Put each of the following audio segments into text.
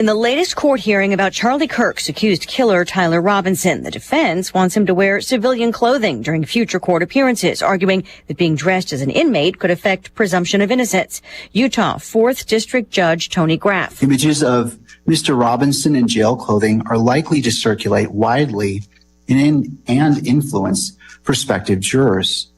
In the latest court hearing about Charlie Kirk's accused killer, Tyler Robinson, the defense wants him to wear civilian clothing during future court appearances, arguing that being dressed as an inmate could affect presumption of innocence. Utah 4th District Judge Tony Graff. Images of Mr. Robinson in jail clothing are likely to circulate widely and influence prospective jurors.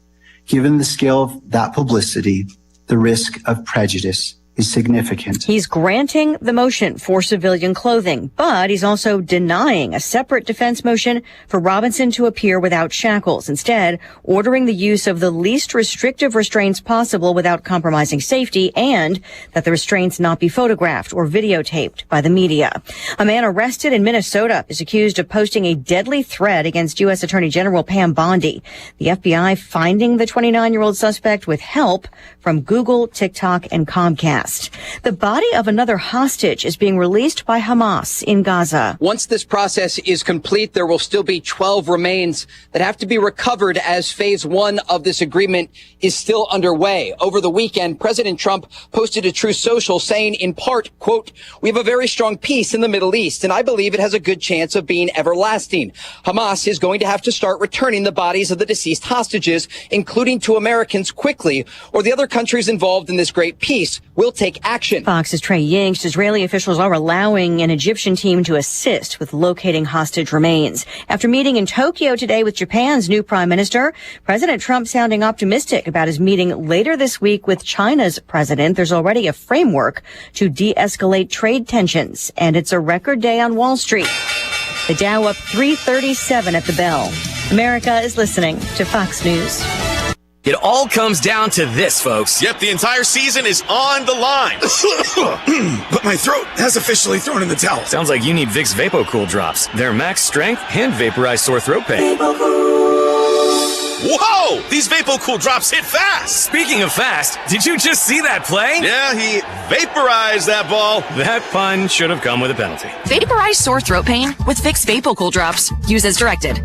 Given the scale of that publicity, the risk of prejudice is significant. He's granting the motion for civilian clothing, but he's also denying a separate defense motion for Robinson to appear without shackles, instead ordering the use of the least restrictive restraints possible without compromising safety, and that the restraints not be photographed or videotaped by the media. A man arrested in Minnesota is accused of posting a deadly threat against U.S. Attorney General Pam Bondi. The FBI finding the 29-year-old suspect with help from Google, TikTok, and Comcast. The body of another hostage is being released by Hamas in Gaza. Once this process is complete, there will still be 12 remains that have to be recovered as phase 1 of this agreement is still underway. Over the weekend, President Trump posted a Truth Social saying in part, quote, "We have a very strong peace in the Middle East, and I believe it has a good chance of being everlasting. Hamas is going to have to start returning the bodies of the deceased hostages, including 2 Americans, quickly, or the other countries involved in this great peace will take action." Fox's Trey Yingst. Israeli officials are allowing an Egyptian team to assist with locating hostage remains. After meeting in Tokyo today with Japan's new prime minister, President Trump sounding optimistic about his meeting later this week with China's president. There's already a framework to de-escalate trade tensions, and it's a record day on Wall Street. The Dow up 337 at the bell. America is listening to Fox News. It all comes down to this, folks. Yep, the entire season is on the line. But my throat has officially thrown in the towel. Sounds like you need Vicks VapoCool drops. They're max strength and vaporize sore throat pain. Whoa! These VapoCool drops hit fast. Speaking of fast, did you just see that play? Yeah, he vaporized that ball. That pun should have come with a penalty. Vaporize sore throat pain with Vicks VapoCool drops. Use as directed.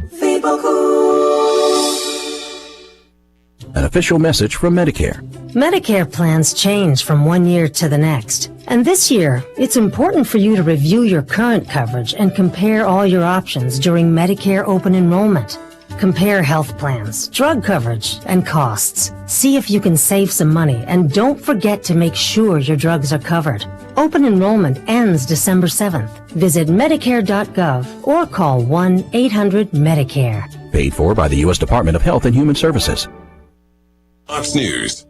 An official message from Medicare. Medicare plans change from one year to the next. And this year, it's important for you to review your current coverage and compare all your options during Medicare open enrollment. Compare health plans, drug coverage, and costs. See if you can save some money, and don't forget to make sure your drugs are covered. Open enrollment ends December 7th. Visit Medicare.gov or call 1-800-MEDICARE. Paid for by the U.S. Department of Health and Human Services. Fox News.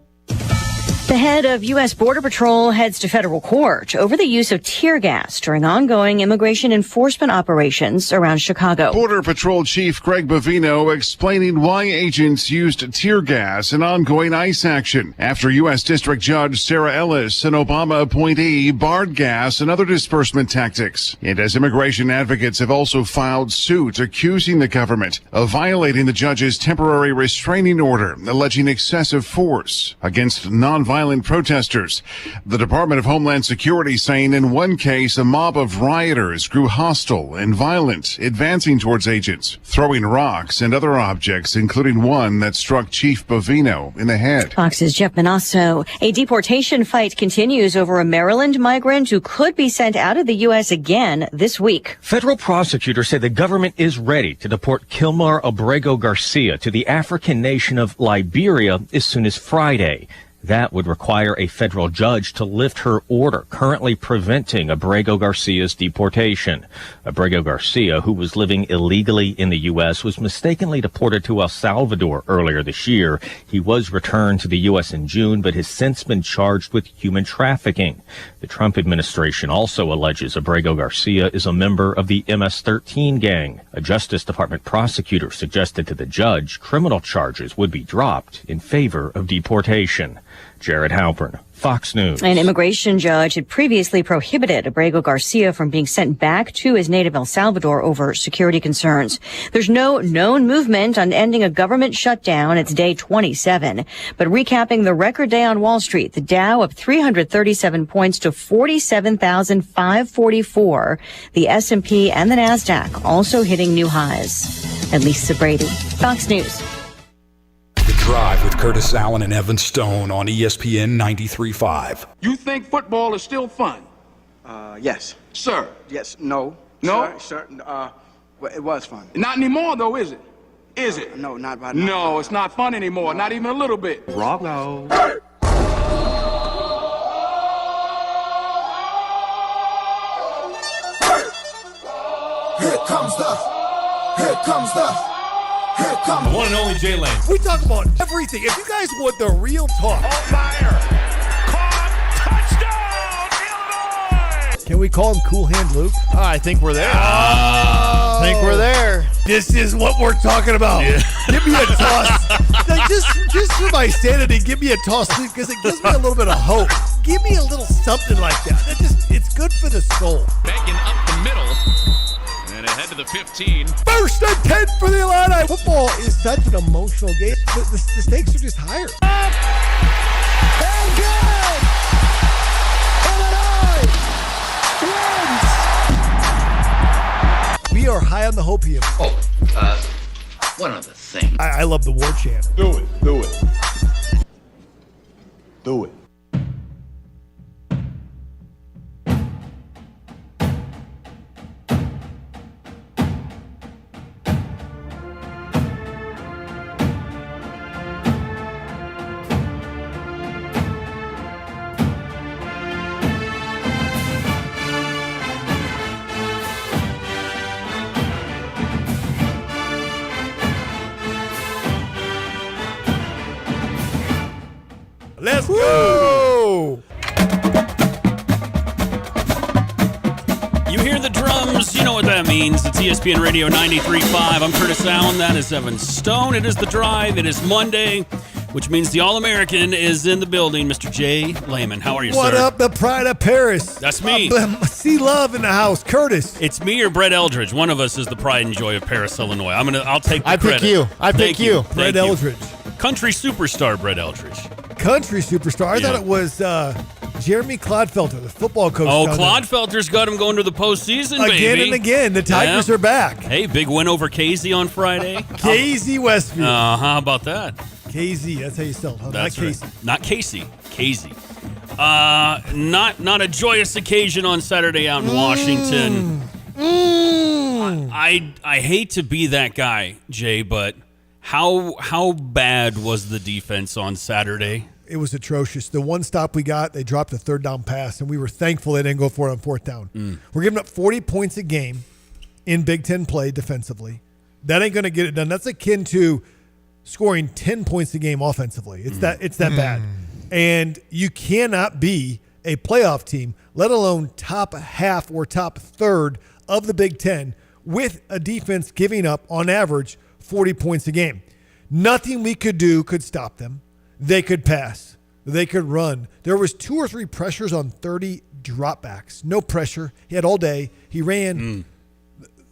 The head of U.S. Border Patrol heads to federal court over the use of tear gas during ongoing immigration enforcement operations around Chicago. Border Patrol Chief Greg Bovino explaining why agents used tear gas in ongoing ICE action after U.S. District Judge Sarah Ellis, an Obama appointee, barred gas and other disbursement tactics. And as immigration advocates have also filed suit accusing the government of violating the judge's temporary restraining order, alleging excessive force against nonviolent protesters. The Department of Homeland Security saying in one case a mob of rioters grew hostile and violent, advancing towards agents, throwing rocks and other objects, including one that struck Chief Bovino in the head. Fox's Jeff Manasso. A deportation fight continues over a Maryland migrant who could be sent out of the U.S. again this week. Federal prosecutors say the government is ready to deport Kilmar Abrego Garcia to the African nation of Liberia as soon as Friday. That would require a federal judge to lift her order currently preventing Abrego Garcia's deportation. Abrego Garcia, who was living illegally in the U.S., was mistakenly deported to El Salvador earlier this year. He was returned to the U.S. in June, but has since been charged with human trafficking. The Trump administration also alleges Abrego Garcia is a member of the MS-13 gang. A Justice Department prosecutor suggested to the judge criminal charges would be dropped in favor of deportation. Jared Halpern, Fox News. An immigration judge had previously prohibited Abrego Garcia from being sent back to his native El Salvador over security concerns. There's no known movement on ending a government shutdown. It's day 27. But recapping the record day on Wall Street, the Dow up 337 points to 47,544. The S&P and the NASDAQ also hitting new highs. And Lisa Brady, Fox News. Drive with Curtis Allen and Evan Stone on ESPN 93.5. You think football is still fun? Yes. Sir? Yes. No. No? Sir. Well, it was fun. Not anymore, though, is it? Is it? No, not by now. No, it's not fun anymore. No. Not even a little bit. Wrong. Here comes the one and only Jay Lane. We talk about everything. If you guys want the real talk. Can we call him Cool Hand Luke? I think we're there. I think we're there. This is what we're talking about. Yeah. Give me a toss. Like, just for my sanity, give me a toss, because it gives me a little bit of hope. Give me a little something like that. It's good for the soul. Begging up the middle. And ahead to the 15. First and 10 for the Illini. Football is such an emotional game. The stakes are just higher. And good! Illini wins! We are high on the hopium. One other thing. I love the war chant. Do it. Let's go! You hear the drums, you know what that means. It's ESPN Radio 93.5. I'm Curtis Allen. That is Evan Stone. It is The Drive. It is Monday, which means the All-American is in the building. Mr. Jay Lehman, how are you, What sir? up, the pride of Paris? That's me. See love in the house, Curtis. It's me or Brett Eldridge. One of us is the pride and joy of Paris, Illinois. I'll take the credit. I pick you. Brett Eldridge. Country superstar Brett Eldridge. Country superstar. I thought it was Jeremy Clodfelter, the football coach. Oh, Clodfelter's got him going to the postseason, baby. Again and again. The Tigers are back. Hey, big win over Casey on Friday. KZ Westfield. How about that? KZ, that's how you spell it. Huh? That's not Casey. right. Not Casey. Casey. Not a joyous occasion on Saturday out in Washington. I hate to be that guy, Jay, but how bad was the defense on Saturday? It was atrocious. The one stop we got, they dropped a third down pass, and we were thankful they didn't go for it on fourth down. We're giving up 40 points a game in Big Ten play defensively. That ain't going to get it done. That's akin to scoring 10 points a game offensively. It's that bad. And you cannot be a playoff team, let alone top half or top third of the Big Ten, with a defense giving up, on average, 40 points a game. Nothing we could do could stop them. They could pass. They could run. There was 2 or 3 pressures on 30 dropbacks. No pressure. He had all day. He ran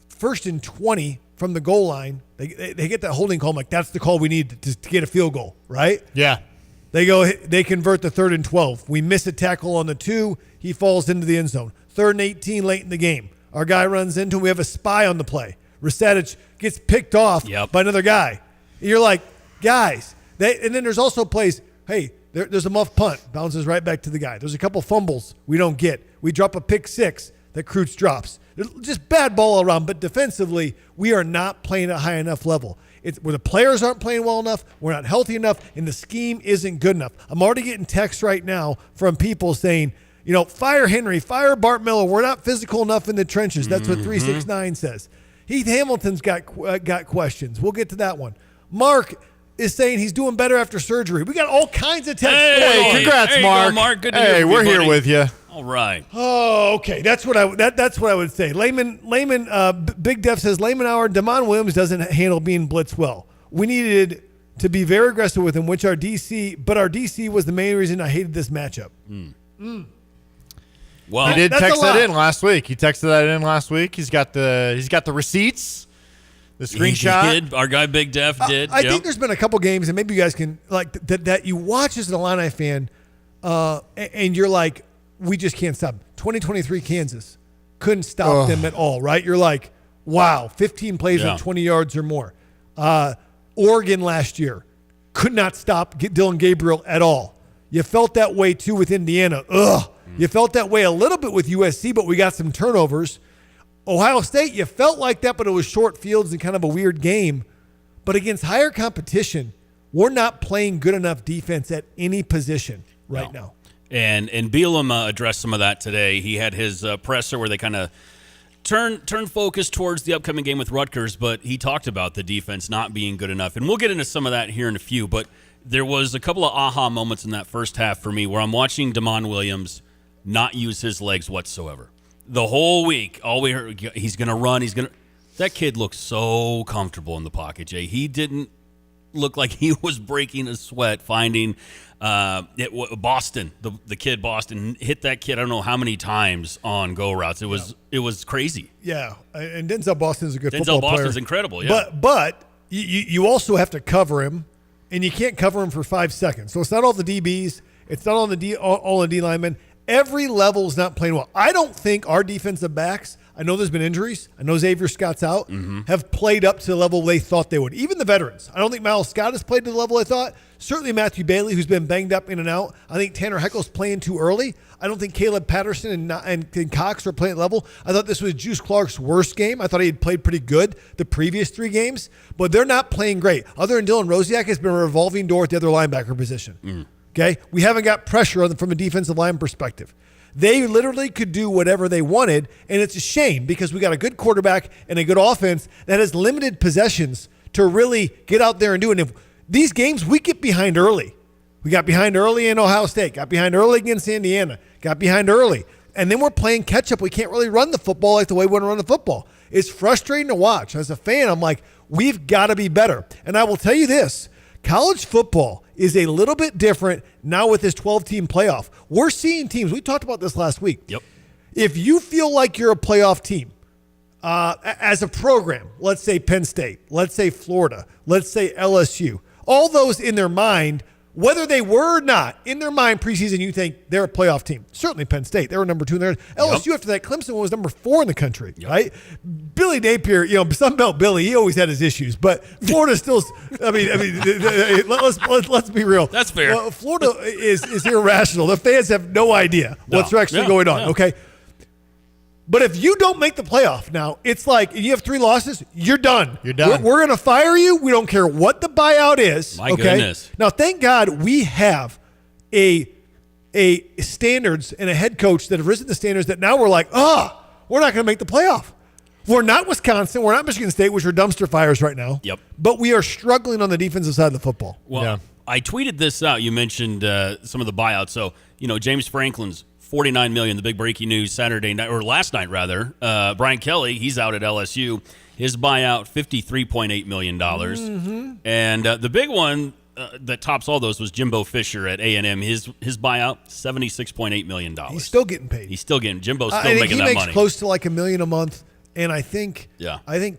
first and 20 from the goal line. They get that holding call. I'm like, that's the call we need to get a field goal, right? Yeah. They convert the 3rd and 12. We miss a tackle on the 2. He falls into the end zone. 3rd and 18 late in the game. Our guy runs into him. We have a spy on the play. Rasadich gets picked off by another guy. You're like, guys. And then there's also plays, hey, there's a muff punt. Bounces right back to the guy. There's a couple fumbles we don't get. We drop a pick 6 that Krutz drops. Just bad ball all around. But defensively, we are not playing at a high enough level. It's where the players aren't playing well enough, we're not healthy enough, and the scheme isn't good enough. I'm already getting texts right now from people saying, fire Henry, fire Bart Miller. We're not physical enough in the trenches. That's what 369 says. Heath Hamilton's got questions. We'll get to that one. Mark is saying he's doing better after surgery. We got all kinds of texts. Hey, congrats, Mark. Mark. Good to hear from you, we're buddy. here with you. All right. Oh, okay. That's what I would say. Big Def says Layman Hour, Damon Williams doesn't handle being blitzed well. We needed to be very aggressive with him, which our DC was the main reason I hated this matchup. Well, he did text that in last week. He's got the receipts. The screenshot. He did. Our guy Big Def did. I think there's been a couple games, and maybe you guys can that you watch as an Illini fan, and you're like, we just can't stop. 2023 Kansas couldn't stop them at all, right? You're like, wow, 15 plays of 20 yards or more. Oregon last year could not stop Dylan Gabriel at all. You felt that way too with Indiana. You felt that way a little bit with USC, but we got some turnovers. Ohio State, you felt like that, but it was short fields and kind of a weird game. But against higher competition, we're not playing good enough defense at any position right now. And Bielema addressed some of that today. He had his presser where they kind of turn focus towards the upcoming game with Rutgers, but he talked about the defense not being good enough. And we'll get into some of that here in a few, but there was a couple of aha moments in that first half for me where I'm watching Damon Williams not use his legs whatsoever. The whole week, all we heard, he's going to run, that kid looked so comfortable in the pocket, Jay. He didn't look like he was breaking a sweat finding Boston, the kid Boston, hit that kid I don't know how many times on go routes. It was crazy. Yeah, and Denzel Boston's a good football player. Denzel Boston's incredible, yeah. But you also have to cover him, and you can't cover him for 5 seconds. So it's not all the DBs. It's not all the D linemen. Every level is not playing well. I don't think our defensive backs, I know there's been injuries, I know Xavier Scott's out, have played up to the level they thought they would. Even the veterans. I don't think Miles Scott has played to the level I thought. Certainly Matthew Bailey, who's been banged up in and out. I think Tanner Heckle's playing too early. I don't think Caleb Patterson and Cox are playing at level. I thought this was Juice Clark's worst game. I thought he had played pretty good the previous 3 games, but they're not playing great. Other than Dylan Rosiak has been a revolving door at the other linebacker position. Okay? We haven't got pressure on them from a defensive line perspective. They literally could do whatever they wanted, and it's a shame because we got a good quarterback and a good offense that has limited possessions to really get out there and do it. And if these games, we get behind early. We got behind early in Ohio State, got behind early against Indiana, got behind early, and then we're playing catch-up. We can't really run the football like the way we want to run the football. It's frustrating to watch. As a fan, I'm like, we've got to be better. And I will tell you this, college football is a little bit different now with this 12-team playoff. We're seeing teams, we talked about this last week. Yep. If you feel like you're a playoff team, as a program, let's say Penn State, let's say Florida, let's say LSU, all those in their mind, whether they were or not, in their mind preseason, you think they're a playoff team. Certainly Penn State. They were number 2 in there. LSU after that, Clemson was number 4 in the country, right? Billy Napier, Sun Belt Billy, he always had his issues, but Florida still, let's be real. That's fair. Florida is irrational. The fans have no idea what's actually going on, okay? But if you don't make the playoff now, it's like you have 3 losses, you're done. You're done. We're going to fire you. We don't care what the buyout is. My goodness. Now, thank God we have a standards and a head coach that have risen the standards that now we're like, we're not going to make the playoff. We're not Wisconsin. We're not Michigan State, which are dumpster fires right now. Yep. But we are struggling on the defensive side of the football. Well, I tweeted this out. You mentioned some of the buyouts. So, James Franklin's $49 million, the big breaking news Saturday night, or last night rather. Brian Kelly, he's out at LSU. His buyout, $53.8 million. And the big one that tops all those was Jimbo Fisher at A&M. His buyout, $76.8 million. He's still getting paid. Jimbo's still I think making that money. He makes close to like $1 million a month, and I think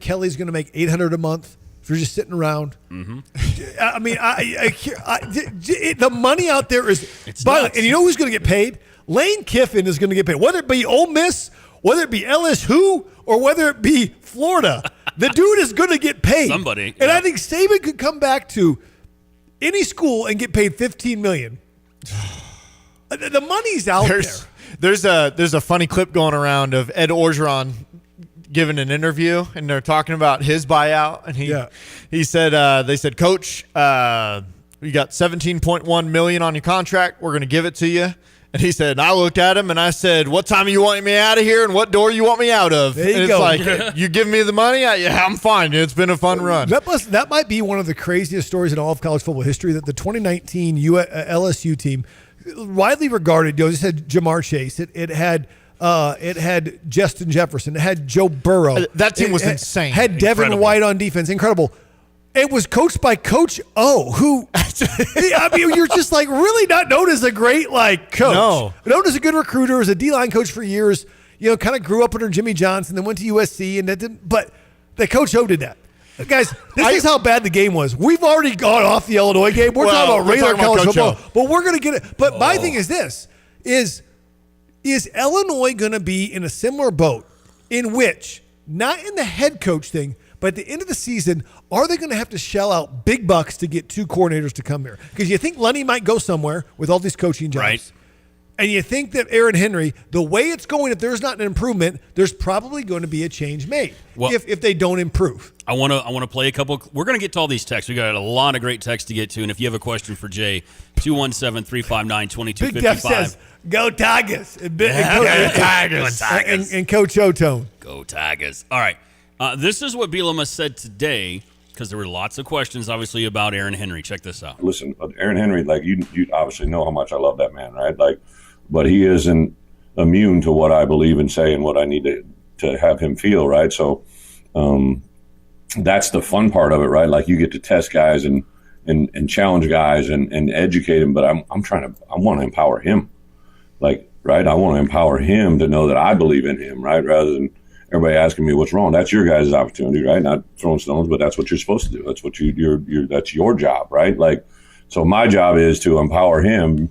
Kelly's going to make $800 a month if you're just sitting around. I mean, the money out there is violent. And you know who's going to get paid? Lane Kiffin is going to get paid. Whether it be Ole Miss, whether it be LSU, or whether it be Florida, the dude is going to get paid. Somebody. And I think Saban could come back to any school and get paid $15 million. The money's out there. There's a funny clip going around of Ed Orgeron giving an interview, and they're talking about his buyout, and he said they said, Coach, you got $17.1 million on your contract. We're going to give it to you. And he said, I looked at him and I said, what time are you wanting me out of here and what door you want me out of? There you and go. It's like, you give me the money? I'm fine. It's been a fun run. That might be one of the craziest stories in all of college football history, that the 2019 LSU team, widely regarded, just had Jamar Chase. It had Justin Jefferson. It had Joe Burrow. That team was insane. Had Devin White on defense. Incredible. It was coached by Coach O, who, I mean, you're just like really not known as a great coach. No. Known as a good recruiter, as a D-line coach for years, kind of grew up under Jimmy Johnson, then went to USC, and that didn't, but the Coach O did that. Guys, this is how bad the game was. We've already gone off the Illinois game. We're talking about regular college football, but we're going to get it. But my thing is this, is Illinois going to be in a similar boat in which, not in the head coach thing, but at the end of the season, are they going to have to shell out big bucks to get 2 coordinators to come here? Because you think Lenny might go somewhere with all these coaching jobs. Right. And you think that Aaron Henry, the way it's going, if there's not an improvement, there's probably going to be a change made if they don't improve. I want to play a couple. We're going to get to all these texts. We got a lot of great texts to get to. And if you have a question for Jay, 217-359-2255. Big Def says, go Tigers. And Coach Otone. Go Tigers. All right. This is what Bielema said today, because there were lots of questions, obviously, about Aaron Henry. Check this out. Listen, Aaron Henry, like you obviously know how much I love that man, right? Like, but he isn't immune to what I believe and say and what I need to have him feel, right? So that's the fun part of it, right? Like you get to test guys and challenge guys and educate them, but I want to empower him, like, right? I want to empower him to know that I believe in him, right? Rather than everybody asking me what's wrong. That's your guys' opportunity, right? Not throwing stones, but that's what you're supposed to do. That's what that's your job, right? Like, so my job is to empower him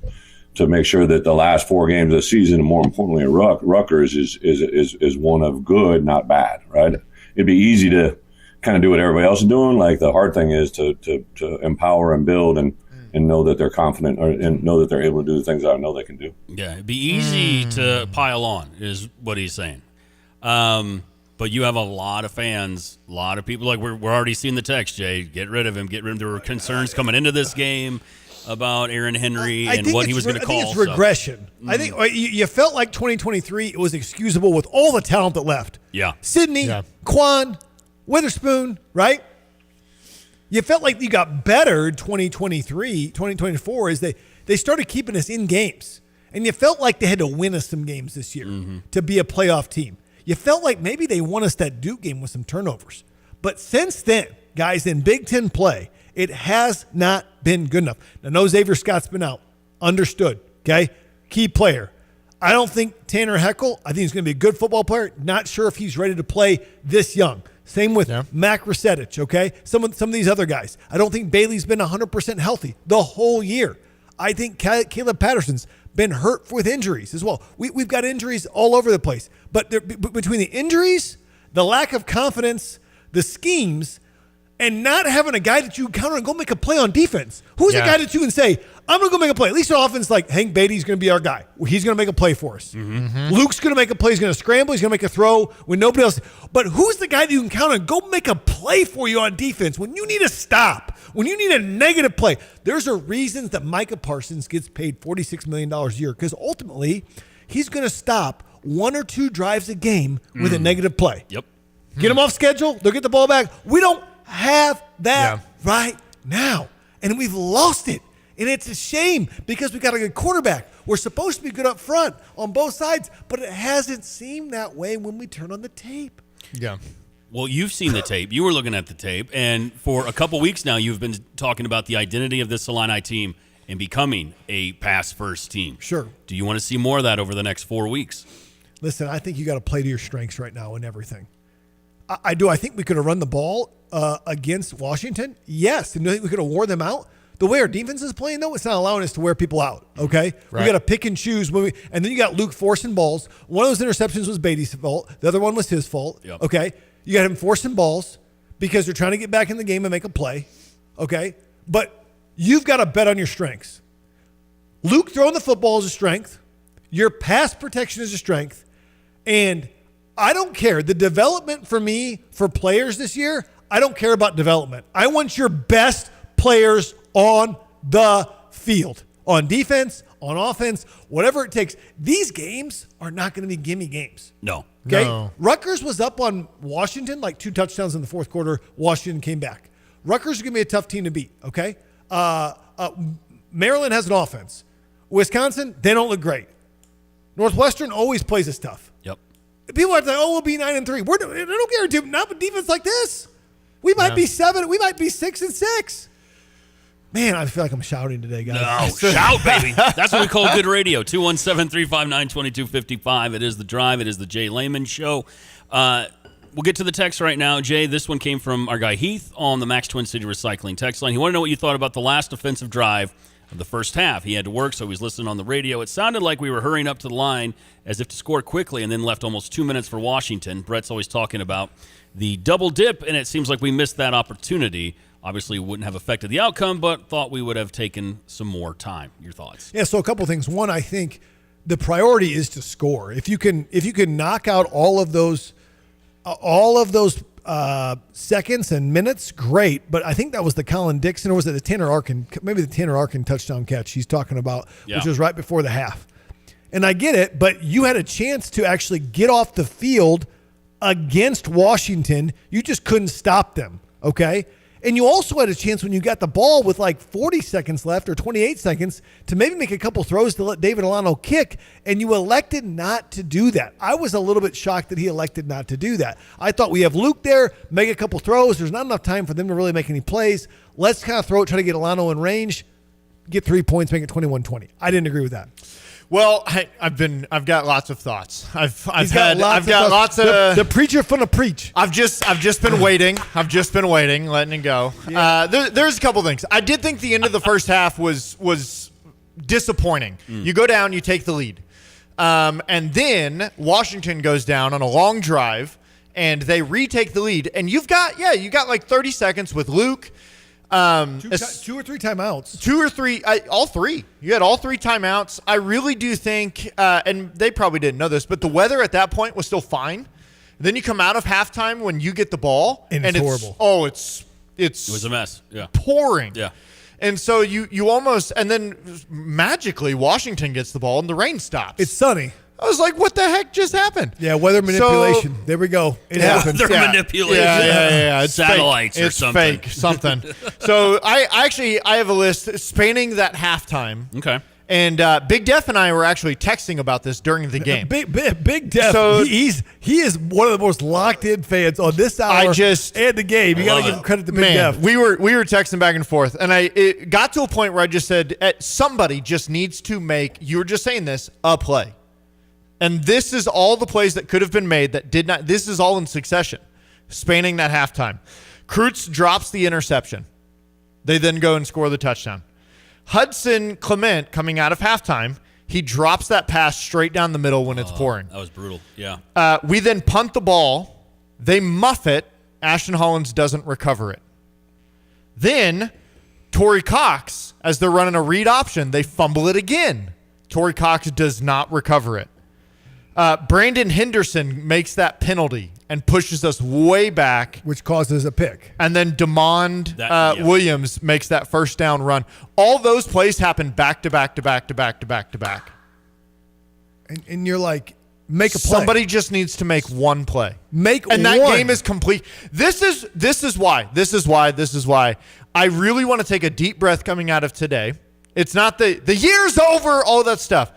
to make sure that the last 4 games of the season, and more importantly at Rutgers, is one of good, not bad, right? It'd be easy to kind of do what everybody else is doing. Like the hard thing is to empower and build and know that they're confident and know that they're able to do the things that I know they can do. Yeah, it'd be easy to pile on, is what he's saying. But you have a lot of fans, a lot of people. Like we're already seeing the text, Jay. Get rid of him. Get rid of him. There were concerns coming into this game about Aaron Henry and what he was going to call. I think it's regression. I think you felt like 2023 it was excusable with all the talent that left. Yeah. Sidney, Quan, Witherspoon, right? You felt like you got better 2024 as they started keeping us in games. And you felt like they had to win us some games this year to be a playoff team. You felt like maybe they won us that Duke game with some turnovers. But since then, guys, in Big Ten play, it has not been good enough. Now, no Xavier Scott's been out. Understood, okay? Key player. I don't think Tanner Heckel, I think he's going to be a good football player. Not sure if he's ready to play this young. Same with Mac Resetich, okay? Some of these other guys. I don't think Bailey's been 100% healthy the whole year. I think Caleb Patterson's been hurt with injuries as well. We've got injuries all over the place. But between the injuries, the lack of confidence, the schemes, and not having a guy that you count on and go make a play on defense. Who's the guy that you can say, I'm going to go make a play? At least the offense, like Hank Beatty's going to be our guy. He's going to make a play for us. Luke's going to make a play. He's going to scramble. He's going to make a throw when nobody else. But who's the guy that you can count on? Go make a play for you on defense when you need a stop, when you need a negative play. There's a reason that Micah Parsons gets paid $46 million a year, because ultimately he's going to stop 1 or 2 drives a game with a negative play. Yep. Get him off schedule. They'll get the ball back. We don't have that right now. And we've lost it. And it's a shame because we got a good quarterback. We're supposed to be good up front on both sides, but it hasn't seemed that way when we turn on the tape. Yeah. Well, you've seen the tape. You were looking at the tape. And for a couple weeks now, you've been talking about the identity of this Illini team and becoming a pass-first team. Sure. Do you want to see more of that over the next 4 weeks? Listen, I think you got to play to your strengths right now and everything. I do. I think we could have run the ball against Washington. Yes. And do you think we could have wore them out? The way our defense is playing, though, it's not allowing us to wear people out, okay? Right. We got to pick and choose. And then you got Luke forcing balls. One of those interceptions was Beatty's fault. The other one was his fault, okay? You got him forcing balls because they're trying to get back in the game and make a play, okay? But you've got to bet on your strengths. Luke throwing the football is a strength. Your pass protection is a strength. And I don't care. The development for me, for players this year, I don't care about development. I want your best players on the field, on defense, on offense, whatever it takes. These games are not going to be gimme games. No. Okay? No. Rutgers was up on Washington, like 2 touchdowns in the fourth quarter. Washington came back. Rutgers is going to be a tough team to beat, okay? Maryland has an offense. Wisconsin, they don't look great. Northwestern always plays us tough. Yep. People are like, we'll be 9-3. I don't guarantee not with defense like this. We might be 7. We might be 6-6. Man, I feel like I'm shouting today, guys. No, shout, baby. That's what we call good radio. 217-359-2255. It is The Drive. It is the Jay Lehman Show. We'll get to the text right now. Jay, this one came from our guy Heath on the Max Twin City Recycling text line. He wanted to know what you thought about the last offensive drive of the first half. He had to work, so he was listening on the radio. It sounded like we were hurrying up to the line as if to score quickly and then left almost 2 minutes for Washington. Brett's always talking about the double dip, and it seems like we missed that opportunity. Obviously, it wouldn't have affected the outcome, but thought we would have taken some more time. Your thoughts? Yeah, so a couple things. One, I think the priority is to score. If you can knock out all of those seconds and minutes, great. But I think that was the Colin Dixon, or was it the Tanner Arkin? Maybe the Tanner Arkin touchdown catch he's talking about, which was right before the half. And I get it, but you had a chance to actually get off the field against Washington. You just couldn't stop them, okay? And you also had a chance when you got the ball with like 40 seconds left or 28 seconds to maybe make a couple throws to let David Alano kick, and you elected not to do that. I was a little bit shocked that he elected not to do that. I thought we have Luke there, make a couple throws. There's not enough time for them to really make any plays. Let's kind of throw it, try to get Alano in range, get 3 points, make it 21-20. I didn't agree with that. Well, I've got lots of thoughts. I've got lots of the preacher finna preach. I've just been waiting. Letting it go. Yeah. There's a couple things. I did think the end of the first half was disappointing. You go down, you take the lead, and then Washington goes down on a long drive, and they retake the lead. And you got like 30 seconds with Luke. Two or three timeouts. All three. You had all three timeouts. I really do think, and they probably didn't know this, but the weather at that point was still fine. Then you come out of halftime when you get the ball, and it's horrible. It was a mess. Yeah, pouring. Yeah, and so you almost, and then magically Washington gets the ball and the rain stops. It's sunny. I was like, what the heck just happened? Yeah, weather manipulation. There we go. It happened. Weather manipulation. Yeah. It's satellites fake. or something. It's fake, something. So I have a list spanning that halftime. Okay. And Big Def and I were actually texting about this during the game. Big Def, so, he is one of the most locked in fans on this hour and the game. You got to give him credit to Big Def. We were texting back and forth, and it got to a point where I just said, somebody just needs to make, you were just saying this, a play. And this is all the plays that could have been made that did not. This is all in succession, spanning that halftime. Kreutz drops the interception. They then go and score the touchdown. Hudson Clement, coming out of halftime, he drops that pass straight down the middle when it's pouring. That was brutal, yeah. We then punt the ball. They muff it. Ashton Hollins doesn't recover it. Then Torrey Cox, as they're running a read option, they fumble it again. Torrey Cox does not recover it. Brandon Henderson makes that penalty and pushes us way back, which causes a pick. And then DeMond Williams makes that first down run. All those plays happen back to back to back to back to back to back. And you're like, make a play. Somebody just needs to make one play. And that game is complete. This is why I really want to take a deep breath coming out of today. It's not the year's over, all that stuff.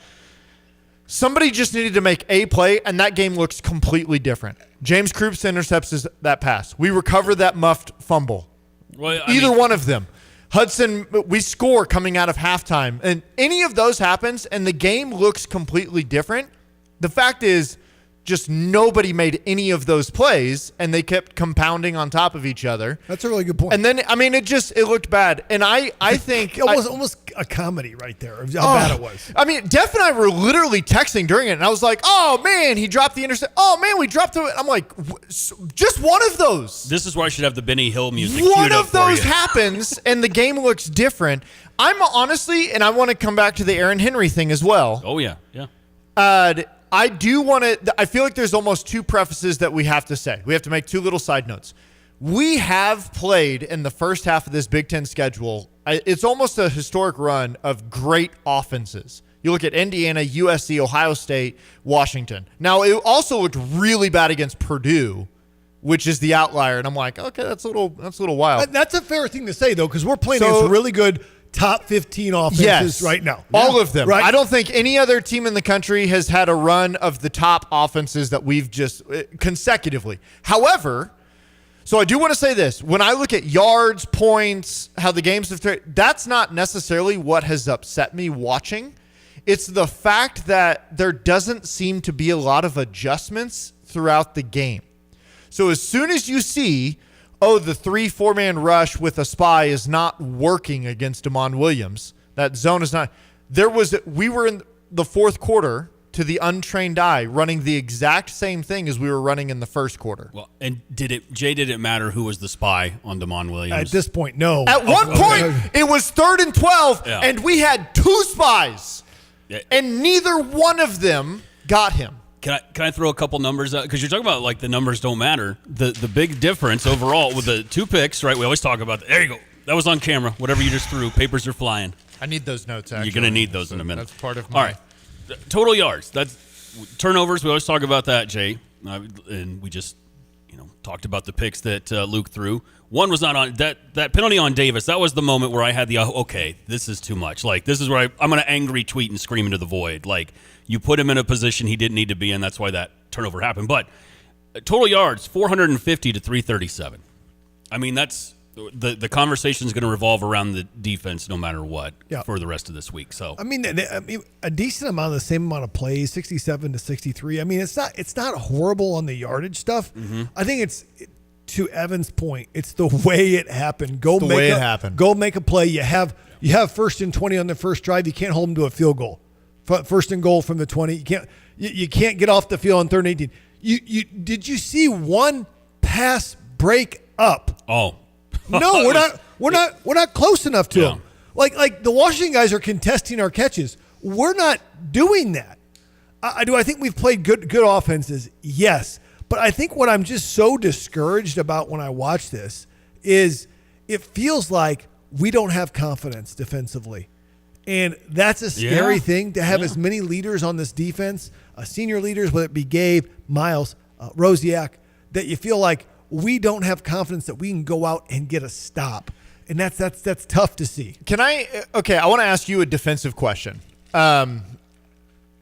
Somebody just needed to make a play, and that game looks completely different. James Krupps intercepts that pass. We recover that muffed fumble. Well, Either one of them. Hudson, we score coming out of halftime. And any of those happens, and the game looks completely different. The fact is, just nobody made any of those plays, and they kept compounding on top of each other. That's a really good point. And then, it looked bad. And I think it was almost a comedy right there of how bad it was. Def and I were literally texting during it, and I was like, oh, man, he dropped the intercept. Oh, man, we dropped it. I'm like, just one of those. This is where I should have the Benny Hill music One of those happens, and the game looks different. I'm honestly, and I want to come back to the Aaron Henry thing as well. Oh, yeah, yeah. I do want to, I feel like there's almost two prefaces that we have to say. We have to make two little side notes. We have played in the first half of this Big Ten schedule. It's almost a historic run of great offenses. You look at Indiana, USC, Ohio State, Washington. Now, it also looked really bad against Purdue, which is the outlier. And I'm like, okay, that's a little wild. That's a fair thing to say, though, because we're playing against really good top 15 offenses right now. All of them. Right. I don't think any other team in the country has had a run of the top offenses that we've just consecutively. However, so I do want to say this. When I look at yards, points, how the games have that's not necessarily what has upset me watching. It's the fact that there doesn't seem to be a lot of adjustments throughout the game. So as soon as you see, the 3-4-man rush with a spy is not working against DeMond Williams, that zone is not. We were in the fourth quarter to the untrained eye running the exact same thing as we were running in the first quarter. Well, and did it matter who was the spy on DeMond Williams? At this point, no. At one point, it was 3rd and 12, and we had two spies. And neither one of them got him. Can I throw a couple numbers out? Because you're talking about like the numbers don't matter. The big difference overall with the 2 picks, right? We always talk about that. There you go. That was on camera. Whatever you just threw, papers are flying. I need those notes, actually. You're going to need those in a minute. That's part of my... All right. Total yards. That's turnovers. We always talk about that, Jay. And we just talked about the picks that Luke threw. One was not on that penalty on Davis. That was the moment where I had the okay, this is too much. Like, this is where I'm going to angry tweet and scream into the void. Like, you put him in a position he didn't need to be in. That's why that turnover happened. But total yards, 450 to 337. I mean, that's the conversation is going to revolve around the defense no matter what for the rest of this week. So I mean, a decent amount of the same amount of plays, 67 to 63. I mean, it's not horrible on the yardage stuff. Mm-hmm. I think to Evan's point, it's the way it happened. Go make a play. You have 1st and 20 on the first drive. You can't hold them to a field goal. 1st and goal from the 20. You can't get off the field on 3rd and 18. Did you see one pass break up? Oh. No, we're not close enough to them. Like the Washington guys are contesting our catches. We're not doing that. Do I think we've played good offenses? Yes. But I think what I'm just so discouraged about when I watch this is it feels like we don't have confidence defensively. And that's a scary thing to have as many leaders on this defense, senior leaders, whether it be Gabe, Miles, Rosiak, that you feel like we don't have confidence that we can go out and get a stop. And that's tough to see. I want to ask you a defensive question.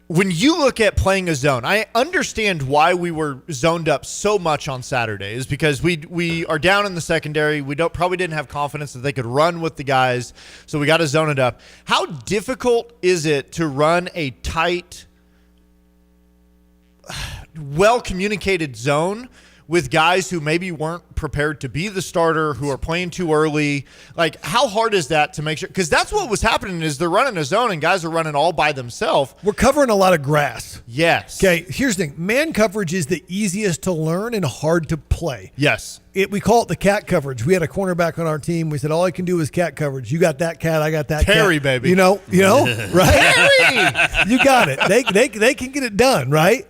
When you look at playing a zone, I understand why we were zoned up so much on Saturday is because we are down in the secondary. We probably didn't have confidence that they could run with the guys, so we got to zone it up. How difficult is it to run a tight, well-communicated zone with guys who maybe weren't prepared to be the starter, who are playing too early? Like, how hard is that to make sure? Because that's what was happening is they're running a zone and guys are running all by themselves. We're covering a lot of grass. Yes. Okay, here's the thing. Man coverage is the easiest to learn and hard to play. Yes. We call it the cat coverage. We had a cornerback on our team. We said, all I can do is cat coverage. You got that cat, I got that Terry, cat. baby. You know, right? Terry! You got it. They can get it done, right?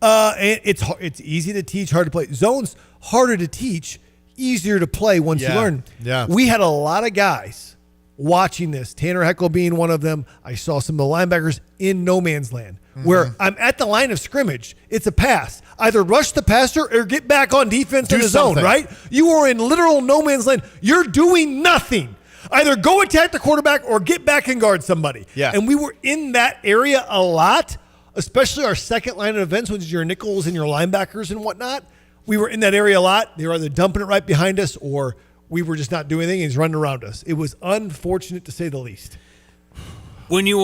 And it's easy to teach, hard to play. Zones harder to teach, easier to play once you learn. Yeah. We had a lot of guys watching this. Tanner Heckle being one of them. I saw some of the linebackers in no man's land where I'm at the line of scrimmage. It's a pass. Either rush the passer or get back on defense in the zone, right? You are in literal no man's land. You're doing nothing. Either go attack the quarterback or get back and guard somebody. Yeah. And we were in that area a lot. Especially our second line of events, which is your nickels and your linebackers and whatnot. We were in that area a lot. They were either dumping it right behind us or we were just not doing anything and he's running around us. It was unfortunate to say the least. When you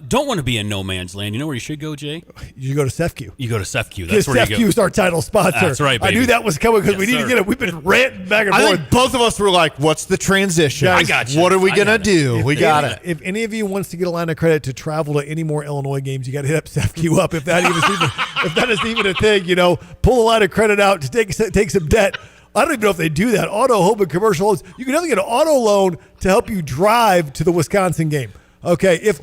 don't want to be in no man's land, you know where you should go, Jay? You go to CEFCU. You go to CEFCU. That's where CEFCU you go. is our title sponsor. That's right, baby. I knew that was coming because we need to get it. We've been ranting back and forth. I think both of us were like, what's the transition? I got you. What are we going to do? We got it. If any of you wants to get a line of credit to travel to any more Illinois games, you got to hit up CEFCU up. If that is even a thing, pull a line of credit out to take some debt. I don't even know if they do that. Auto, home, and commercial loans. You can definitely get an auto loan to help you drive to the Wisconsin game. Okay, if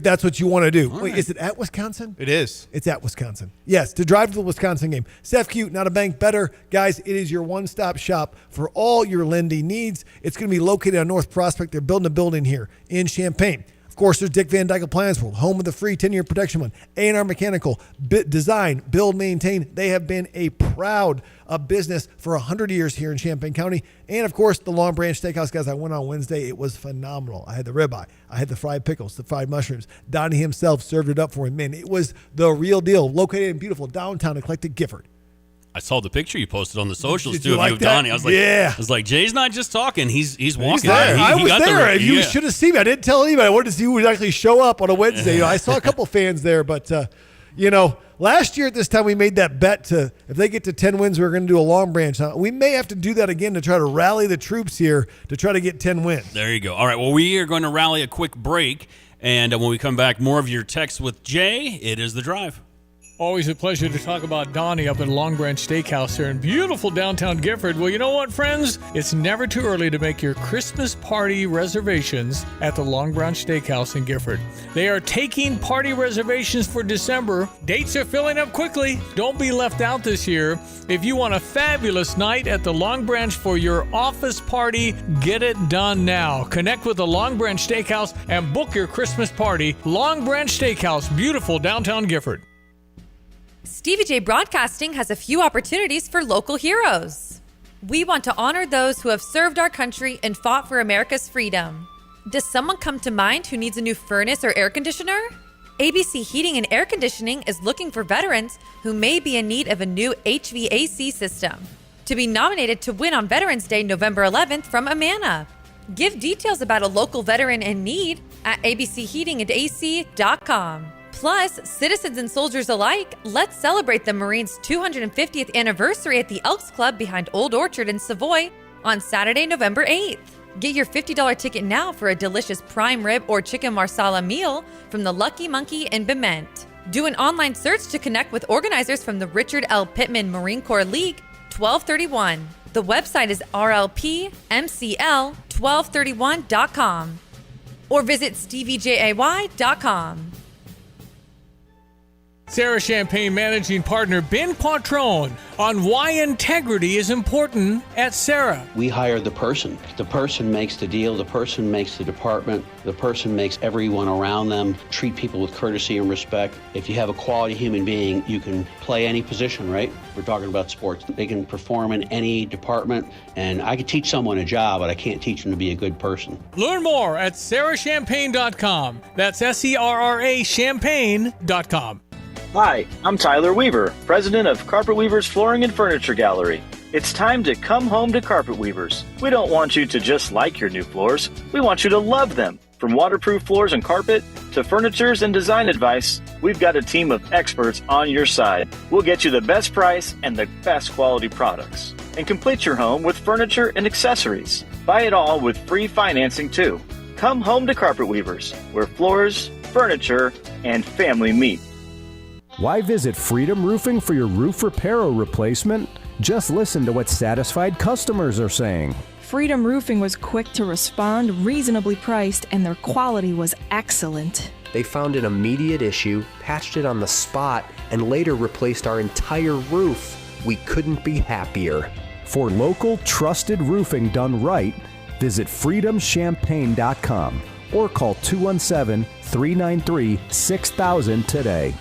that's what you want to do. Wait, is it at Wisconsin? It is. It's at Wisconsin. Yes, to drive to the Wisconsin game. CEFCU, not a bank better. Guys, it is your one-stop shop for all your lending needs. It's going to be located on North Prospect. They're building a building here in Champaign. Of course, there's Dick Van Dyke Appliance World, home of the free 10-year protection one. A&R Mechanical, design, build, maintain. They have been a proud business for 100 years here in Champaign County. And, of course, the Long Branch Steakhouse. Guys, I went on Wednesday. It was phenomenal. I had the ribeye. I had the fried pickles, the fried mushrooms. Donnie himself served it up for him. Man, it was the real deal. Located in beautiful downtown eclectic Gifford. I saw the picture you posted on the socials Did too you of like you of that? Donnie. I was like, Jay's not just talking; he's walking. There. I was got there. You should have seen me. I didn't tell anybody. I wanted to see who would actually show up on a Wednesday. I saw a couple fans there, but last year at this time we made that bet if they get to 10 wins, we're going to do a Long Branch. We may have to do that again to try to rally the troops here to try to get 10 wins. There you go. All right. Well, we are going to rally a quick break, and when we come back, more of your texts with Jay. It is The Drive. Always a pleasure to talk about Donnie up at Long Branch Steakhouse here in beautiful downtown Gifford. Well, you know what, friends? It's never too early to make your Christmas party reservations at the Long Branch Steakhouse in Gifford. They are taking party reservations for December. Dates are filling up quickly. Don't be left out this year. If you want a fabulous night at the Long Branch for your office party, get it done now. Connect with the Long Branch Steakhouse and book your Christmas party. Long Branch Steakhouse, beautiful downtown Gifford. Stevie J Broadcasting has a few opportunities for local heroes. We want to honor those who have served our country and fought for America's freedom. Does someone come to mind who needs a new furnace or air conditioner? ABC Heating and Air Conditioning is looking for veterans who may be in need of a new HVAC system. To be nominated to win on Veterans Day, November 11th from Amana. Give details about a local veteran in need at abcheatingandac.com. Plus, citizens and soldiers alike, let's celebrate the Marines' 250th anniversary at the Elks Club behind Old Orchard in Savoy on Saturday, November 8th. Get your $50 ticket now for a delicious prime rib or chicken marsala meal from the Lucky Monkey in Bement. Do an online search to connect with organizers from the Richard L. Pittman Marine Corps League 1231. The website is rlpmcl1231.com or visit steviejay.com. Sarah Champagne Managing Partner Ben Quattrone on why integrity is important at Sarah. We hire the person. The person makes the deal. The person makes the department. The person makes everyone around them treat people with courtesy and respect. If you have a quality human being, you can play any position, right? We're talking about sports. They can perform in any department, and I could teach someone a job, but I can't teach them to be a good person. Learn more at sarahchampagne.com. That's SERRA champagne.com. Hi, I'm Tyler Weaver, president of Carpet Weavers Flooring and Furniture Gallery. It's time to come home to Carpet Weavers. We don't want you to just like your new floors. We want you to love them. From waterproof floors and carpet to furnitures and design advice, we've got a team of experts on your side. We'll get you the best price and the best quality products. And complete your home with furniture and accessories. Buy it all with free financing too. Come home to Carpet Weavers, where floors, furniture, and family meet. Why visit Freedom Roofing for your roof repair or replacement? Just listen to what satisfied customers are saying. Freedom Roofing was quick to respond, reasonably priced, and their quality was excellent. They found an immediate issue, patched it on the spot, and later replaced our entire roof. We couldn't be happier. For local, trusted roofing done right, visit freedomchampagne.com or call 217-393-6000 today.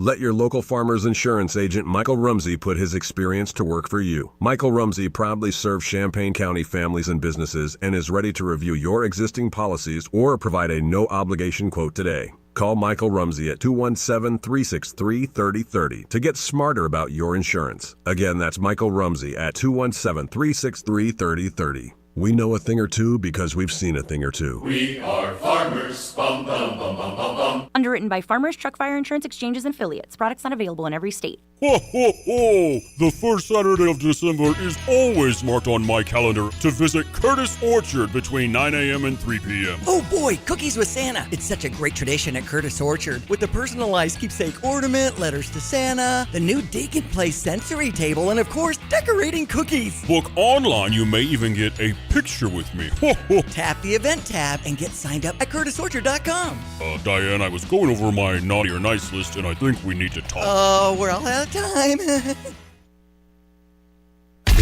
Let your local farmer's insurance agent Michael Rumsey put his experience to work for you. Michael Rumsey proudly serves Champaign County families and businesses and is ready to review your existing policies or provide a no-obligation quote today. Call Michael Rumsey at 217-363-3030 to get smarter about your insurance. Again, that's Michael Rumsey at 217-363-3030. We know a thing or two because we've seen a thing or two. We are farmers. Bum, bum, bum, bum, bum, bum. Underwritten by Farmers Truck Fire Insurance Exchanges and Affiliates. Products not available in every state. Ho, ho, ho! The first Saturday of December is always marked on my calendar to visit Curtis Orchard between 9 a.m. and 3 p.m. Oh boy, cookies with Santa. It's such a great tradition at Curtis Orchard with the personalized keepsake ornament, letters to Santa, the new Dig and Play sensory table, and of course, decorating cookies. Book online, you may even get a picture with me. Ho, ho. Tap the event tab and get signed up at curtisorchard.com. Diane, I was going over my naughty or nice list, and I think we need to talk. Oh, we're all out of time. The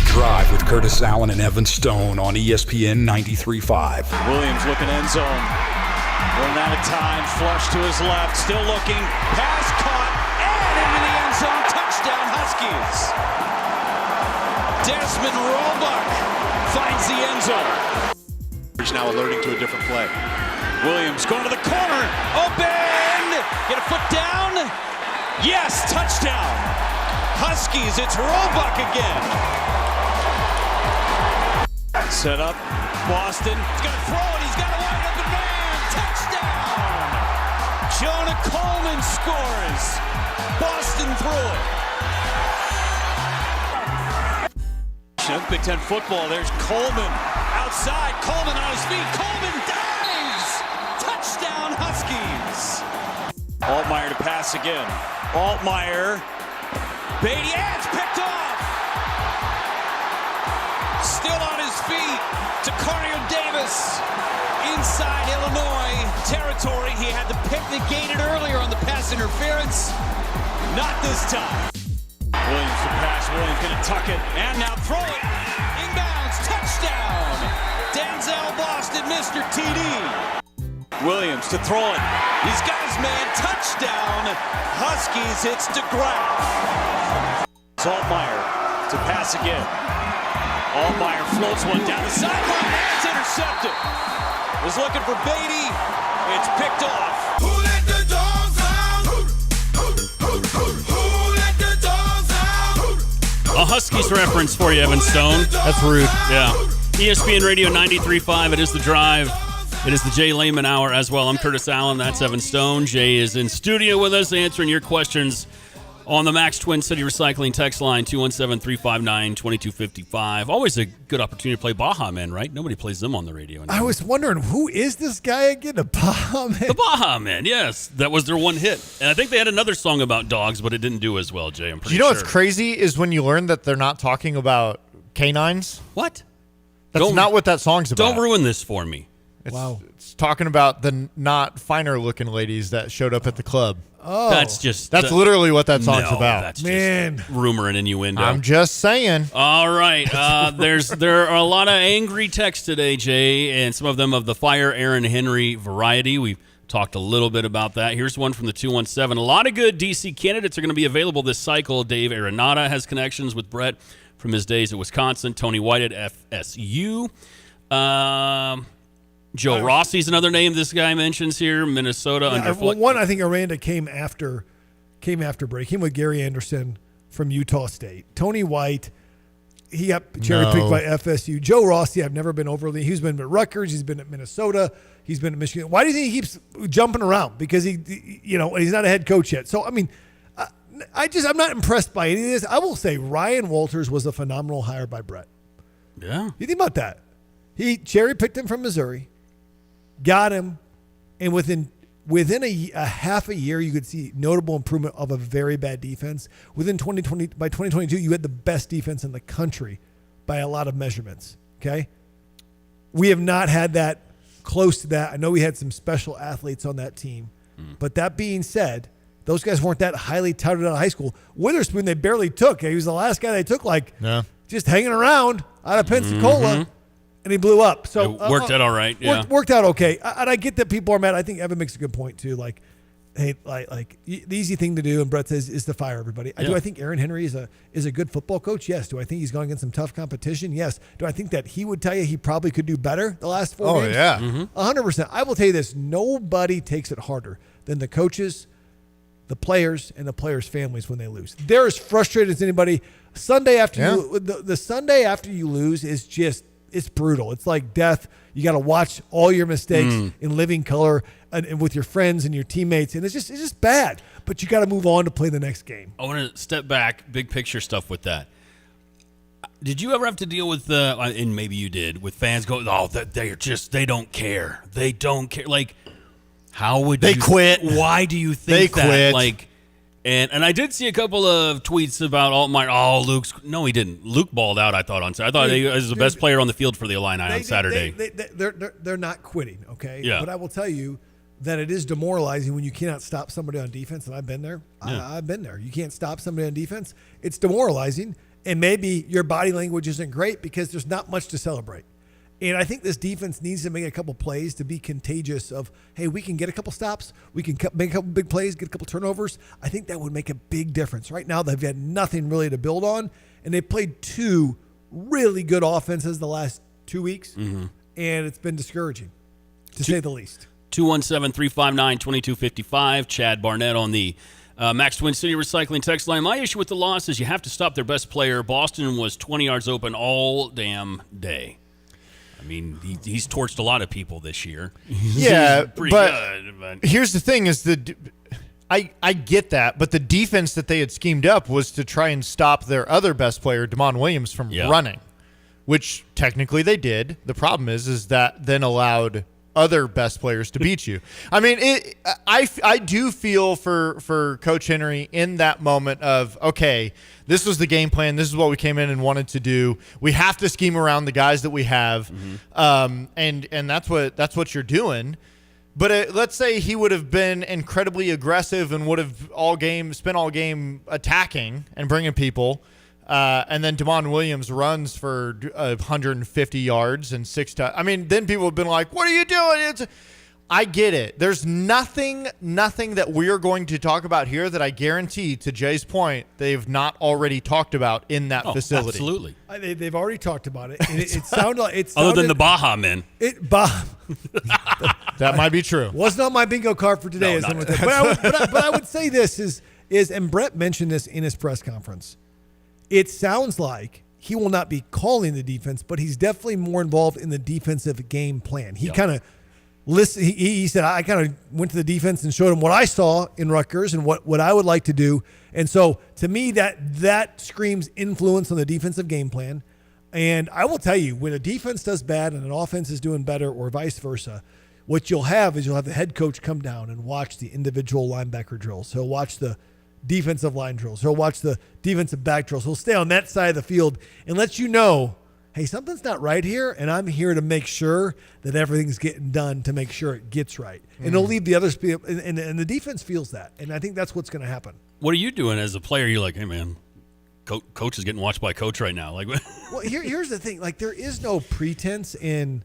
Drive with Curtis Allen and Evan Stone on ESPN 93.5. Williams looking end zone. Running out of time. Flush to his left. Still looking. Pass caught. And into the end zone. Touchdown Huskies. Desmond Roebuck finds the end zone. He's now alerting to a different play. Williams going to the corner. Open. Get a foot down. Yes, touchdown. Huskies, it's Roebuck again. Set up, Boston. He's going to throw it. He's got a wide open man. Touchdown. Jonah Coleman scores. Boston threw it. Big Ten football. There's Coleman outside. Coleman on his feet. Coleman dives. Touchdown Huskies. Altmaier to pass again. Altmaier. Beatty, it's picked off. Still on his feet. Tacario Davis. Inside Illinois territory. He had the pick negated earlier on the pass interference. Not this time. Williams to pass. Williams going to tuck it. And now throw it. Inbounds. Touchdown. Denzel Boston, Mr. TD. Williams to throw it. He's got his man. Touchdown. Huskies hits DeGraff. Altmaier to pass again. Altmaier floats one down the sideline. It's intercepted. Was looking for Beatty. It's picked off. Who let the dogs out? Who let the dogs out? A Huskies reference for you, Evan Stone. That's rude. Yeah. ESPN Radio 93.5. It is The Drive. It is the Jay Lehman Hour as well. I'm Curtis Allen. That's Evan Stone. Jay is in studio with us answering your questions on the Max Twin City Recycling text line, 217-359-2255. Always a good opportunity to play Baja Men, right? Nobody plays them on the radio anymore. I was wondering, who is this guy again? The Baja Men? The Baja Men, yes. That was their one hit. And I think they had another song about dogs, but it didn't do as well, Jay. I'm pretty sure. What's crazy is when you learn that they're not talking about canines. What? That's not what that song's about. Don't ruin this for me. It's talking about the not finer looking ladies that showed up at the club. Oh, that's literally what that song's about. That's just rumor and innuendo. I'm just saying. All right. There are a lot of angry texts today, Jay, and some of them of the Fire Aaron Henry variety. We've talked a little bit about that. Here's one from the 217. A lot of good DC candidates are going to be available this cycle. Dave Arenado has connections with Brett from his days at Wisconsin. Tony White at FSU. Joe Rossi's another name this guy mentions here. Minnesota. One, I think Aranda came after break. Came with Gary Anderson from Utah State. Tony White, he got cherry picked by FSU. Joe Rossi, I've never been overly. He's been at Rutgers. He's been at Minnesota. He's been at Michigan. Why do you think he keeps jumping around? Because he's not a head coach yet. So I mean, I'm not impressed by any of this. I will say Ryan Walters was a phenomenal hire by Brett. Yeah. You think about that? He cherry picked him from Missouri. Got him, and within a half a year, you could see notable improvement of a very bad defense. By 2022, you had the best defense in the country by a lot of measurements. Okay, we have not had that close to that. I know we had some special athletes on that team, but that being said, those guys weren't that highly touted out of high school. Witherspoon, they barely took. He was the last guy they took, just hanging around out of Pensacola. And he blew up. So it worked out all right. Yeah, worked out okay. And I get that people are mad. I think Evan makes a good point too. Like, hey, like the easy thing to do, and Brett says, is to fire everybody. Do I think Aaron Henry is a good football coach? Yes. Do I think he's going against some tough competition? Yes. Do I think that he would tell you he probably could do better the last 4 games? Oh yeah, 100%. I will tell you this: nobody takes it harder than the coaches, the players, and the players' families when they lose. They're as frustrated as anybody. Sunday after the Sunday after you lose is just. It's brutal. It's like death. You got to watch all your mistakes in living color and with your friends and your teammates, and it's just bad. But you got to move on to play the next game. I want to step back, big picture stuff with that. Did you ever have to deal with and maybe you did, with fans going, "Oh, they don't care. They don't care." Like, how would they quit? Why do you think they that? Quit. Like. And I did see a couple of tweets about Altmaier. Oh, no, he didn't. Luke balled out, I thought, on Saturday. I thought he was the best player on the field for the Illini on Saturday. They're not quitting, okay? Yeah. But I will tell you that it is demoralizing when you cannot stop somebody on defense, and I've been there. Yeah. I've been there. You can't stop somebody on defense. It's demoralizing, and maybe your body language isn't great because there's not much to celebrate. And I think this defense needs to make a couple plays to be contagious of, hey, we can get a couple stops. We can make a couple big plays, get a couple turnovers. I think that would make a big difference. Right now, they've had nothing really to build on, and they played two really good offenses the last 2 weeks, and it's been discouraging, to say the least. 217-359-2255. Chad Barnett on the Max Twin City Recycling text line. My issue with the loss is you have to stop their best player. Boston was 20 yards open all damn day. I mean, he's torched a lot of people this year. Yeah, pretty but good. Here's the thing: I get that, but the defense that they had schemed up was to try and stop their other best player, Damon Williams, from running, which technically they did. The problem is that then allowed other best players to beat you. I mean, I do feel for Coach Henry in that moment of, okay, this was the game plan. This is what we came in and wanted to do. We have to scheme around the guys that we have, and that's what you're doing. But let's say he would have been incredibly aggressive and would have spent all game attacking and bringing people, and then Damon Williams runs for 150 yards and 6 touchdowns. I mean, then people have been like, "What are you doing?" I get it. There's nothing that we're going to talk about here that I guarantee, to Jay's point, they've not already talked about in that facility. Absolutely. They've already talked about it. And it sounded like other than the Baja men. That might be true. Was not my bingo card for today. No, but I would say this is, and Brett mentioned this in his press conference. It sounds like he will not be calling the defense, but he's definitely more involved in the defensive game plan. He kind of listen. He said, I kind of went to the defense and showed him what I saw in Rutgers and what I would like to do. And so to me, that screams influence on the defensive game plan. And I will tell you, when a defense does bad and an offense is doing better, or vice versa, what you'll have the head coach come down and watch the individual linebacker drills. He'll watch the defensive line drills. He'll watch the defensive back drills. He'll stay on that side of the field and let you know, hey, something's not right here, and I'm here to make sure that everything's getting done to make sure it gets right. And he'll leave the others, and the defense feels that. And I think that's what's going to happen. What are you doing as a player? You're like, hey, man, coach is getting watched by coach right now. Like, well, here's the thing. Like, there is no pretense in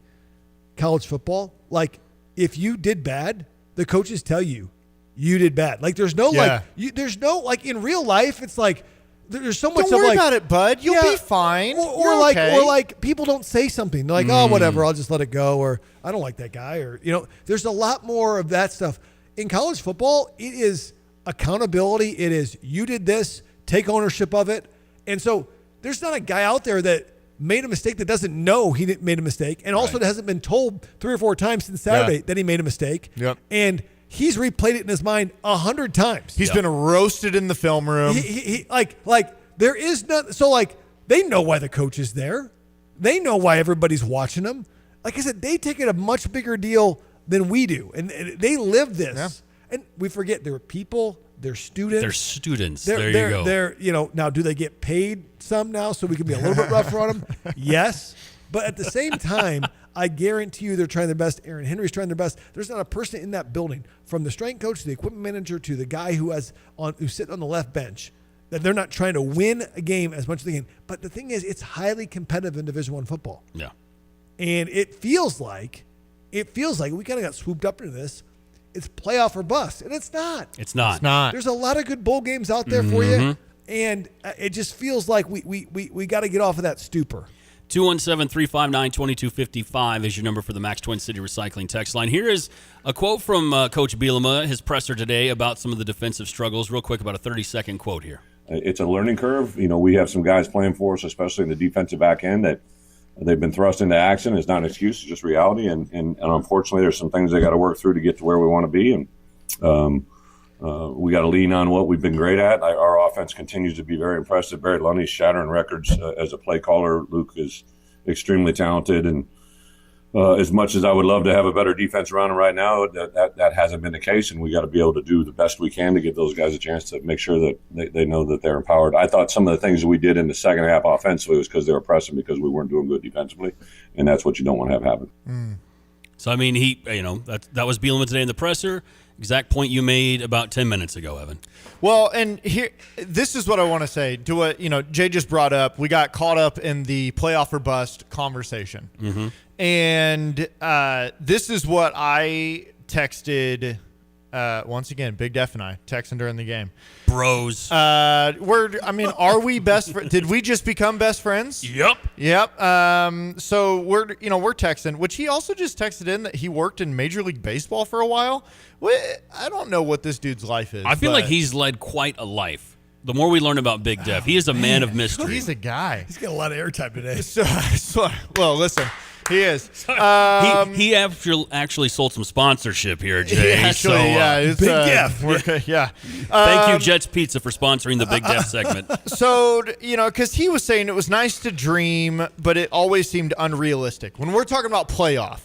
college football. Like, if you did bad, the coaches tell you did bad. Like, there's no there's no like in real life. It's like there's so much. Don't worry of like, about it, bud. You'll be fine. Or like people don't say something. They're like, oh, whatever. I'll just let it go. Or I don't like that guy. Or there's a lot more of that stuff in college football. It is accountability. It is you did this. Take ownership of it. And so there's not a guy out there that made a mistake that doesn't know he made a mistake, and also that hasn't been told 3 or 4 times since Saturday that he made a mistake. Yep. And he's replayed it in his mind 100 times. He's been roasted in the film room. He like there is not. So like they know why the coach is there. They know why everybody's watching them. Like I said, they take it a much bigger deal than we do, and they live this. Yeah. And we forget there are people. They're students. They're students. There you go. They're now, do they get paid some now so we can be a little bit rougher on them? Yes. But at the same time, I guarantee you they're trying their best. Aaron Henry's trying their best. There's not a person in that building, from the strength coach to the equipment manager to the guy who's sitting on the left bench, that they're not trying to win a game as much as they can. But the thing is, it's highly competitive in Division I football. Yeah. And it feels like we kind of got swooped up into this. It's playoff or bust, and it's not. It's not. There's a lot of good bowl games out there for you, and it just feels like we got to get off of that stupor. 217-359-2255 is your number for the Max Twin City Recycling text line. Here is a quote from Coach Bielema, his presser today, about some of the defensive struggles. Real quick, about a 30-second quote here. It's a learning curve. We have some guys playing for us, especially in the defensive back end, that they've been thrust into action. It's not an excuse, it's just reality. And unfortunately, there's some things they got to work through to get to where we want to be. And we got to lean on what we've been great at. Our offense continues to be very impressive. Barry Lundy's shattering records as a play caller. Luke is extremely talented. And as much as I would love to have a better defense around him right now, that hasn't been the case. And we got to be able to do the best we can to give those guys a chance to make sure that they know that they're empowered. I thought some of the things that we did in the second half offensively was because they were pressing, because we weren't doing good defensively. And that's what you don't want to have happen. So, I mean, that was Bielema today in the presser. Exact point you made about 10 minutes ago, Evan. Well, and this is what I want to say to what Jay just brought up. We got caught up in the playoff or bust conversation. Mm-hmm. And this is what I texted. Once again, Big Def and I texting during the game. Bros. Are we best friends? Did we just become best friends? Yep. So we're texting, which he also just texted in that he worked in Major League Baseball for a while. I don't know what this dudede's life is. I feel like he's led quite a life. The more we learn about Big Def, he is a man of mystery. He's a guy. He's got a lot of airtime today. Well, listen. He is. He actually sold some sponsorship here, Jay. It's Big Def. Yeah. Thank you, Jets Pizza, for sponsoring the Big Def segment. So, because he was saying it was nice to dream, but it always seemed unrealistic. When we're talking about playoff,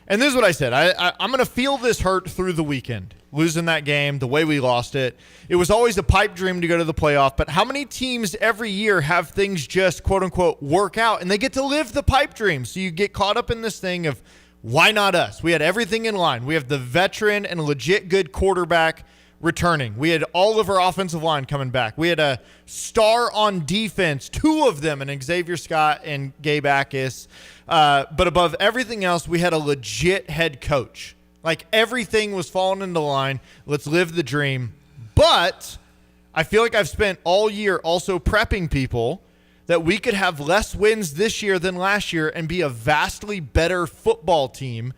And this is what I said. I'm going to feel this hurt through the weekend. Losing that game, the way we lost it. It was always a pipe dream to go to the playoff, but how many teams every year have things just, quote-unquote, work out, and they get to live the pipe dream? So you get caught up in this thing of, why not us? We had everything in line. We have the veteran and legit good quarterback returning. We had all of our offensive line coming back. We had a star on defense, 2 of them, and Xavier Scott and Gabe Akis. But above everything else, we had a legit head coach. Like, everything was falling into line. Let's live the dream. But I feel like I've spent all year also prepping people that we could have less wins this year than last year and be a vastly better football team.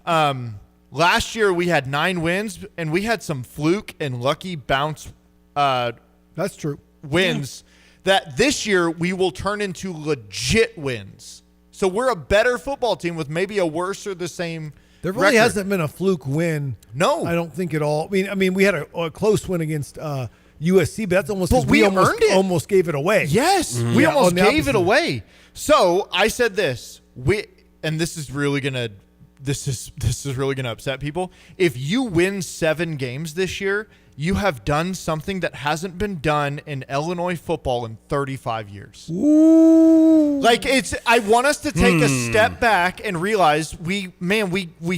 Last year we had 9 wins, and we had some fluke and lucky bounce that's true. wins that this year we will turn into legit wins. So we're a better football team with maybe a worse or the same There really record. hasn't been a fluke win. No. I don't think at all. I mean, we had a close win against USC, but that's almost But we earned it. almost gave it away. Yes, we Yeah, almost on the gave it opposite. away. So I said this, and this is really gonna upset people. If you win 7 games this year, you have done something that hasn't been done in Illinois football in 35 years. Ooh. Like, I want us to take a step back and realize we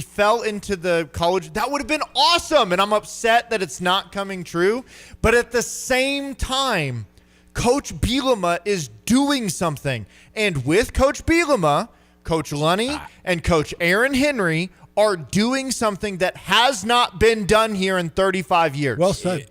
fell into the college. That would have been awesome, and I'm upset that it's not coming true. But at the same time, Coach Bielema is doing something. And with Coach Bielema, Coach Lunny and Coach Aaron Henry are doing something that has not been done here in 35 years. Well said.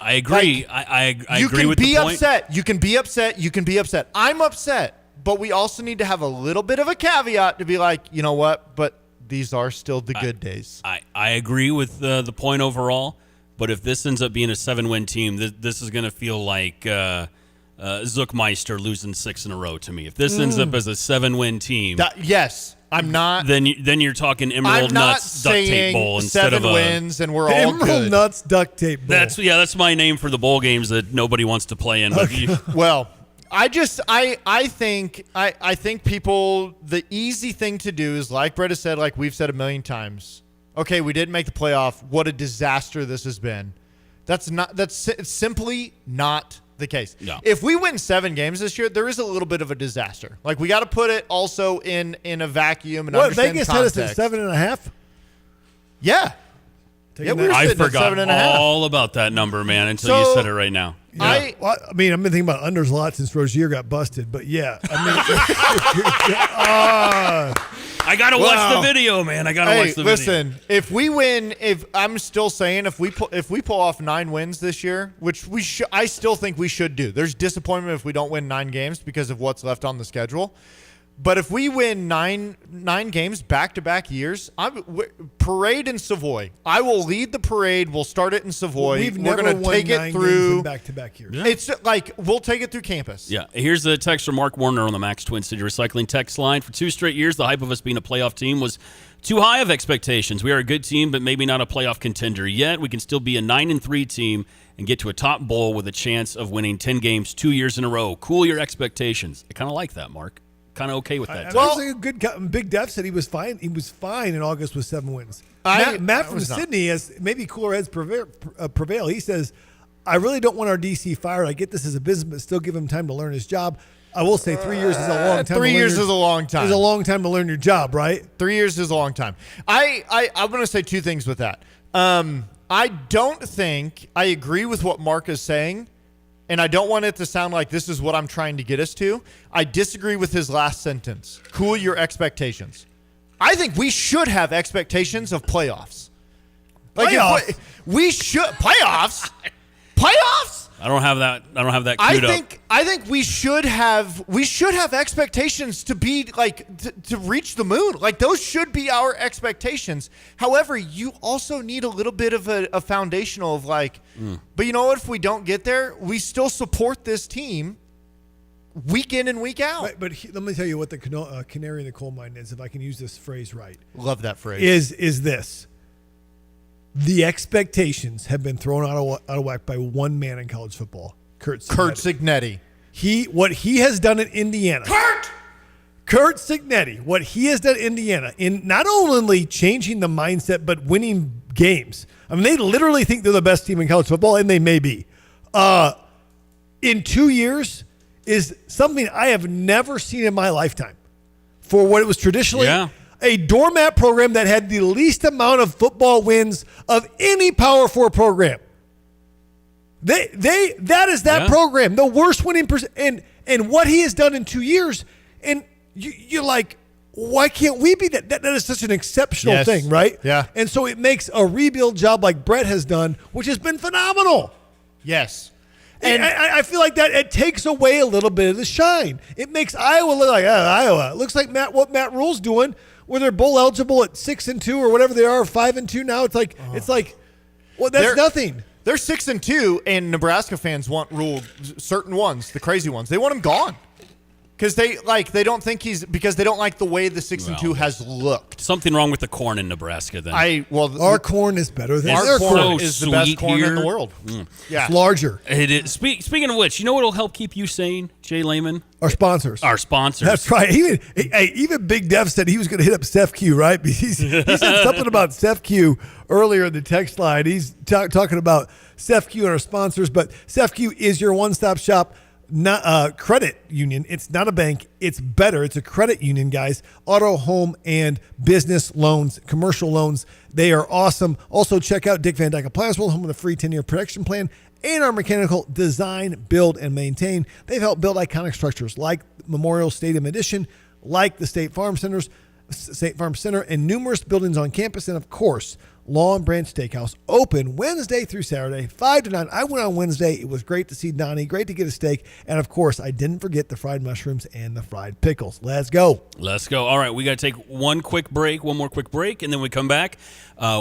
I agree. Like, I agree with the point. You can be upset. You can be upset. I'm upset. But we also need to have a little bit of a caveat to be like, you know what? But these are still the good days. I agree with the point overall. But if this ends up being a 7-win team, this is going to feel like Zuckmeister losing 6 in a row to me. If this ends up as a 7-win team, yes. I'm not. Then you're talking Emerald Nuts Duct Tape Bowl instead of 7 wins and we're all Emerald good. Nuts Duct Tape Bowl. That's my name for the bowl games that nobody wants to play in. But Well, I think people, the easy thing to do is, like Brett has said, like we've said a million times. Okay, we didn't make the playoff. What a disaster this has been. That's simply not the case. No. If we win 7 games this year, there is a little bit of a disaster. Like, we got to put it also in a vacuum and What, understand Vegas context. had us at 7.5? Yeah. Taking We were that- I sitting at forgot 7.5. all about that number, man, until you So, said it right now. Yeah. Well, I mean, I've been thinking about unders a lot since Rozier got busted, but yeah. I mean, I gotta watch the video, man. I gotta watch the video. Listen, if we win, if we pull off 9 wins this year, which I still think we should do. There's disappointment if we don't win 9 games because of what's left on the schedule. But if we win nine games back-to-back years, parade in Savoy. I will lead the parade. We'll start it in Savoy. we've We're never going to won take 9 it games through in back-to-back years. It's like we'll take it through campus. Yeah, here's a text from Mark Warner on the Max Twin City Recycling text line. For 2 straight years, the hype of us being a playoff team was too high of expectations. We are a good team, but maybe not a playoff contender yet. We can still be a 9-3 team and get to a top bowl with a chance of winning 10 games 2 years in a row. Cool your expectations. I kind of like that, Mark. Kind of okay with that. Well, a good big deficit. He was fine. He was fine in August with 7 wins. Matt from Sydney has maybe cooler heads prevail. He says, "I really don't want our DC fired. I get this as a business, but still give him time to learn his job." I will say 3 years is a long time. 3 years is a long time. It's a long time to learn your job, right? 3 years is a long time. I'm going to say 2 things with that. I don't think I agree with what Mark is saying, and I don't want it to sound like this is what I'm trying to get us to. I disagree with his last sentence. Cool your expectations. I think we should have expectations of playoffs. Playoffs? We should playoffs. Playoffs? I don't have that queued up. I think we should have expectations to be like to reach the moon. Like, those should be our expectations. However, you also need a little bit of a foundational of like, but you know what? If we don't get there, we still support this team week in and week out. But let me tell you what the canary in the coal mine is, if I can use this phrase right. Love that phrase. Is this. The expectations have been thrown out of whack by one man in college football, Kurt Cignetti. What he has done in Indiana. Curt Cignetti, what he has done in Indiana in not only changing the mindset, but winning games. I mean, they literally think they're the best team in college football, and they may be. In 2 years is something I have never seen in my lifetime. For what it was traditionally a doormat program that had the least amount of football wins of any Power 4 program. That is that program, the worst winning percent, and what he has done in 2 years, and you're like, why can't we be that? That is such an exceptional thing, right? Yeah. And so it makes a rebuild job like Brett has done, which has been phenomenal. Yes. And I feel like that it takes away a little bit of the shine. It makes Iowa look like Iowa. It looks like what Matt Rule's doing, where they're bowl eligible at 6-2 or whatever they are, 5-2 now. It's like, well, that's nothing. They're 6-2, and Nebraska fans want Rule, certain ones, the crazy ones. They want him gone. Because they don't think because they don't like the way the 6-2 has looked. Something wrong with the corn in Nebraska then. Our corn is better than their corn. So is the best corn in the world. Yeah. It's larger. It is. Speaking of which, you know what will help keep you sane, Jay Lehman? Our sponsors. That's right. Even Big Dev said he was going to hit up Steph Q, right? He said something about Steph Q earlier in the text line. He's talking about Steph Q and our sponsors, but Steph Q is your one-stop shop. Not a credit union. It's not a bank. It's better. It's a credit union, guys. Auto, home, and business loans, commercial loans. They are awesome. Also, check out Dick Van Dyke Appliance World, home with a free 10-year protection plan. A&R Mechanical, design, build, and maintain. They've helped build iconic structures like Memorial Stadium Edition, like the State Farm Center, and numerous buildings on campus. And, of course, Long Branch Steakhouse, open Wednesday through Saturday, 5 to 9. I went on Wednesday. It was great to see Donnie. Great to get a steak. And, of course, I didn't forget the fried mushrooms and the fried pickles. Let's go. All right, we got to take one more quick break, and then we come back.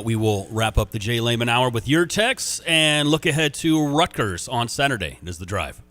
We will wrap up the Jay Lehman Hour with your texts and look ahead to Rutgers on Saturday. It is The Drive.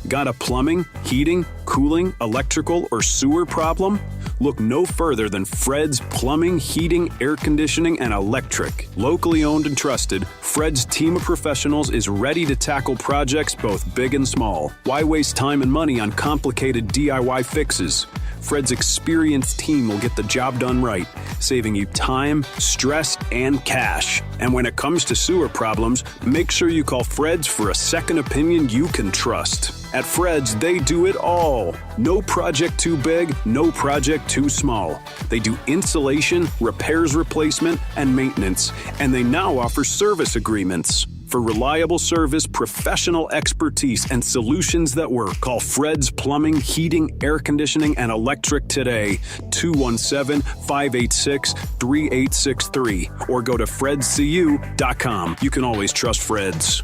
Got a plumbing, heating, cooling, electrical, or sewer problem? Look no further than Fred's Plumbing, Heating, Air Conditioning, and Electric. Locally owned and trusted, Fred's team of professionals is ready to tackle projects both big and small. Why waste time and money on complicated DIY fixes? Fred's experienced team will get the job done right, saving you time, stress, and cash. And when it comes to sewer problems, make sure you call Fred's for a second opinion you can trust. At Fred's, they do it all. No project too big, no project too small. They do insulation, repairs, replacement, and maintenance. And they now offer service agreements. For reliable service, professional expertise, and solutions that work, call Fred's Plumbing, Heating, Air Conditioning, and Electric today. 217-586-3863. Or go to fredscu.com. You can always trust Fred's.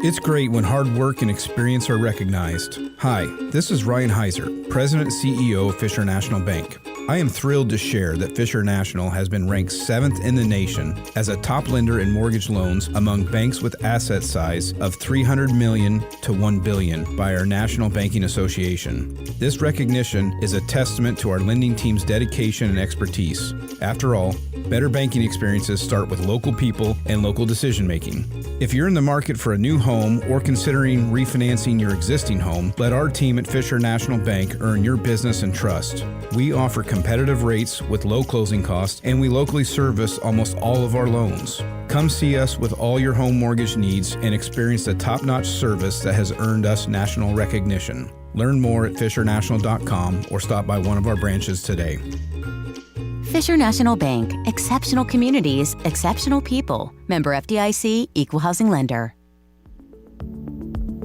It's great when hard work and experience are recognized. Hi, this is Ryan Heiser, President and CEO of Fisher National Bank. I am thrilled to share that Fisher National has been ranked 7th in the nation as a top lender in mortgage loans among banks with asset size of $300 million to $1 billion by our National Banking Association. This recognition is a testament to our lending team's dedication and expertise. After all, better banking experiences start with local people and local decision making. If you're in the market for a new home or considering refinancing your existing home, let our team at Fisher National Bank earn your business and trust. We offer competitive rates with low closing costs, and we locally service almost all of our loans. Come see us with all your home mortgage needs and experience the top-notch service that has earned us national recognition. Learn more at fishernational.com or stop by one of our branches today. Fisher National Bank. Exceptional communities, exceptional people. Member FDIC, Equal Housing Lender.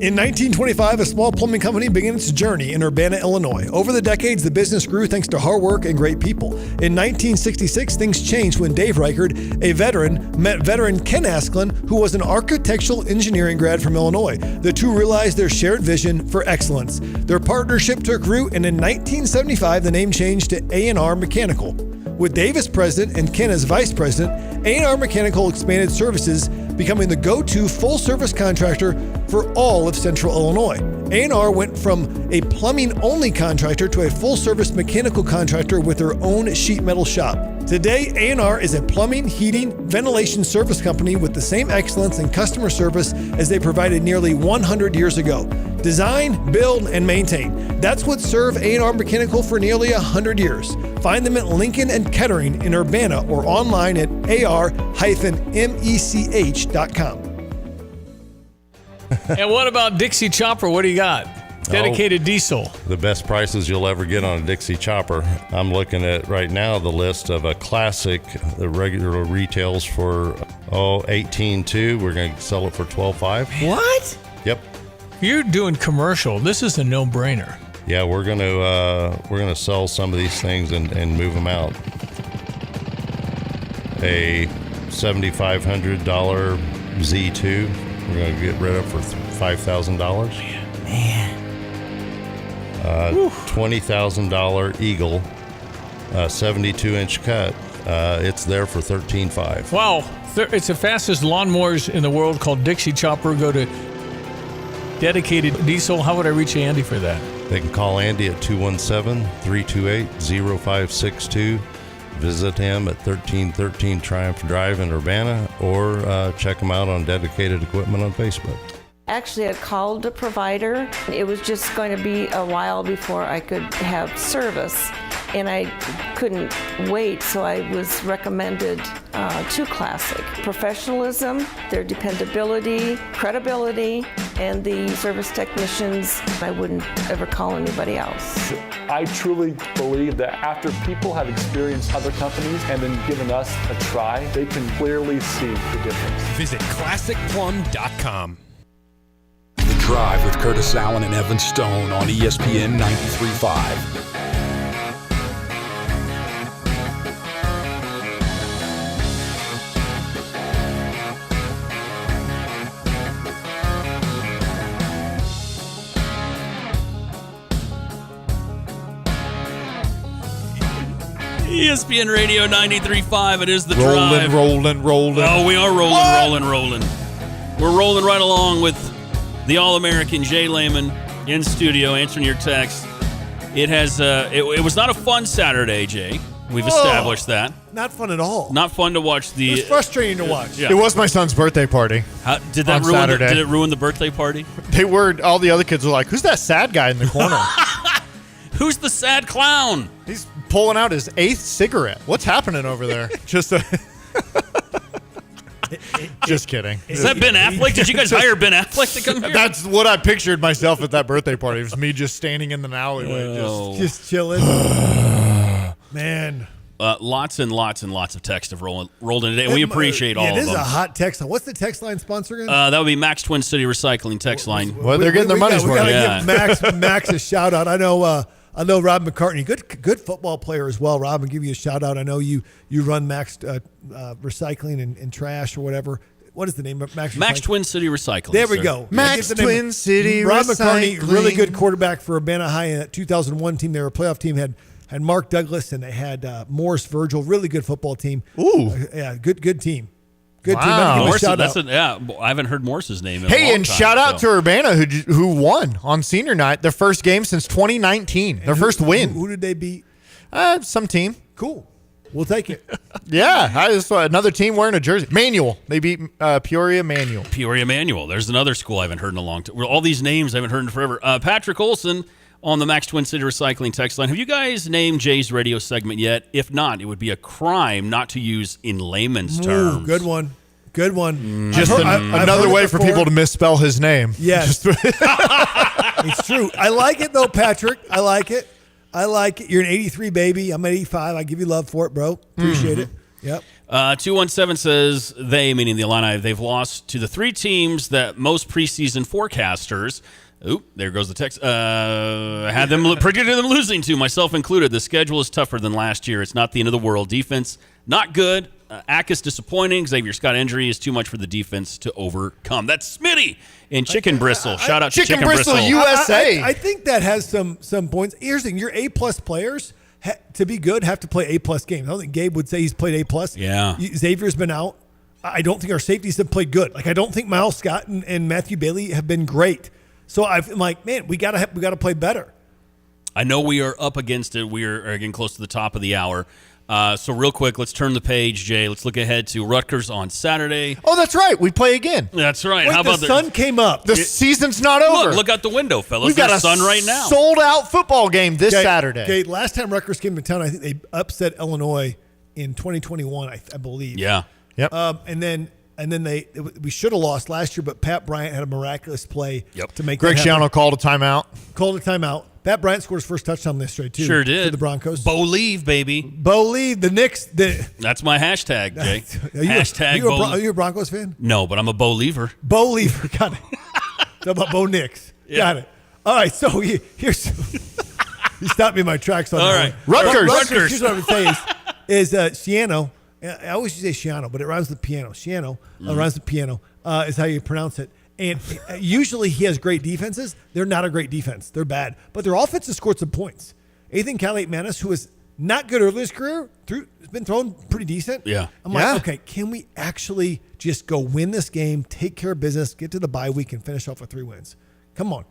In 1925, a small plumbing company began its journey in Urbana, Illinois. Over the decades, the business grew thanks to hard work and great people. In 1966, things changed when Dave Reichard, a veteran, met veteran Ken Asklin, who was an architectural engineering grad from Illinois. The two realized their shared vision for excellence. Their partnership took root, and in 1975, the name changed to A&R Mechanical. With Dave as president and Ken as vice president, A&R Mechanical expanded services, becoming the go-to full-service contractor for all of Central Illinois. A&R went from a plumbing-only contractor to a full-service mechanical contractor with their own sheet metal shop. Today, A&R is a plumbing, heating, ventilation service company with the same excellence in customer service as they provided nearly 100 years ago. Design, build, and maintain. That's what served A&R Mechanical for nearly 100 years. Find them at Lincoln and Kettering in Urbana or online at ar-mech.com. And what about Dixie Chopper? What do you got? Dedicated diesel. The best prices you'll ever get on a Dixie Chopper. I'm looking at right now the list of a classic. The regular retails for $18,200. We're going to sell it for $12,500. What? Yep. You're doing commercial. This is a no-brainer. Yeah, we're gonna sell some of these things and move them out. A $7,500 Z2. We're going to get rid of for $5,000. Man. $20,000 Eagle, 72-inch cut. It's there for $13,500. Wow. It's the fastest lawnmowers in the world, called Dixie Chopper. Go to Dedicated Diesel. How would I reach Andy for that? They can call Andy at 217-328-0562. Visit him at 1313 Triumph Drive in Urbana, or check him out on Dedicated Equipment on Facebook. Actually, I called the provider. It was just going to be a while before I could have service, and I couldn't wait, so I was recommended to Classic. Professionalism, their dependability, credibility, and the service technicians. I wouldn't ever call anybody else. I truly believe that after people have experienced other companies and then given us a try, they can clearly see the difference. Visit ClassicPlum.com. The Drive with Curtis Allen and Evan Stone on ESPN 93.5. ESPN Radio 93.5. It is the Drive. Rolling. Oh, we are rolling. We're rolling right along with the All-American Jay Lehman in studio answering your text. It was not a fun Saturday, Jay. We've established that. Not fun at all. Not fun to watch. It was frustrating to watch. Yeah. It was my son's birthday party. Did it ruin the birthday party? All the other kids were like, "Who's that sad guy in the corner?" Who's the sad clown? He's pulling out his 8th cigarette. What's happening over there? Just kidding. Is that Ben Affleck? Did you guys hire Ben Affleck to come here? That's what I pictured myself at that birthday party. It was me just standing in the alleyway, just chilling. Man. Lots and lots and lots of text have rolled in today, and we appreciate all of them. It is a hot text line. What's the text line sponsor again? That would be Max Twin City Recycling text line. Well, they're getting their money's worth. We got to give Max a shout out. I know Rob McCartney, good football player as well. Rob, I'll give you a shout out. I know you run Max Recycling and Trash or whatever. What is the name of Max? Max Twin City Recycling. There we go. Max Twin City Rob Recycling. McCartney, really good quarterback for Urbana High in that 2001 team. They were a playoff team. Had Mark Douglas and they had Morris Virgil. Really good football team. Ooh, yeah, good team. Good wow. team. I haven't heard Morris's name in a long time. And shout out to Urbana who won on senior night, their first game since 2019, their first win. Who did they beat? Some team. Cool. We'll take it. Yeah, I just saw another team wearing a jersey. Manual. They beat Peoria Manual. Peoria Manual. There's another school I haven't heard in a long time. All these names I haven't heard in forever. Patrick Olson on the Max Twin City Recycling text line. Have you guys named Jay's radio segment yet? If not, it would be a crime not to use in layman's terms. Good one. Just another way for people to misspell his name. Yes. It's true. I like it, though, Patrick. I like it. You're an 83 baby. I'm an 85. I give you love for it, bro. Appreciate it. Yep. 217 says they, meaning the Illini, they've lost to the three teams that most preseason forecasters, there goes the text, had them predicted them losing to, myself included. The schedule is tougher than last year. It's not the end of the world. Defense, not good. Ack is disappointing. Xavier Scott injury is too much for the defense to overcome. That's Smitty in Chicken Bristle. Shout out to Chicken Bristle USA. I think that has some points. Here's the thing: your A+ players to be good have to play A+ games. I don't think Gabe would say he's played A+. Yeah. Xavier's been out. I don't think our safeties have played good. Like, I don't think Miles Scott and Matthew Bailey have been great. So I'm like, man, we got to play better. I know we are up against it. We are getting close to the top of the hour. So real quick, let's turn the page, Jay. Let's look ahead to Rutgers on Saturday. Oh, that's right. We play again. That's right. Wait, how about the sun came up? The season's not over. Look out the window, fellas. We've got There's a sun right now. sold-out football game this Saturday. Okay, last time Rutgers came to town, I think they upset Illinois in 2021, I believe. Yeah. Yep. And then we should have lost last year, but Pat Bryant had a miraculous play to make Greg that happen. Schiano called a timeout. Pat Bryant scored his first touchdown yesterday, too. Sure did. For the Broncos. Bo Leave, baby. Bo Leave. The Knicks. That's my hashtag, Jay. Are you a Broncos fan? No, but I'm a Bo Leaver. Bo Leaver. Got it. Talk about Bo Nix. Yeah. Got it. All right, so here's – you stopped me in my tracks on All that right. one. Rutgers. Here's what I would say is Schiano. I always say Schiano, but it rhymes with piano. Schiano rhymes with piano is how you pronounce it. And usually he has great defenses. They're not a great defense. They're bad. But their offense has scored some points. Ethan Calais-Manis, who is not good early in his career, has been throwing pretty decent. Yeah. I'm like, okay, can we actually just go win this game, take care of business, get to the bye week, and finish off with 3 wins? Come on.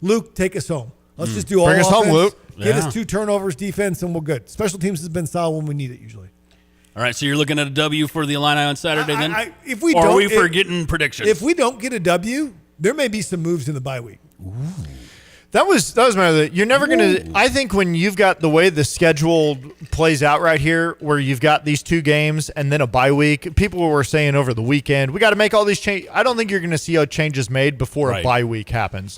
Luke, take us home. Let's just do all Bring us offense. home, Luke. Give us 2 turnovers, defense, and we're good. Special teams has been solid when we need it usually. All right, so you're looking at a W for the Illini on Saturday then? If we or don't, are we forgetting predictions? If we don't get a W, there may be some moves in the bye week. That was my other. You're never going to – I think when you've got the way the schedule plays out right here where you've got these 2 games and then a bye week, people were saying over the weekend, we got to make all these changes. I don't think you're going to see changes made before a bye week happens.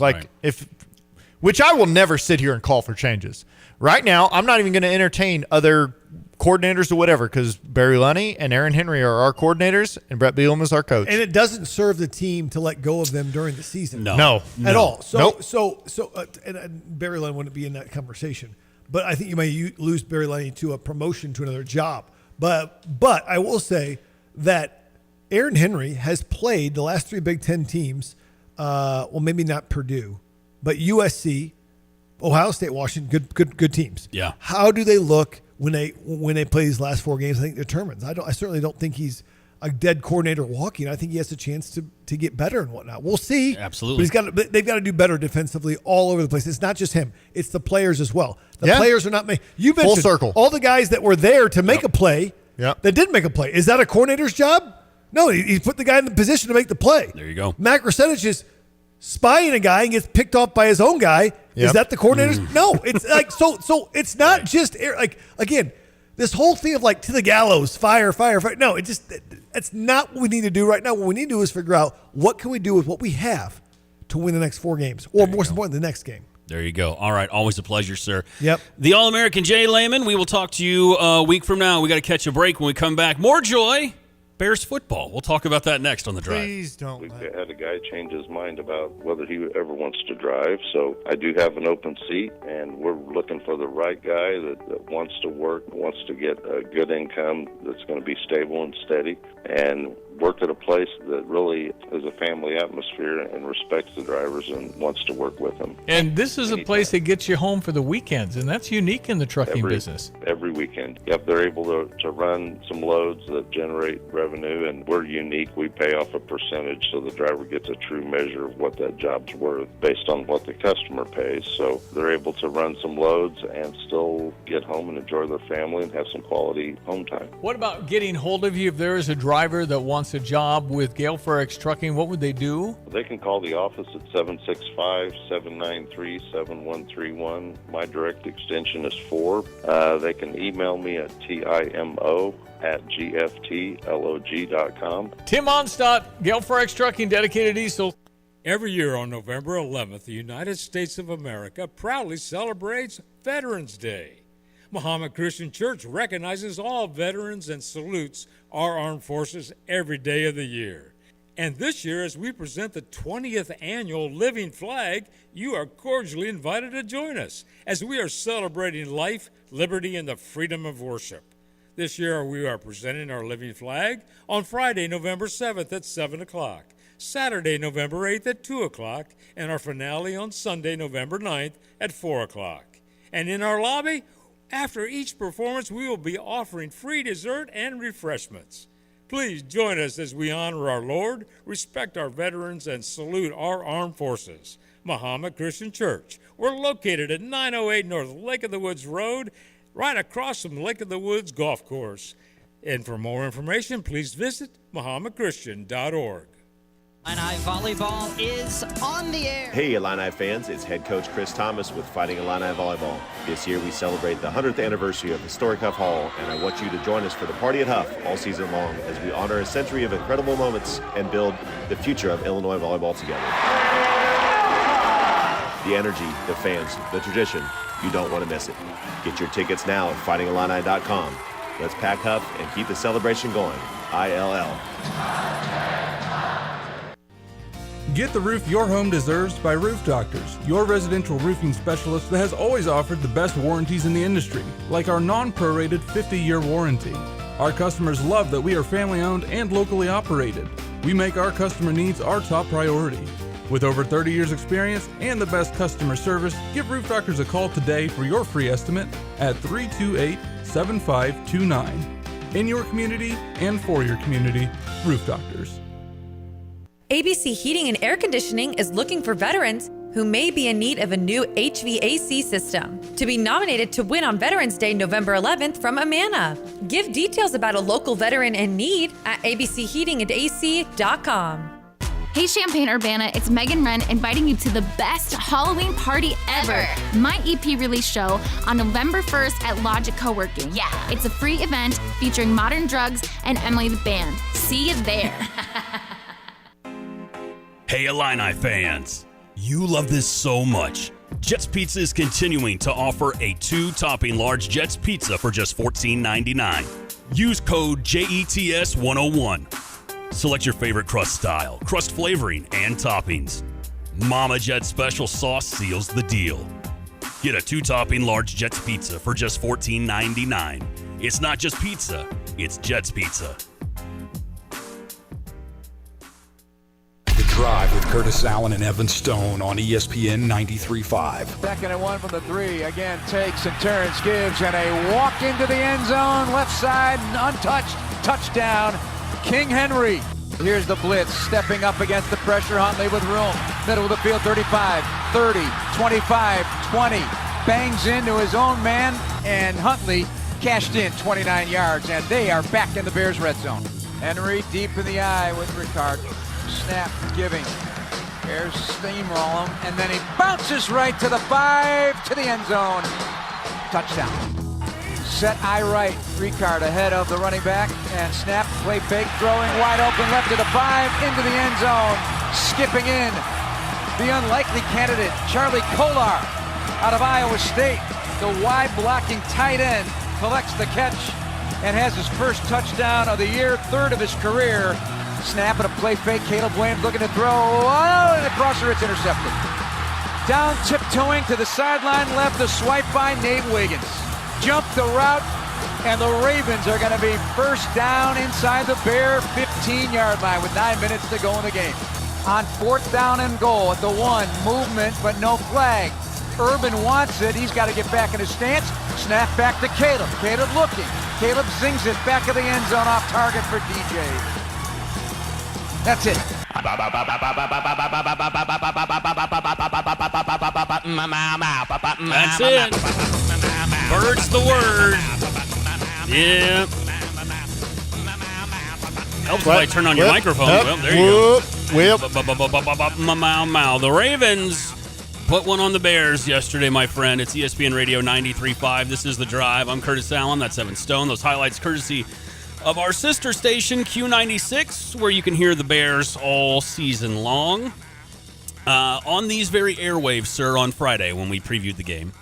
Which I will never sit here and call for changes. Right now, I'm not even going to entertain other coordinators or whatever because Barry Lunny and Aaron Henry are our coordinators and Brett Bielema is our coach. And it doesn't serve the team to let go of them during the season. No. At all. So, nope. And Barry Lunny wouldn't be in that conversation. But I think you may lose Barry Lunny to a promotion to another job. But I will say that Aaron Henry has played the last 3 Big Ten teams, well, maybe not Purdue, but USC, Ohio State, Washington, good teams. Yeah. How do they look when they play these last 4 games? I think determines. I certainly don't think he's a dead coordinator walking. I think he has a chance to get better and whatnot. We'll see. Absolutely. But they've got to do better defensively all over the place. It's not just him. It's the players as well. The players are not making. You mentioned full circle. All the guys that were there to make a play that didn't make a play. Is that a coordinator's job? No, he put the guy in the position to make the play. There you go. Mac Rusetich is spying a guy and gets picked off by his own guy. Is that the coordinator's? No, it's like so it's not just like again, this whole thing of like to the gallows, fire. No, it's not what we need to do right now. What we need to do is figure out what can we do with what we have to win the next 4 games, or more importantly, the next game. There you go. All right. Always a pleasure, sir. Yep. The All-American Jay Lehman. We will talk to you a week from now. We got to catch a break. When we come back, more joy. Bears football. We'll talk about that next on The Drive. Please don't. We had a guy change his mind about whether he ever wants to drive, so I do have an open seat, and we're looking for the right guy that wants to work, wants to get a good income that's going to be stable and steady, and work at a place that really is a family atmosphere and respects the drivers and wants to work with them. And this is a place that gets you home for the weekends, and that's unique in the trucking business. Every weekend. Yep, they're able to run some loads that generate revenue, and we're unique. We pay off a percentage, so the driver gets a true measure of what that job's worth based on what the customer pays. So they're able to run some loads and still get home and enjoy their family and have some quality home time. What about getting hold of you if there is a driver that wants a job with Gale Forex Trucking? What would they do? They can call the office at 765-793-7131. My direct extension is 4. They can email me at timo@gftlog.com. Tim Onstadt, Gale Forex Trucking, dedicated diesel. Every year on November 11th, the United States of America proudly celebrates Veterans Day. Muhammad Christian Church recognizes all veterans and salutes our armed forces every day of the year. And this year, as we present the 20th annual Living Flag, you are cordially invited to join us as we are celebrating life, liberty, and the freedom of worship. This year, we are presenting our Living Flag on Friday, November 7th at 7 o'clock, Saturday, November 8th at 2 o'clock, and our finale on Sunday, November 9th at 4 o'clock. And in our lobby, after each performance, we will be offering free dessert and refreshments. Please join us as we honor our Lord, respect our veterans, and salute our armed forces. Muhammad Christian Church. We're located at 908 North Lake of the Woods Road, right across from Lake of the Woods Golf Course. And for more information, please visit muhammadchristian.org. Illini Volleyball is on the air. Hey Illini fans, it's head coach Chris Thomas with Fighting Illini Volleyball. This year we celebrate the 100th anniversary of historic Huff Hall, and I want you to join us for the Party at Huff all season long as we honor a century of incredible moments and build the future of Illinois volleyball together. The energy, the fans, the tradition, you don't want to miss it. Get your tickets now at fightingillini.com. Let's pack Huff and keep the celebration going. ILL. Get the roof your home deserves by Roof Doctors, your residential roofing specialist that has always offered the best warranties in the industry, like our non-prorated 50-year warranty. Our customers love that we are family-owned and locally operated. We make our customer needs our top priority. With over 30 years experience and the best customer service, give Roof Doctors a call today for your free estimate at 328-7529. In your community and for your community, Roof Doctors. ABC Heating and Air Conditioning is looking for veterans who may be in need of a new HVAC system to be nominated to win on Veterans Day, November 11th from Amana. Give details about a local veteran in need at abcheatingandac.com. Hey Champaign-Urbana, it's Megan Wren inviting you to the best Halloween party ever. My EP release show on November 1st at Logic Co-working. Yeah, it's a free event featuring Modern Drugs and Emily the Band. See you there. Hey Illini fans, you love this so much. Jets Pizza is continuing to offer a 2-topping large Jets Pizza for just $14.99. Use code JETS101. Select your favorite crust style, crust flavoring, and toppings. Mama Jet's special sauce seals the deal. Get a 2-topping large Jets Pizza for just $14.99. It's not just pizza, it's Jets Pizza. The Drive with Curtis Allen and Evan Stone on ESPN 93.5. Second and 1 from the 3. Again, takes and turns, gives, and a walk into the end zone. Left side, untouched. Touchdown, King Henry. Here's the blitz, stepping up against the pressure. Huntley with room. Middle of the field, 35, 30, 25, 20. Bangs into his own man, and Huntley cashed in 29 yards, and they are back in the Bears' red zone. Henry deep in the eye with Ricard. Snap, giving. Bears steamroll him, and then he bounces right to the 5, to the end zone. Touchdown. Set eye right. Ricard ahead of the running back, and snap, play fake, throwing wide open left to the 5, into the end zone. Skipping in, the unlikely candidate, Charlie Kolar, out of Iowa State. The wide blocking tight end collects the catch and has his first touchdown of the year, 3rd of his career. Snap and a play fake. Caleb Williams looking to throw. Oh, and the crosser, it's intercepted. Down tiptoeing to the sideline left, the swipe by Nate Wiggins. Jump the route, and the Ravens are going to be first down inside the Bear 15-yard line with 9 minutes to go in the game. On 4th down and goal at the 1, movement but no flag. Urban wants it. He's got to get back in his stance. Snap back to Caleb. Caleb looking. Caleb zings it back of the end zone off target for DJ. That's it. That's it. Bird's the word. Yeah. Helps if I turn on your microphone. Well, there you go. The Ravens put one on the Bears yesterday, my friend. It's ESPN Radio 93.5. This is The Drive. I'm Curtis Allen. That's Evan Stone. Those highlights courtesy of our sister station, Q96, where you can hear the Bears all season long. On these very airwaves, sir, on Friday when we previewed the game,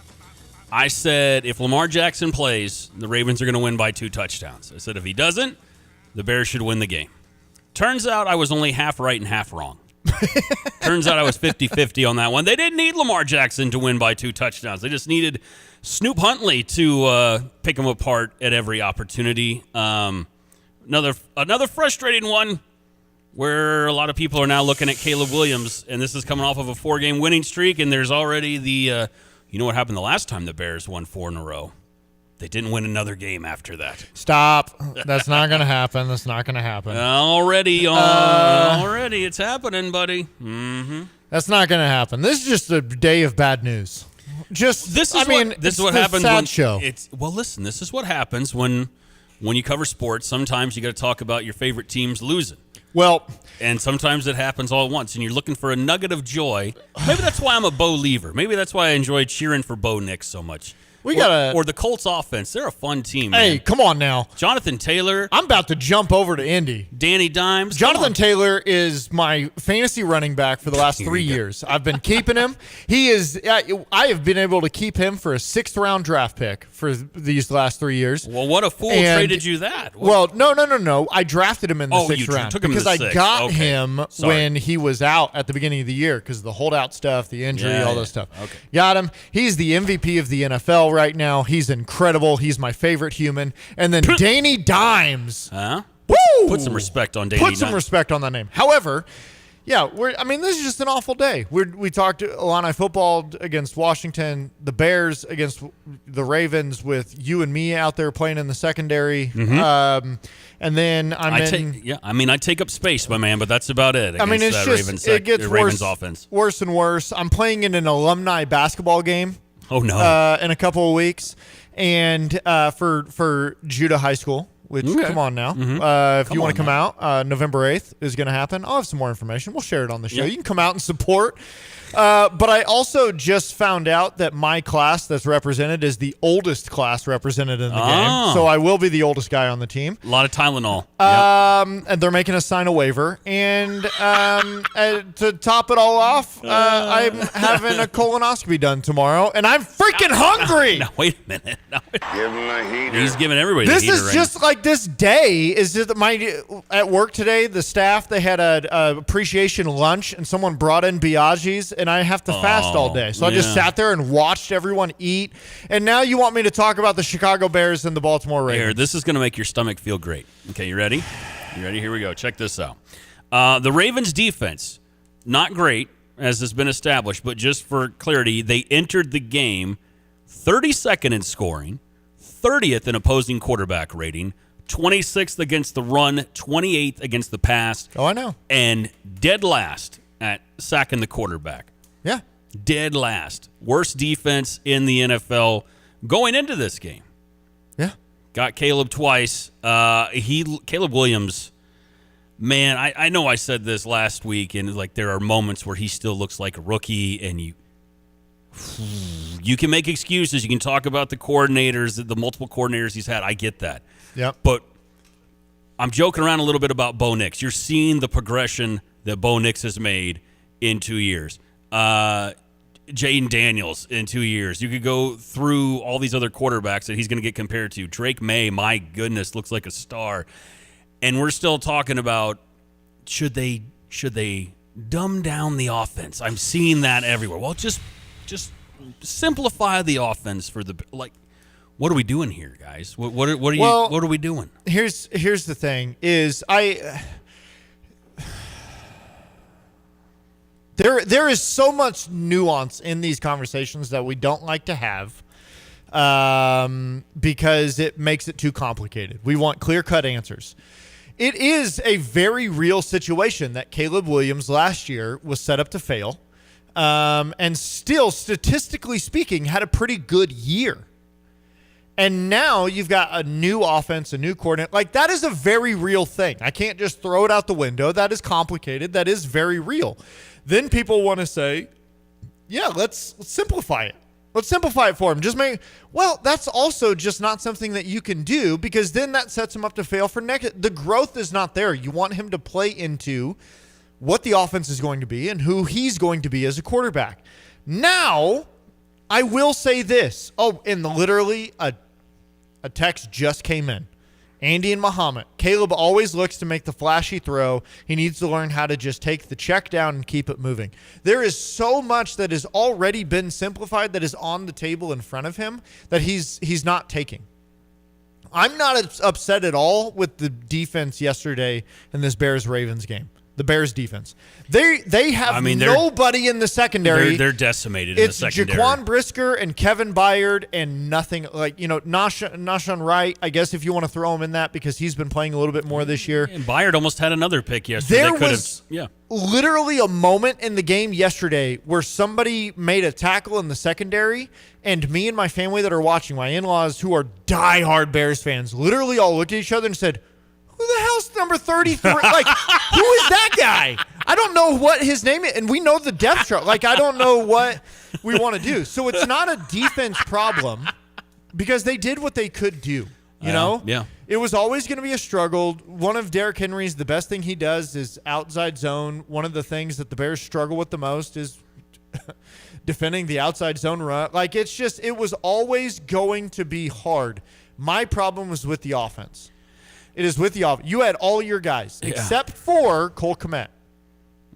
I said if Lamar Jackson plays, the Ravens are going to win by 2 touchdowns. I said if he doesn't, the Bears should win the game. Turns out I was only half right and half wrong. Turns out I was 50-50 on that one. They didn't need Lamar Jackson to win by 2 touchdowns. They just needed Snoop Huntley to pick him apart at every opportunity. Another frustrating one where a lot of people are now looking at Caleb Williams, and this is coming off of a 4-game winning streak, and there's already the you know what happened the last time the Bears won 4 in a row? They didn't win another game after that. Stop. That's not going to happen. That's not going to happen. Already it's happening, buddy. Mm-hmm. That's not going to happen. This is just a day of bad news. This is what happens sad when show. Listen, this is what happens when you cover sports. Sometimes you got to talk about your favorite teams losing. Well, and sometimes it happens all at once, and you're looking for a nugget of joy. Maybe that's why I'm a Bo Lever. Maybe that's why I enjoy cheering for Bo Nix so much. Or the Colts offense. They're a fun team, man. Hey, come on now. Jonathan Taylor. I'm about to jump over to Indy. Danny Dimes. Jonathan Taylor is my fantasy running back for the last 3 years. I've been keeping him. He is. I have been able to keep him for a 6th-round draft pick for these last 3 years. Well, what a fool traded you that. Well, no. I drafted him in the 6th round took him because in the I got okay. him when he was out at the beginning of the year because of the holdout stuff, the injury, all that stuff. Okay. Got him. He's the MVP of the NFL right now. He's incredible. He's my favorite human. And then Danny Dimes. Huh? Woo! Put some respect on Danny Dimes. Put some respect on that name. However, yeah, this is just an awful day. We talked Illini football against Washington, the Bears against the Ravens with you and me out there playing in the secondary. Mm-hmm. And then I take up space, my man, but that's about it. It gets Ravens offense. Worse and worse. I'm playing in an alumni basketball game. Oh no! In a couple of weeks, and for Judah High School. Which, come on now. Mm-hmm. If you want to come out, November 8th is going to happen. I'll have some more information. We'll share it on the show. You can come out and support. But I also just found out that my class that's represented is the oldest class represented in the game. So I will be the oldest guy on the team. A lot of Tylenol. And they're making us sign a waiver. And to top it all off, I'm having a colonoscopy done tomorrow. And I'm freaking hungry. Now, wait a minute. Give him a heater. He's giving everybody this the heater. This is just like this day is just at work today, the staff, they had a appreciation lunch and someone brought in Biaggi's and I have to fast all day. So I just sat there and watched everyone eat. And now you want me to talk about the Chicago Bears and the Baltimore Ravens. Here, this is going to make your stomach feel great. Okay, you ready? You ready? Here we go. Check this out. The Ravens defense, not great, as has been established, but just for clarity, they entered the game 32nd in scoring, 30th in opposing quarterback rating, 26th against the run, 28th against the pass. Oh, I know. And dead last at sacking the quarterback. Yeah. Dead last. Worst defense in the NFL going into this game. Yeah. Got Caleb twice. Caleb Williams, man, I know I said this last week, and like there are moments where he still looks like a rookie, and you can make excuses. You can talk about the coordinators, the multiple coordinators he's had. I get that. Yep. But I'm joking around a little bit about Bo Nix. You're seeing the progression that Bo Nix has made in 2 years. Jaden Daniels in 2 years. You could go through all these other quarterbacks that he's going to get compared to. Drake May, my goodness, looks like a star. And we're still talking about should they dumb down the offense? I'm seeing that everywhere. Well, just simplify the offense for the what are we doing here, guys? What are we doing? Here's the thing is There is so much nuance in these conversations that we don't like to have because it makes it too complicated. We want clear-cut answers. It is a very real situation that Caleb Williams last year was set up to fail and still, statistically speaking, had a pretty good year. And now you've got a new offense, a new coordinator. Like, that is a very real thing. I can't just throw it out the window. That is complicated. That is very real. Then people want to say, yeah, let's simplify it. Let's simplify it for him. That's also just not something that you can do because then that sets him up to fail for next. The growth is not there. You want him to play into what the offense is going to be and who he's going to be as a quarterback. Now, I will say this. And literally a text just came in. Andy and Muhammad. Caleb always looks to make the flashy throw. He needs to learn how to just take the check down and keep it moving. There is so much that has already been simplified that is on the table in front of him that he's not taking. I'm not upset at all with the defense yesterday in this Bears-Ravens game. The Bears defense. They have nobody in the secondary. They're decimated in the secondary. It's Jaquan Brisker and Kevin Byard and nothing like, Nahshon Wright, I guess if you want to throw him in that because he's been playing a little bit more this year. And Byard almost had another pick yesterday. There was literally a moment in the game yesterday where somebody made a tackle in the secondary, and me and my family that are watching, my in-laws who are diehard Bears fans, literally all looked at each other and said, who the hell's number 33? Like, who is that guy? I don't know what his name is. And we know the depth chart. Like, I don't know what we want to do. So it's not a defense problem because they did what they could do, you know? Yeah. It was always going to be a struggle. One of Derrick Henry's, the best thing he does is outside zone. One of the things that the Bears struggle with the most is defending the outside zone run. Like, it was always going to be hard. My problem was with the offense. It is with the offense. You had all your guys except for Cole Kmet.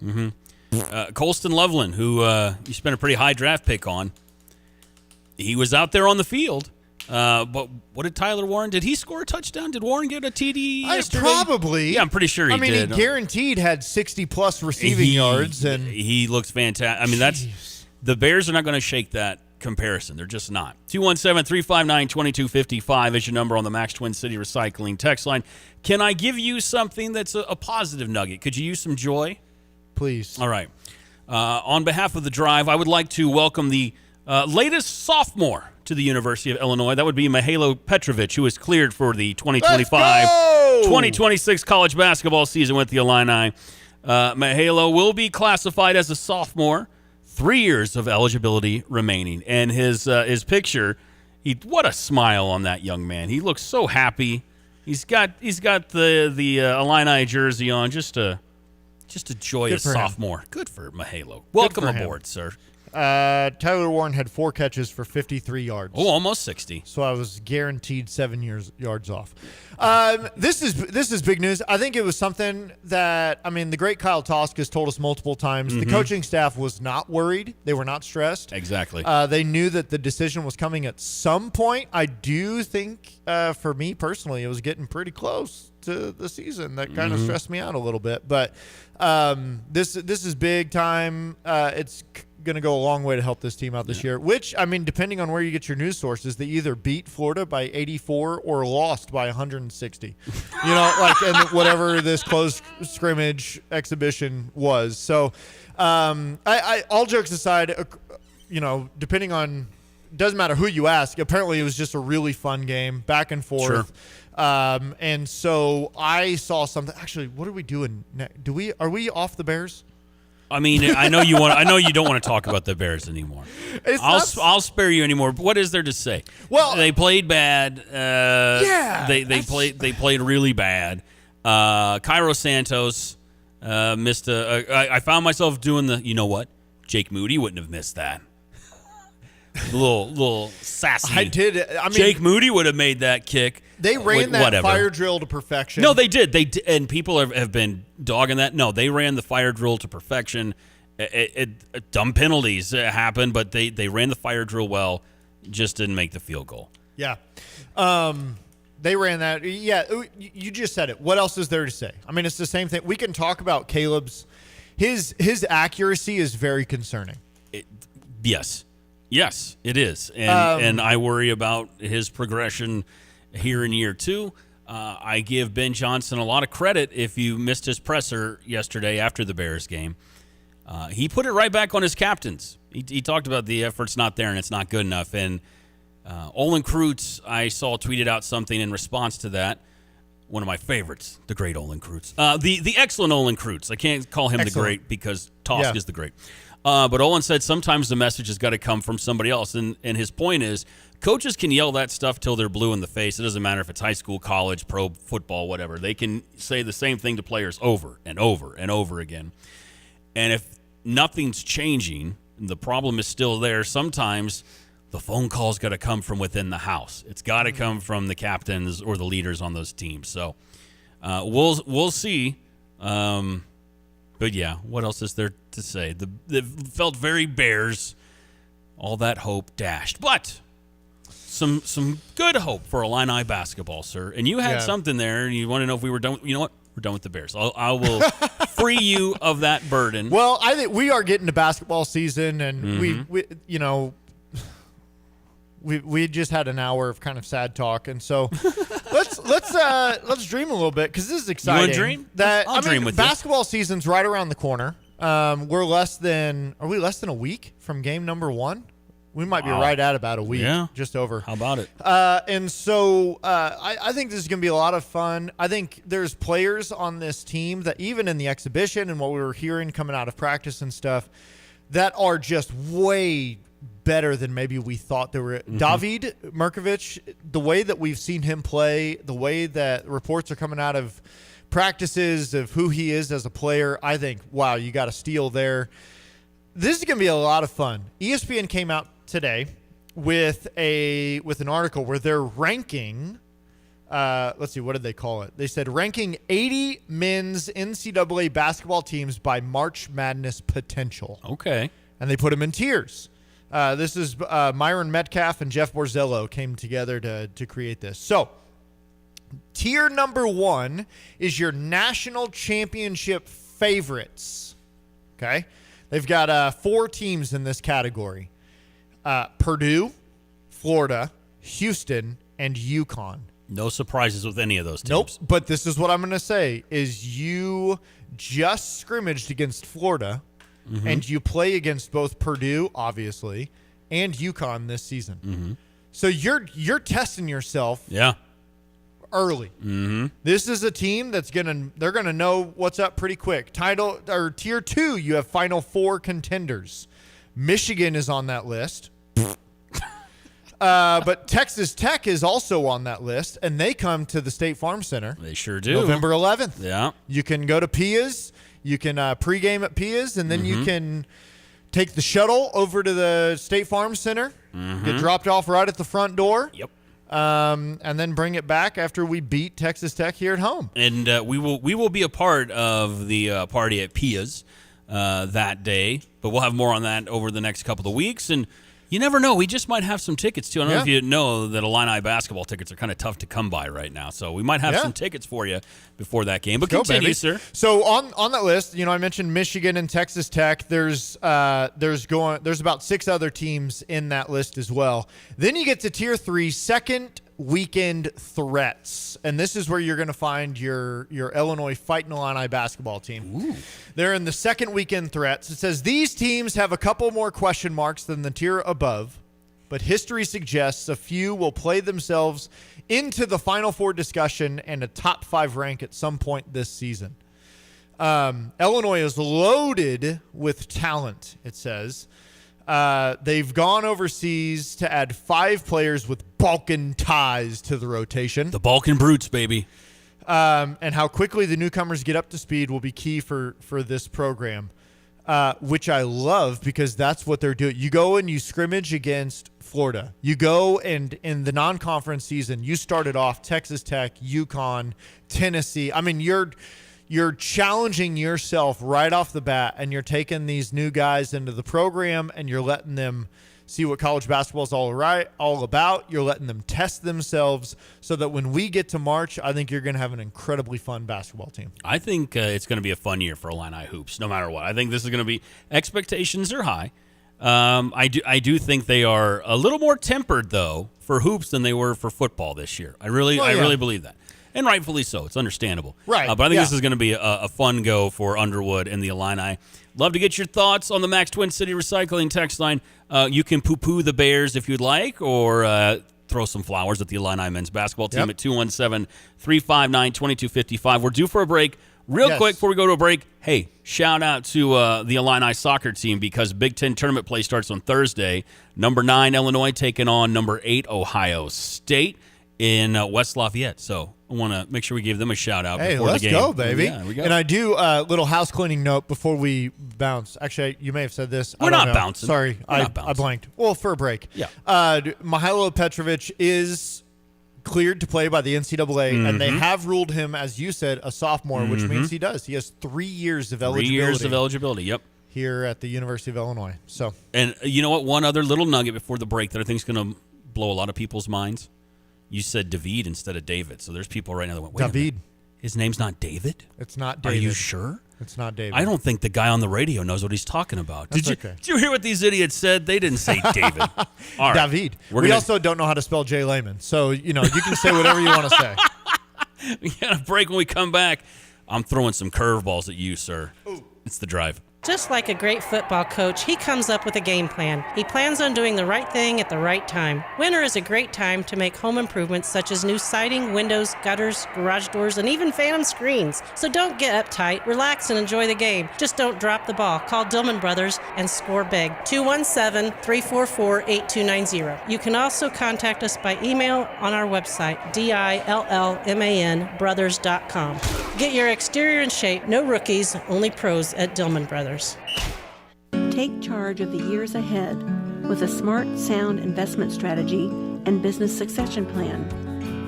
Mm-hmm. Colston Loveland, who you spent a pretty high draft pick on. He was out there on the field. But what did Tyler Warren? Did he score a touchdown? Did Warren get a TD yesterday? Probably. Yeah, I'm pretty sure he did. He guaranteed had 60-plus receiving yards. And he looks fantastic. I mean, the Bears are not going to shake that comparison. They're just not. 217-359-2255 is your number on the Max Twin City Recycling text line. Can I give you something that's a positive nugget? Could you use some joy? Please. All right. On behalf of the Drive, I would like to welcome the latest sophomore to the University of Illinois. That would be Mihajlo Petrovic, who is cleared for the 2025-2026 college basketball season with the Illini. Mihajlo will be classified as a sophomore. 3 years of eligibility remaining, and his picture. What a smile on that young man. He looks so happy. He's got the Illini jersey on. Just a joyous sophomore. Good for Mihajlo. Welcome aboard, sir. Tyler Warren had 4 catches for 53 yards. Oh, almost 60. So I was guaranteed 7 yards off. This is big news. I think it was something that, the great Kyle Tosk has told us multiple times. Mm-hmm. The coaching staff was not worried. They were not stressed. Exactly. They knew that the decision was coming at some point. I do think, for me personally, it was getting pretty close to the season. That kind of stressed me out a little bit. But this is big time. It's going to go a long way to help this team out this year, which, depending on where you get your news sources, they either beat Florida by 84 or lost by 160, and whatever this close scrimmage exhibition was. So I all jokes aside, depending on, doesn't matter who you ask, apparently it was just a really fun game, back and forth. Sure. And so I saw something. Actually, what are we doing? Are we off the Bears? I know you want. I know you don't want to talk about the Bears anymore. I'll spare you anymore. But what is there to say? Well, they played bad. They played really bad. Cairo Santos missed I found myself doing the. You know what? Jake Moody wouldn't have missed that. little sassy. I did. Jake Moody would have made that kick. They ran that fire drill to perfection. No, they did. They did, and people have been dogging that. No, they ran the fire drill to perfection. Dumb penalties happened, but they ran the fire drill well. Just didn't make the field goal. Yeah, they ran that. Yeah, you just said it. What else is there to say? It's the same thing. We can talk about Caleb's. His accuracy is very concerning. Yes, it is, and I worry about his progression here in year 2. I give Ben Johnson a lot of credit. If you missed his presser yesterday after the Bears game, he put it right back on his captains. He talked about the effort's not there and it's not good enough. And Olin Kreutz, I saw tweeted out something in response to that. One of my favorites, the great Olin Kreutz. The excellent Olin Kreutz. I can't call him the great because Tosk is the great. But Olin said sometimes the message has got to come from somebody else. And his point is, coaches can yell that stuff till they're blue in the face. It doesn't matter if it's high school, college, pro football, whatever. They can say the same thing to players over and over and over again. And if nothing's changing, the problem is still there. Sometimes the phone call's got to come from within the house. It's got to come from the captains or the leaders on those teams. So we'll see. But yeah, what else is there to say? It felt very Bears. All that hope dashed, but some good hope for Illini basketball, sir. And you had something there, and you want to know if we were done. You know what? We're done with the Bears. I will free you of that burden. Well, I think we are getting to basketball season, and we just had an hour of kind of sad talk, and so let's dream a little bit because this is exciting. You want to dream? I'll dream with you. Basketball season's right around the corner. Are we less than a week from game number 1? We might be right at about a week, just over. How about it? And so I think this is going to be a lot of fun. I think there's players on this team that even in the exhibition and what we were hearing coming out of practice and stuff that are just way better than maybe we thought they were. David Mirkovic, the way that we've seen him play, the way that reports are coming out of practices of who he is as a player, I think, wow, you got a steal there. This is going to be a lot of fun. ESPN came out today with an article where they're ranking, let's see, what did they call it? They said ranking 80 men's NCAA basketball teams by March Madness potential. Okay. And they put them in tiers. This is Myron Metcalf and Jeff Borzello came together to create this. So tier number 1 is your national championship favorites. Okay. They've got 4 teams in this category. Purdue, Florida, Houston, and UConn. No surprises with any of those teams. Nope. But this is what I'm going to say is you just scrimmaged against Florida, and you play against both Purdue, obviously, and UConn this season. So you're testing yourself early. This is a team that's they're gonna know what's up pretty quick. Tier 2, you have Final Four contenders. Michigan is on that list. But Texas Tech is also on that list, and they come to the State Farm Center. They sure do. November 11th. Yeah. You can go to Pia's. You can pregame at Pia's, and then you can take the shuttle over to the State Farm Center, get dropped off right at the front door. Yep. And then bring it back after we beat Texas Tech here at home. And we will be a part of the party at Pia's that day, but we'll have more on that over the next couple of weeks. And you never know, we just might have some tickets too. I don't know if you know that Illini basketball tickets are kind of tough to come by right now, so we might have some tickets for you before that game. But continue, sir. So on that list, I mentioned Michigan and Texas Tech. There's about 6 other teams in that list as well. Then you get to tier 3, second weekend threats, and this is where you're going to find your Illinois Fighting Illini basketball team. Ooh. They're in the second weekend threats. It says these teams have a couple more question marks than the tier above, but history suggests a few will play themselves into the Final Four discussion and a top 5 rank at some point this season. Illinois is loaded with talent, it says. They've gone overseas to add 5 players with Balkan ties to the rotation. The Balkan Brutes, baby. And how quickly the newcomers get up to speed will be key for this program, which I love because that's what they're doing. You go and you scrimmage against Florida. You go and in the non-conference season, you started off Texas Tech, UConn, Tennessee. I mean, you're challenging yourself right off the bat, and you're taking these new guys into the program, and you're letting them see what college basketball is all about. You're letting them test themselves so that when we get to March, I think you're going to have an incredibly fun basketball team. I think it's going to be a fun year for Illini hoops, no matter what. I think this is going to be – expectations are high. I do think they are a little more tempered, though, for hoops than they were for football this year. I really believe that. And rightfully so. It's understandable. Right. But I think this is going to be a fun go for Underwood and the Illini. Love to get your thoughts on the Max Twin City Recycling text line. You can poo-poo the Bears if you'd like, or throw some flowers at the Illini men's basketball team at 217-359-2255. We're due for a break. Real quick before we go to a break, hey, shout out to the Illini soccer team because Big Ten tournament play starts on Thursday. Number 9, Illinois, taking on number 8, Ohio State in West Lafayette. So I want to make sure we give them a shout-out before the game. Hey, let's go, baby. Yeah, we go. And I do a little house cleaning note before we bounce. Actually, you may have said this. We're not bouncing. Sorry, I blanked. Well, for a break. Yeah. Mihailo Petrovic is cleared to play by the NCAA, and they have ruled him, as you said, a sophomore, which means he does. He has 3 years of eligibility. 3 years of eligibility, yep. Here at the University of Illinois. So, and you know what? One other little nugget before the break that I think is going to blow a lot of people's minds. You said David instead of David, so there's people right now that went, wait a minute. His name's not David? It's not David. Are you sure? It's not David. I don't think the guy on the radio knows what he's talking about. That's Did okay. you hear what these idiots said? They didn't say David. All right. David. We also don't know how to spell Jay Lehman. So, you can say whatever you want to say. We got a break. When we come back, I'm throwing some curveballs at you, sir. Ooh. It's The Drive. Just like a great football coach, he comes up with a game plan. He plans on doing the right thing at the right time. Winter is a great time to make home improvements such as new siding, windows, gutters, garage doors, and even phantom screens. So don't get uptight, relax, and enjoy the game. Just don't drop the ball. Call Dillman Brothers and score big. 217-344-8290. You can also contact us by email on our website, DILLMANbrothers.com. Get your exterior in shape. No rookies, only pros at Dillman Brothers. Take charge of the years ahead with a smart, sound investment strategy and business succession plan.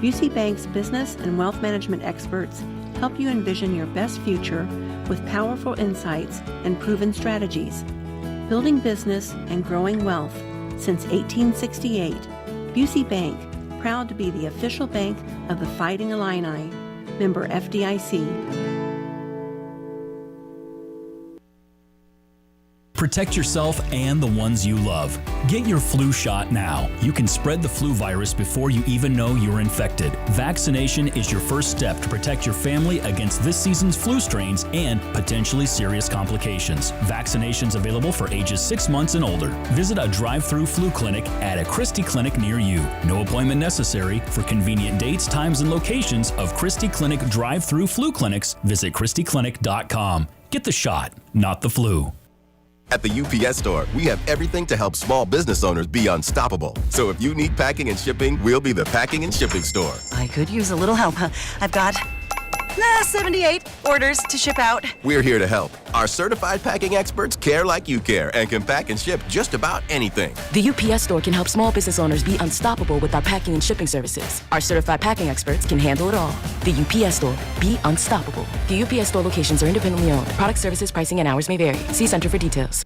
Busey Bank's business and wealth management experts help you envision your best future with powerful insights and proven strategies. Building business and growing wealth since 1868, Busey Bank, proud to be the official bank of the Fighting Illini. Member FDIC. Protect yourself and the ones you love. Get your flu shot now. You can spread the flu virus before you even know you're infected. Vaccination is your first step to protect your family against this season's flu strains and potentially serious complications. Vaccinations available for ages 6 months and older. Visit a drive-through flu clinic at a Christie clinic near you. No appointment necessary. For convenient dates, times, and locations of Christie Clinic drive-through flu clinics, visit ChristieClinic.com. Get the shot, not the flu. At the UPS Store, we have everything to help small business owners be unstoppable. So if you need packing and shipping, we'll be the packing and shipping store. I could use a little help. I've got 78 orders to ship out. We're here to help. Our certified packing experts care like you care and can pack and ship just about anything. The UPS Store can help small business owners be unstoppable with our packing and shipping services. Our certified packing experts can handle it all. The UPS Store. Be unstoppable. The UPS Store locations are independently owned. Product, services, pricing, and hours may vary. See Center for details.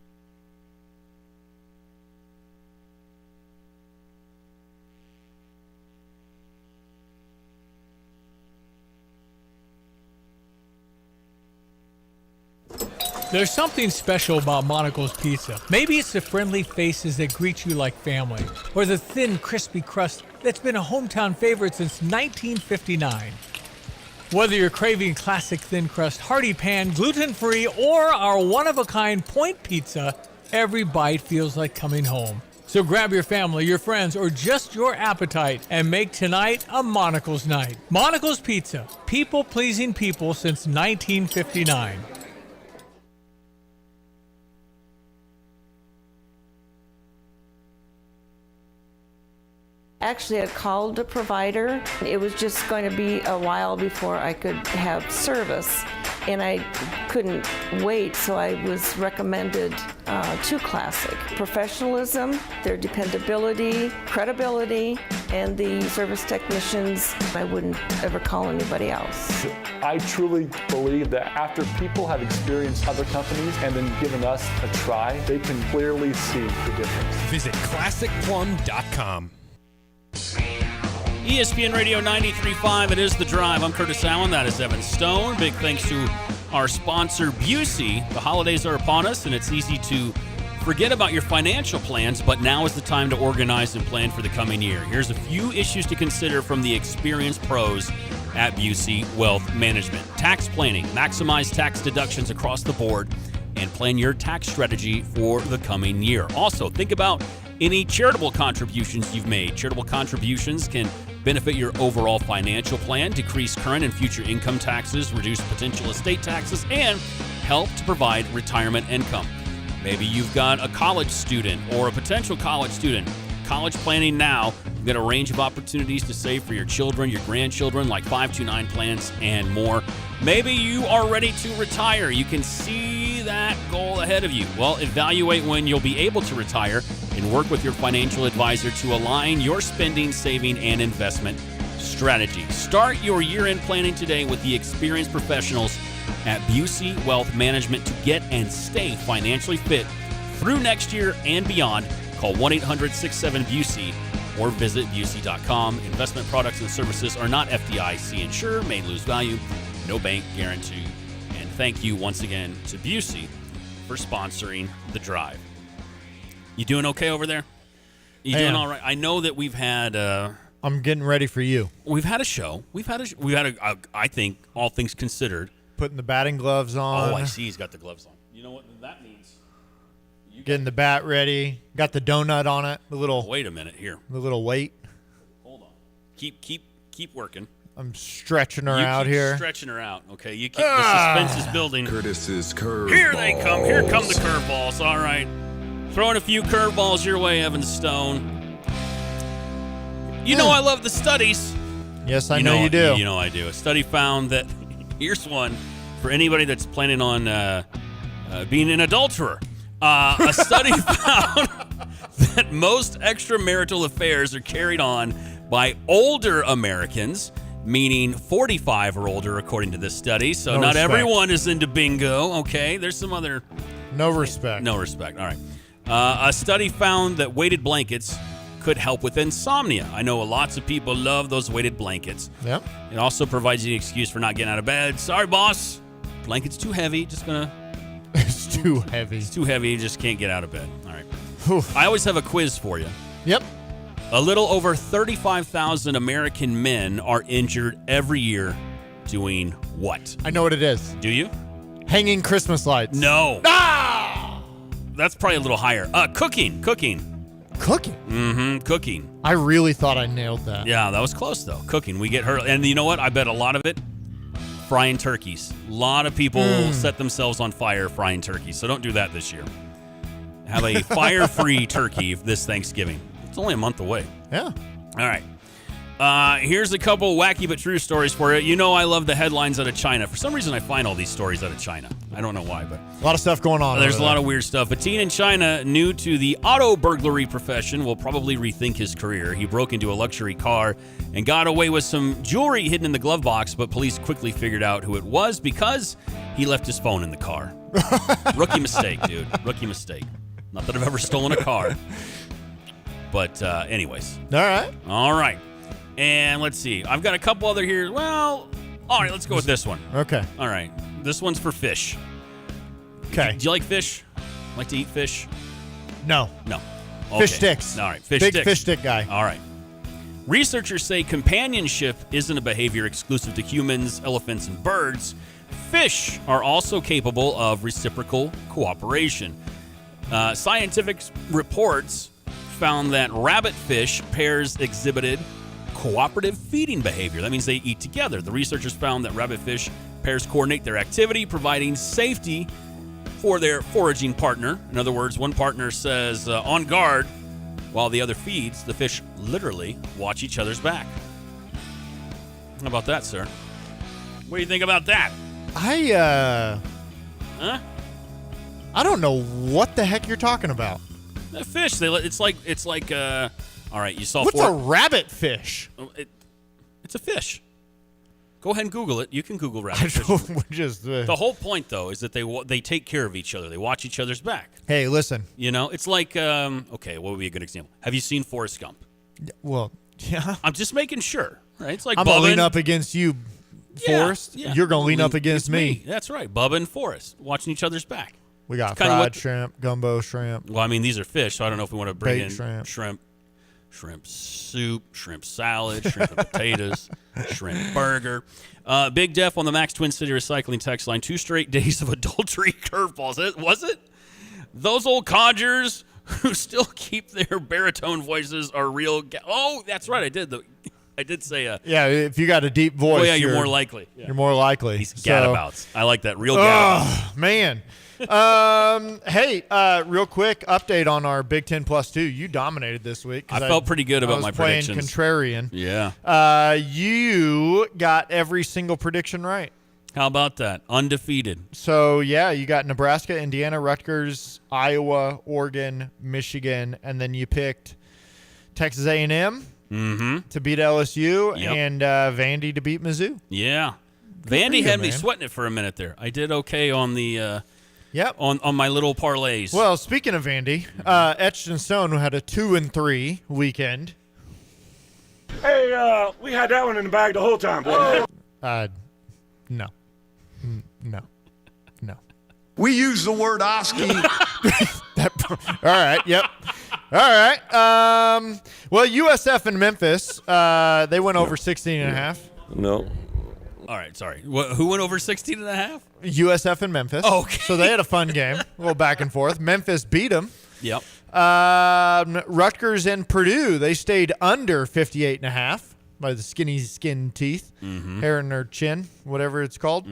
There's something special about Monaco's Pizza. Maybe it's the friendly faces that greet you like family, or the thin, crispy crust that's been a hometown favorite since 1959. Whether you're craving classic thin crust, hearty pan, gluten-free, or our one-of-a-kind point pizza, every bite feels like coming home. So grab your family, your friends, or just your appetite and make tonight a Monaco's night. Monaco's Pizza, people-pleasing people since 1959. Actually, I called the provider. It was just going to be a while before I could have service, and I couldn't wait, so I was recommended to Classic. Professionalism, their dependability, credibility, and the service technicians, I wouldn't ever call anybody else. I truly believe that after people have experienced other companies and then given us a try, they can clearly see the difference. Visit ClassicPlum.com. ESPN Radio 93.5, it is The Drive. I'm Curtis Allen. That is Evan Stone. Big thanks to our sponsor, Busey. The holidays are upon us, and it's easy to forget about your financial plans, but now is the time to organize and plan for the coming year. Here's a few issues to consider from the experienced pros at Busey Wealth Management. Tax planning. Maximize tax deductions across the board and plan your tax strategy for the coming year. Also, think about any charitable contributions you've made. Charitable contributions can benefit your overall financial plan, decrease current and future income taxes, reduce potential estate taxes, and help to provide retirement income. Maybe you've got a college student or a potential college student. College planning now, you've got a range of opportunities to save for your children, your grandchildren, like 529 plans and more. Maybe you are ready to retire. You can see that goal ahead of you. Well, evaluate when you'll be able to retire and work with your financial advisor to align your spending, saving, and investment strategy. Start your year-end planning today with the experienced professionals at Busey Wealth Management to get and stay financially fit through next year and beyond. Call 1-800-67-BUSEY or visit Busey.com. Investment products and services are not FDIC insured, may lose value no bank guarantee. And thank you once again to Busey for sponsoring the drive. You doing okay over there? You doing all right? I know that we've had. I'm getting ready for you. We've had a show. We've had a. I think all things considered. Putting the batting gloves on. Oh, I see. He's got the gloves on. You know what that means? Getting the bat ready. Got the donut on it. The little. Wait a minute here. The little weight. Hold on. Keep working. I'm stretching her out here. Stretching her out. Okay. You keep the suspense is building. Curtis's curveballs. Here they come. Here come the curveballs. All right. Throwing a few curveballs your way, Evan Stone. You know I love the studies. Yes, I know you do. You know I do. A study found that, here's one for anybody that's planning on being an adulterer. A study found that most extramarital affairs are carried on by older Americans, meaning 45 or older, according to this study. So not everyone is into bingo, okay? There's some other... No respect. No respect. All right. A study found that weighted blankets could help with insomnia. I know lots of people love those weighted blankets. Yep. It also provides you an excuse for not getting out of bed. Sorry, boss. Blanket's too heavy. Just gonna... It's too heavy. It's too heavy. You just can't get out of bed. All right. I always have a quiz for you. Yep. A little over 35,000 American men are injured every year doing what? I know what it is. Do you? Hanging Christmas lights. No. Ah! That's probably a little higher. Cooking. Cooking? Mm-hmm. Cooking. I really thought I nailed that. Yeah, that was close, though. Cooking. We get hurt. And you know what? I bet a lot of it, frying turkeys. A lot of people set themselves on fire frying turkeys. So don't do that this year. Have a fire-free turkey this Thanksgiving. It's only a month away. Yeah. All right. Here's a couple wacky but true stories for you. You know I love the headlines out of China. For some reason, I find all these stories out of China. I don't know why, but... A lot of stuff going on. There's a lot of weird stuff. A teen in China new to the auto burglary profession will probably rethink his career. He broke into a luxury car and got away with some jewelry hidden in the glove box, but police quickly figured out who it was because he left his phone in the car. Rookie mistake, dude. Rookie mistake. Not that I've ever stolen a car. But anyways. All right. And let's see. I've got a couple other here. Well, all right, let's go with this one. Okay. All right. This one's for fish. Okay. Do you like fish? Like to eat fish? No. No. Fish sticks. All right. Fish Big sticks. fish stick guy. All right. Researchers say companionship isn't a behavior exclusive to humans, elephants, and birds. Fish are also capable of reciprocal cooperation. Scientific reports found that rabbitfish pairs exhibited cooperative feeding behavior. That means they eat together. The researchers found that rabbitfish pairs coordinate their activity, providing safety for their foraging partner. In other words, one partner says, on guard, while the other feeds. The fish literally watch each other's back. How about that, sir? What do you think about that? Huh? I don't know what the heck you're talking about. The fish, it's like all right, you saw What's a rabbit fish? It's a fish. Go ahead and Google it. You can Google rabbit fish. The whole point, though, is that they take care of each other. They watch each other's back. Hey, listen. You know, it's like, okay, what would be a good example? Have you seen Forrest Gump? Well, yeah. I'm just making sure, right? It's like I'm going to lean up against you, Forrest. Yeah. You're going to lean up against me. That's right. Bubba and Forrest watching each other's back. We got fried shrimp, gumbo shrimp. Well, I mean, these are fish, so I don't know if we want to bring in shrimp, shrimp soup, shrimp salad, shrimp and potatoes, shrimp burger. Big Def on the Max Twin City Recycling text line. 2 straight days of adultery curveballs. Was it? Those old codgers who still keep their baritone voices are real. Oh, that's right. I did say yeah, if you got a deep voice. Oh, yeah, you're more likely. Yeah. You're more likely. These gadabouts. I like that. Real gadabouts. Oh, man. Hey, real quick update on our Big Ten Plus 2. You dominated this week. I felt pretty good about my predictions. Contrarian. Yeah. You got every single prediction right. How about that? Undefeated. So, yeah, you got Nebraska, Indiana, Rutgers, Iowa, Oregon, Michigan, and then you picked Texas A&M to beat LSU and Vandy to beat Mizzou. Yeah. Vandy had me sweating it for a minute there. I did okay on the on my little parlays. Well, speaking of Vandy, Etched in Stone had a 2-3 weekend. Hey, we had that one in the bag the whole time, boy. No. No. We use the word Oski. All right. Yep. All right. Well, USF and Memphis, they went over 16.5. No. All right, sorry. Who went over 16.5? USF and Memphis. Okay. So they had a fun game, a little back and forth. Memphis beat them. Yep. Rutgers and Purdue, they stayed under 58.5 by the skinny skin teeth, hair in their chin, whatever it's called.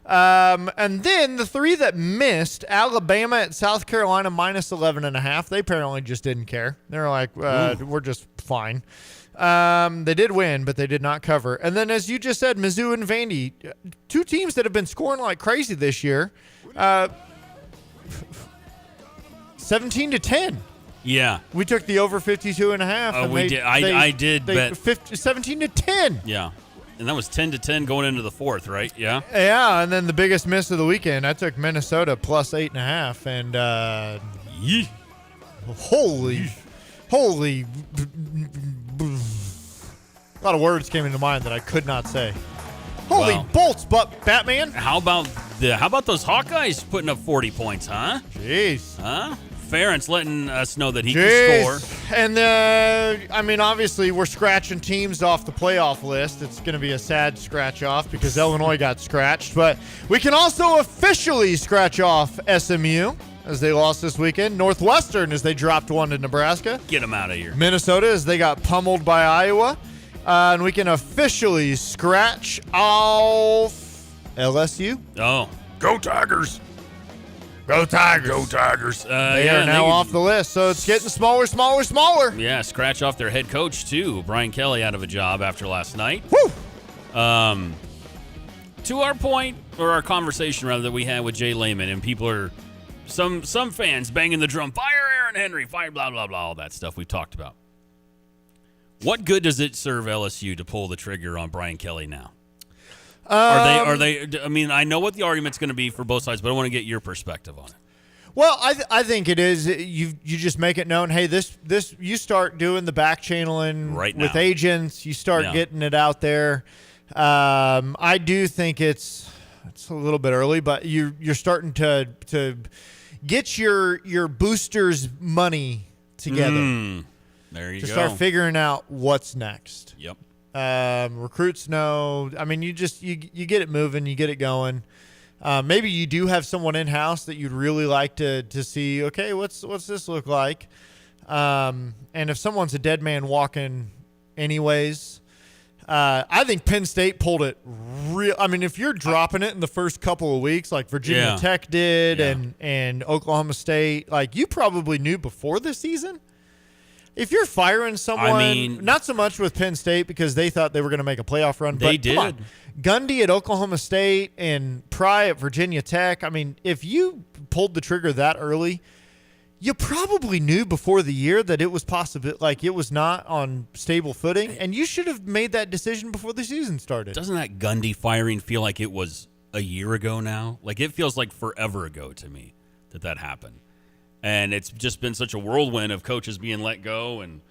And then the three that missed, Alabama at South Carolina minus 11.5. They apparently just didn't care. They're like, we're just fine. They did win, but they did not cover. And then, as you just said, Mizzou and Vandy, two teams that have been scoring like crazy this year, 17-10. Yeah. We took the over 52.5. Oh, we did. I did bet 17-10. Yeah. And that was 10-10 going into the fourth, right? Yeah. Yeah, and then the biggest miss of the weekend, I took Minnesota plus 8.5, and holy, a lot of words came into mind that I could not say. Holy bolts, but Batman. How about those Hawkeyes putting up 40 points, huh? Jeez. Huh? Ferentz letting us know that he can score. And, I mean, obviously, we're scratching teams off the playoff list. It's going to be a sad scratch off because Illinois got scratched. But we can also officially scratch off SMU as they lost this weekend. Northwestern as they dropped one to Nebraska. Get them out of here. Minnesota as they got pummeled by Iowa. And we can officially scratch off LSU. Oh. Go Tigers. Go Tigers. Go Tigers. They are now off the list, so it's getting smaller. Yeah, scratch off their head coach, too. Brian Kelly out of a job after last night. Woo! To our point, or our conversation, rather, that we had with Jay Lehman, and people are, some fans banging the drum, fire Aaron Henry, fire blah, blah, blah, all that stuff we've talked about. What good does it serve LSU to pull the trigger on Brian Kelly now? Are they? I mean, I know what the argument's going to be for both sides, but I want to get your perspective on it. Well, I think it is. You just make it known. Hey, this you start doing the back channeling right with now. Agents. You start getting it out there. I do think it's a little bit early, but you're starting to get your boosters' money together. There you to go. start figuring out what's next. Yep. Recruits know. I mean, you get it moving, you get it going. Maybe you do have someone in house that you'd really like to see. Okay, what's this look like? And if someone's a dead man walking, anyways, I think Penn State pulled it real. I mean, if you're dropping it in the first couple of weeks, like Virginia Tech did, and Oklahoma State, like you probably knew before the season. If you're firing someone, not so much with Penn State because they thought they were going to make a playoff run. They but did. Come on. Gundy at Oklahoma State and Pry at Virginia Tech. I mean, if you pulled the trigger that early, you probably knew before the year that it was possible, like it was not on stable footing, and you should have made that decision before the season started. Doesn't that Gundy firing feel like it was a year ago now? Like it feels like forever ago to me that happened. And it's just been such a whirlwind of coaches being let go and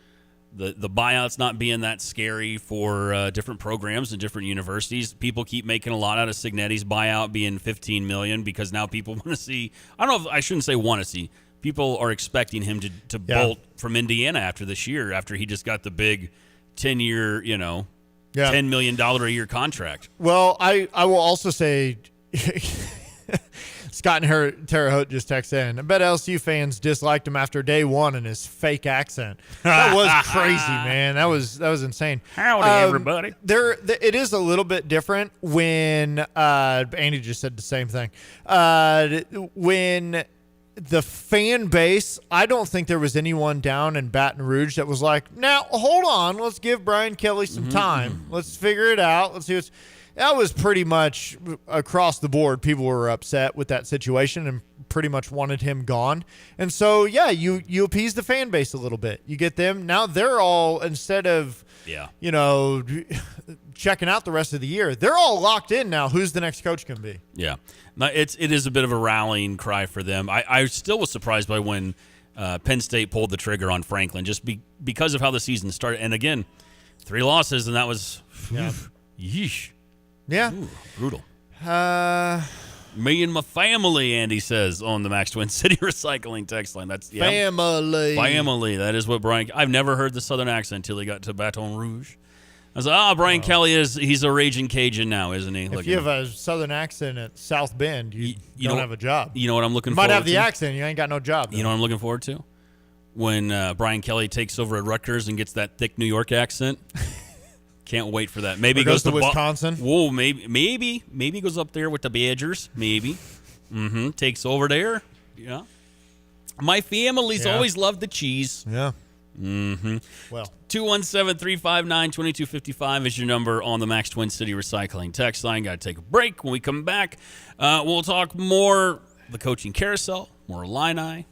the buyouts not being that scary for different programs and different universities. People keep making a lot out of Signetti's buyout being $15 million because now people want to see. I don't know if I shouldn't say want to see. People are expecting him to bolt from Indiana after this year, after he just got the big 10-year, $10 million a year contract. Well, I will also say. Scott and Terre Haute just texted in. I bet LSU fans disliked him after day one and his fake accent. That was crazy, man. That was insane. Howdy, everybody. It is a little bit different when Andy just said the same thing. When the fan base, I don't think there was anyone down in Baton Rouge that was like, now hold on, let's give Brian Kelly some time. Let's figure it out. Let's see what's. That was pretty much across the board. People were upset with that situation and pretty much wanted him gone. And so, yeah, you appease the fan base a little bit. You get them. Now they're all, instead of, checking out the rest of the year, they're all locked in now. Who's the next coach going to be? Yeah. Now, it is a bit of a rallying cry for them. I still was surprised by when Penn State pulled the trigger on Franklin just because of how the season started. And again, 3 losses, and that was yeesh. Yeah. Ooh, brutal. Me and my family, Andy says on the Max Twin City Recycling text line. That's family. Family. That is what Brian. I've never heard the Southern accent until he got to Baton Rouge. I was like, Brian Kelly he's a raging Cajun now, isn't he? If you have a Southern accent at South Bend, you don't have a job. You know what I'm looking you forward to? might have the accent, you ain't got no job. Though. You know what I'm looking forward to? When Brian Kelly takes over at Rutgers and gets that thick New York accent. Can't wait for that. Maybe goes to Wisconsin. Whoa, maybe goes up there with the Badgers. Maybe. Takes over there. Yeah. My family's always loved the cheese. Yeah. Well, 217-359-2255 is your number on the Max Twin City Recycling text line. Got to take a break. When we come back, we'll talk more the coaching carousel, more Illini.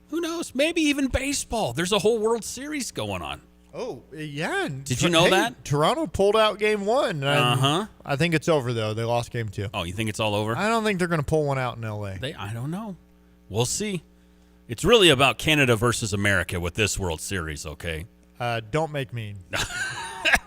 Who knows? Maybe even baseball. There's a whole World Series going on. Oh, yeah. Did you know that? Toronto pulled out game 1. I think it's over, though. They lost game 2. Oh, you think it's all over? I don't think they're going to pull one out in L.A. I don't know. We'll see. It's really about Canada versus America with this World Series, okay? Don't make me.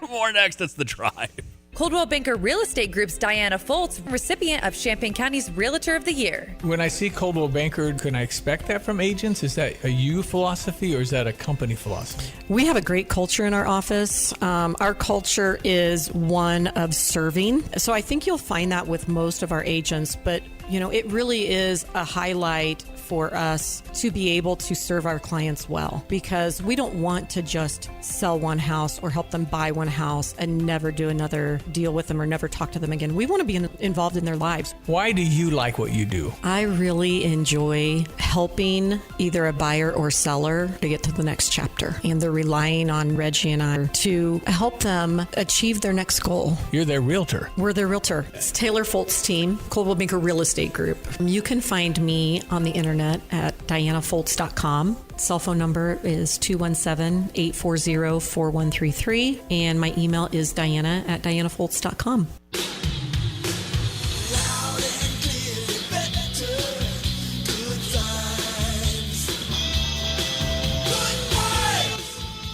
More next. It's The Drive. Coldwell Banker Real Estate Group's Diana Foltz, recipient of Champaign County's Realtor of the Year. When I see Coldwell Banker, can I expect that from agents? Is that a you philosophy or is that a company philosophy? We have a great culture in our office. Our culture is one of serving. So I think you'll find that with most of our agents, but it really is a highlight for us to be able to serve our clients well, because we don't want to just sell one house or help them buy one house and never do another deal with them or never talk to them again. We want to be involved in their lives. Why do you like what you do? I really enjoy helping either a buyer or seller to get to the next chapter, and they're relying on Reggie and I to help them achieve their next goal. You're their realtor. We're their realtor. It's Taylor Foltz team, Coldwell Banker Real Estate Group. You can find me on the internet at dianafoltz.com. Cell phone number is 217-840-4133, and my email is diana@dianafoltz.com.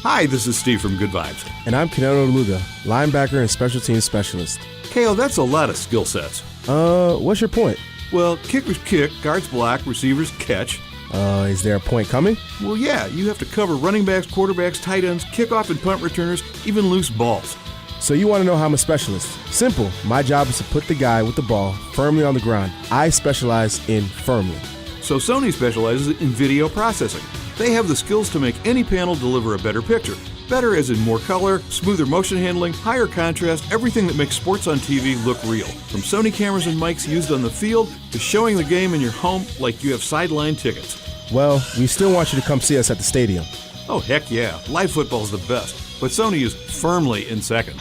Hi, this is Steve from Good Vibes. And I'm Canelo Luga, linebacker and special teams specialist. KO, that's a lot of skill sets. What's your point? Well, kickers kick, guards block, receivers catch. Is there a point coming? Well, yeah, you have to cover running backs, quarterbacks, tight ends, kickoff and punt returners, even loose balls. So you want to know how I'm a specialist? Simple. My job is to put the guy with the ball firmly on the ground. I specialize in firmly. So Sony specializes in video processing. They have the skills to make any panel deliver a better picture. Better as in more color, smoother motion handling, higher contrast, everything that makes sports on TV look real. From Sony cameras and mics used on the field to showing the game in your home like you have sideline tickets. Well, we still want you to come see us at the stadium. Oh, heck yeah. Live football's the best, but Sony is firmly in second.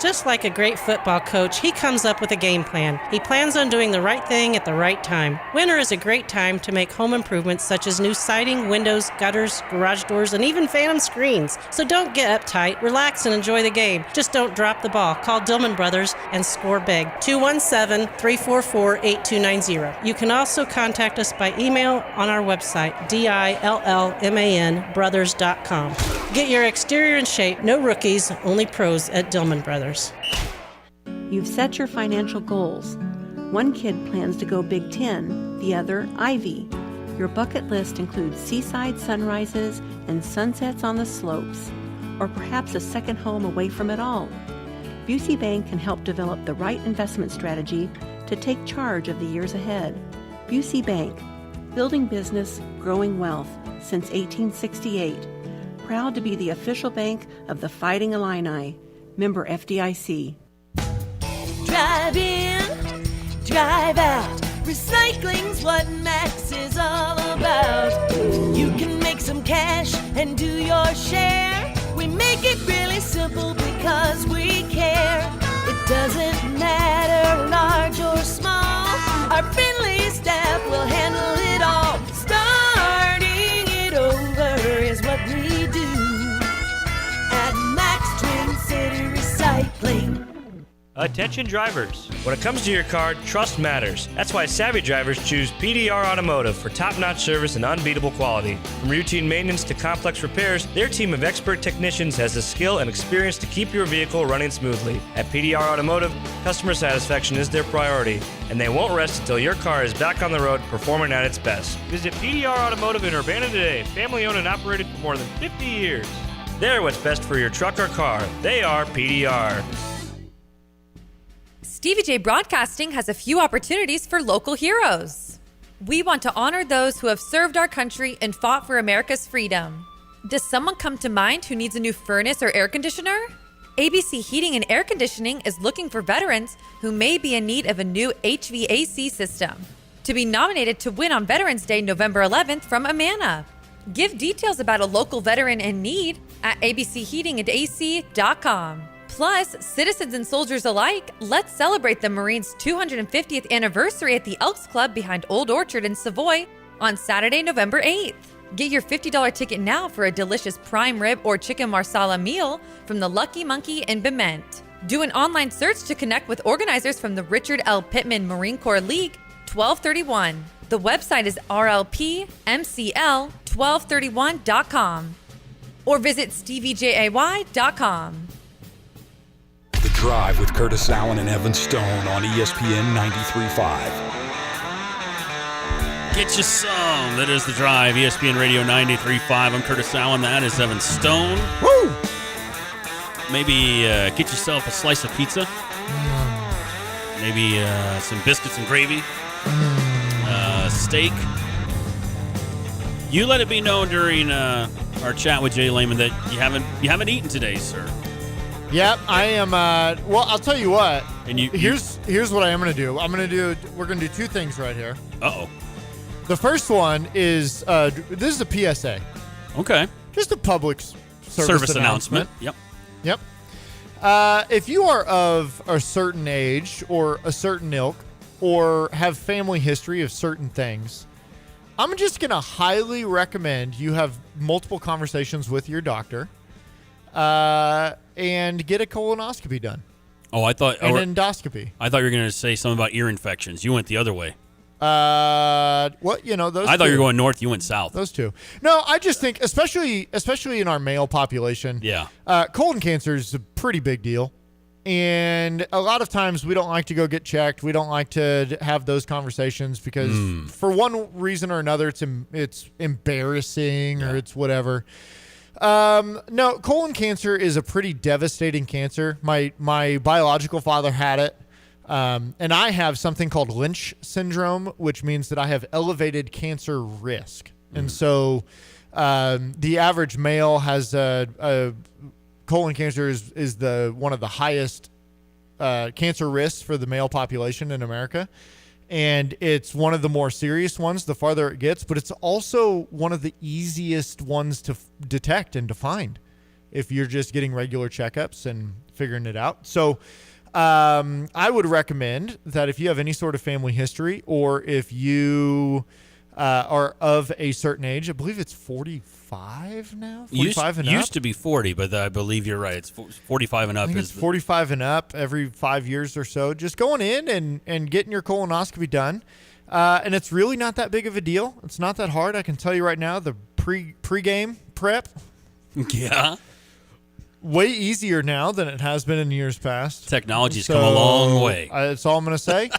Just like a great football coach, he comes up with a game plan. He plans on doing the right thing at the right time. Winter is a great time to make home improvements such as new siding, windows, gutters, garage doors, and even phantom screens. So don't get uptight, relax, and enjoy the game. Just don't drop the ball. Call Dillman Brothers and score big. 217-344-8290. You can also contact us by email on our website, DILLMANbrothers.com. Get your exterior in shape. No rookies, only pros at Dillman Brothers. You've set your financial goals. One kid plans to go Big Ten, the other Ivy. Your bucket list includes seaside sunrises and sunsets on the slopes, or perhaps a second home away from it all. Busey Bank can help develop the right investment strategy to take charge of the years ahead. Busey Bank, building business, growing wealth since 1868. Proud to be the official bank of the Fighting Illini. Member FDIC. Drive in, drive out. Recycling's what Max is all about. You can make some cash and do your share. We make it really simple because we care. It doesn't matter large or small. Our friendly staff will handle it all. Starting it over is what we do at Max Twin City Recycling. Attention drivers. When it comes to your car, trust matters. That's why savvy drivers choose PDR Automotive for top-notch service and unbeatable quality. From routine maintenance to complex repairs, their team of expert technicians has the skill and experience to keep your vehicle running smoothly. At PDR Automotive, customer satisfaction is their priority, and they won't rest until your car is back on the road performing at its best. Visit PDR Automotive in Urbana today, family-owned and operated for more than 50 years. They're what's best for your truck or car. They are PDR. Stevie J Broadcasting has a few opportunities for local heroes. We want to honor those who have served our country and fought for America's freedom. Does someone come to mind who needs a new furnace or air conditioner? ABC Heating and Air Conditioning is looking for veterans who may be in need of a new HVAC system. To be nominated to win on Veterans Day, November 11th from Amana. Give details about a local veteran in need at abcheatingandac.com. Plus, citizens and soldiers alike, let's celebrate the Marines' 250th anniversary at the Elks Club behind Old Orchard in Savoy on Saturday, November 8th. Get your $50 ticket now for a delicious prime rib or chicken marsala meal from the Lucky Monkey in Bement. Do an online search to connect with organizers from the Richard L. Pittman Marine Corps League 1231. The website is rlpmcl1231.com or visit steviejay.com. The Drive with Curtis Allen and Evan Stone on ESPN 93.5. Get you some. That is The Drive, ESPN Radio 93.5. I'm Curtis Allen. That is Evan Stone. Woo! Maybe get yourself a slice of pizza. Maybe some biscuits and gravy. Steak. You let it be known during our chat with Jay Lehman that you haven't eaten today, sir. Yep, I am. Well, I'll tell you what. And here's what I am going to do. We're going to do two things right here. Uh-oh. The first one is this is a PSA. Okay. Just a public service announcement. Yep. If you are of a certain age or a certain ilk or have family history of certain things, I'm just going to highly recommend you have multiple conversations with your doctor and get a colonoscopy done. Oh, I thought... An endoscopy. I thought you were going to say something about ear infections. You went the other way. Those I thought you were going north. You went south. Those two. No, I just think, especially in our male population, yeah, colon cancer is a pretty big deal, and a lot of times we don't like to go get checked. We don't like to have those conversations because, for one reason or another, it's embarrassing or it's whatever. No, colon cancer is a pretty devastating cancer. My biological father had it. And I have something called Lynch syndrome, which means that I have elevated cancer risk. And so the average male has colon cancer is one of the highest cancer risks for the male population in America. And it's one of the more serious ones the farther it gets, but it's also one of the easiest ones to detect and to find if you're just getting regular checkups and figuring it out. So I would recommend that if you have any sort of family history or if you are of a certain age, I believe it's 45 now? 45 and up? Used to be 40, but I believe you're right. It's 45 and up. I think it's 45 and up every 5 years or so. Just going in and getting your colonoscopy done. And it's really not that big of a deal. It's not that hard. I can tell you right now, the pre-game prep. Yeah. Way easier now than it has been in years past. Technology's come a long way. That's all I'm going to say.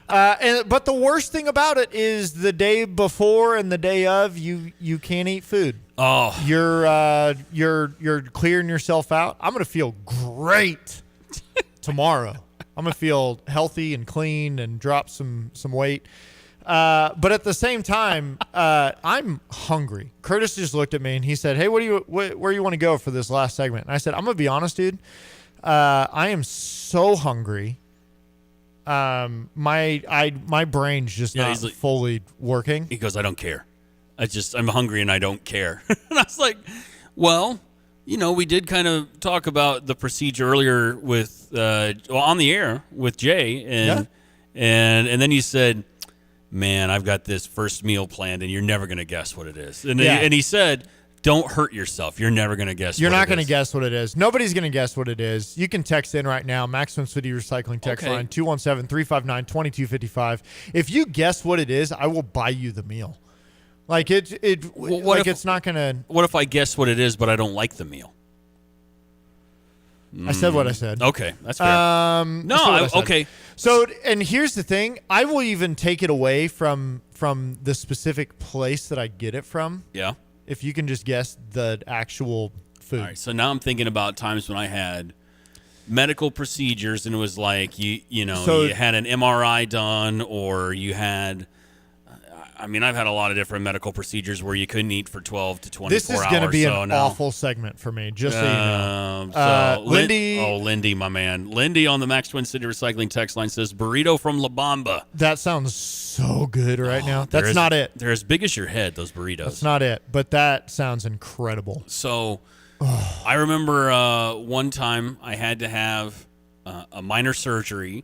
But the worst thing about it is the day before and the day of, you can't eat food. Oh, you're clearing yourself out. I'm going to feel great tomorrow. I'm going to feel healthy and clean and drop some weight. But at the same time, I'm hungry. Curtis just looked at me and he said, "Hey, where you want to go for this last segment?" And I said, "I'm gonna be honest, dude. I am so hungry. My brain's just not fully working." He goes, "I don't care. I'm hungry and I don't care." And I was like, "Well, we did kind of talk about the procedure earlier with on the air with Jay, and then you said, man, I've got this first meal planned, and you're never going to guess what it is. And he said, Don't hurt yourself. You're never going to guess. You're what not it going to is. guess what it is. Nobody's going to guess what it is. You can text in right now. Maximum City Recycling text Okay. line 217-359-2255. If you guess what it is, I will buy you the meal. Like it's not going to. What if I guess what it is, but I don't like the meal? I said what I said. Okay, that's fair. Okay. So, and here's the thing: I will even take it away from the specific place that I get it from. Yeah. If you can just guess the actual food. All right. So now I'm thinking about times when I had medical procedures, and it was like you had an MRI done, or you had. I've had a lot of different medical procedures where you couldn't eat for 12 to 24 hours. This is going to be an awful segment for me, just so you know. Lindy. Lindy, my man. Lindy on the Max Twin City Recycling text line says, burrito from La Bamba. That sounds so good right now. That's not it. They're as big as your head, those burritos. That's not it, but that sounds incredible. So I remember one time I had to have a minor surgery,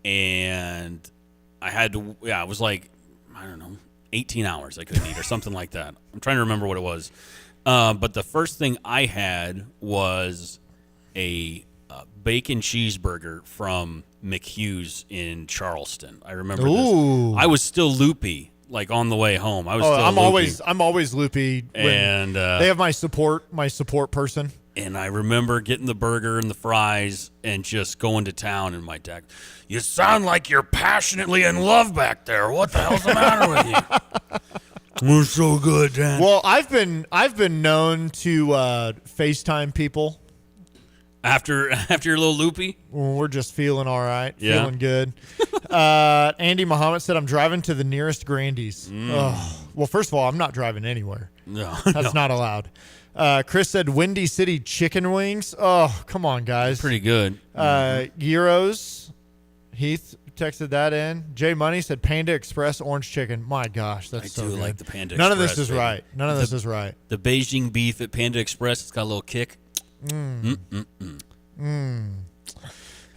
and I had to, it was like, I don't know, 18 hours I couldn't eat or something like that. I'm trying to remember what it was. But the first thing I had was a bacon cheeseburger from McHugh's in Charleston. I remember this. I was still loopy, like on the way home. I was still loopy. I'm always loopy. And they have my support person. And I remember getting the burger and the fries and just going to town. And my dad, you sound like you're passionately in love back there. What the hell's the matter with you? We're so good, Dad. Well, I've been known to FaceTime people after you're a little loopy. When we're just feeling all right, Yeah. feeling good. Andy Muhammad said, "I'm driving to the nearest Grandy's." Oh. Well, first of all, I'm not driving anywhere. No, that's not allowed. Chris said Windy City chicken wings. Oh, come on, guys. Pretty good. Gyros. Heath texted that in. Jay Money said Panda Express orange chicken. My gosh, that's so I do good. like the Panda None Express. of this is baby. right. None of this is right. The Beijing beef at Panda Express, it's got a little kick.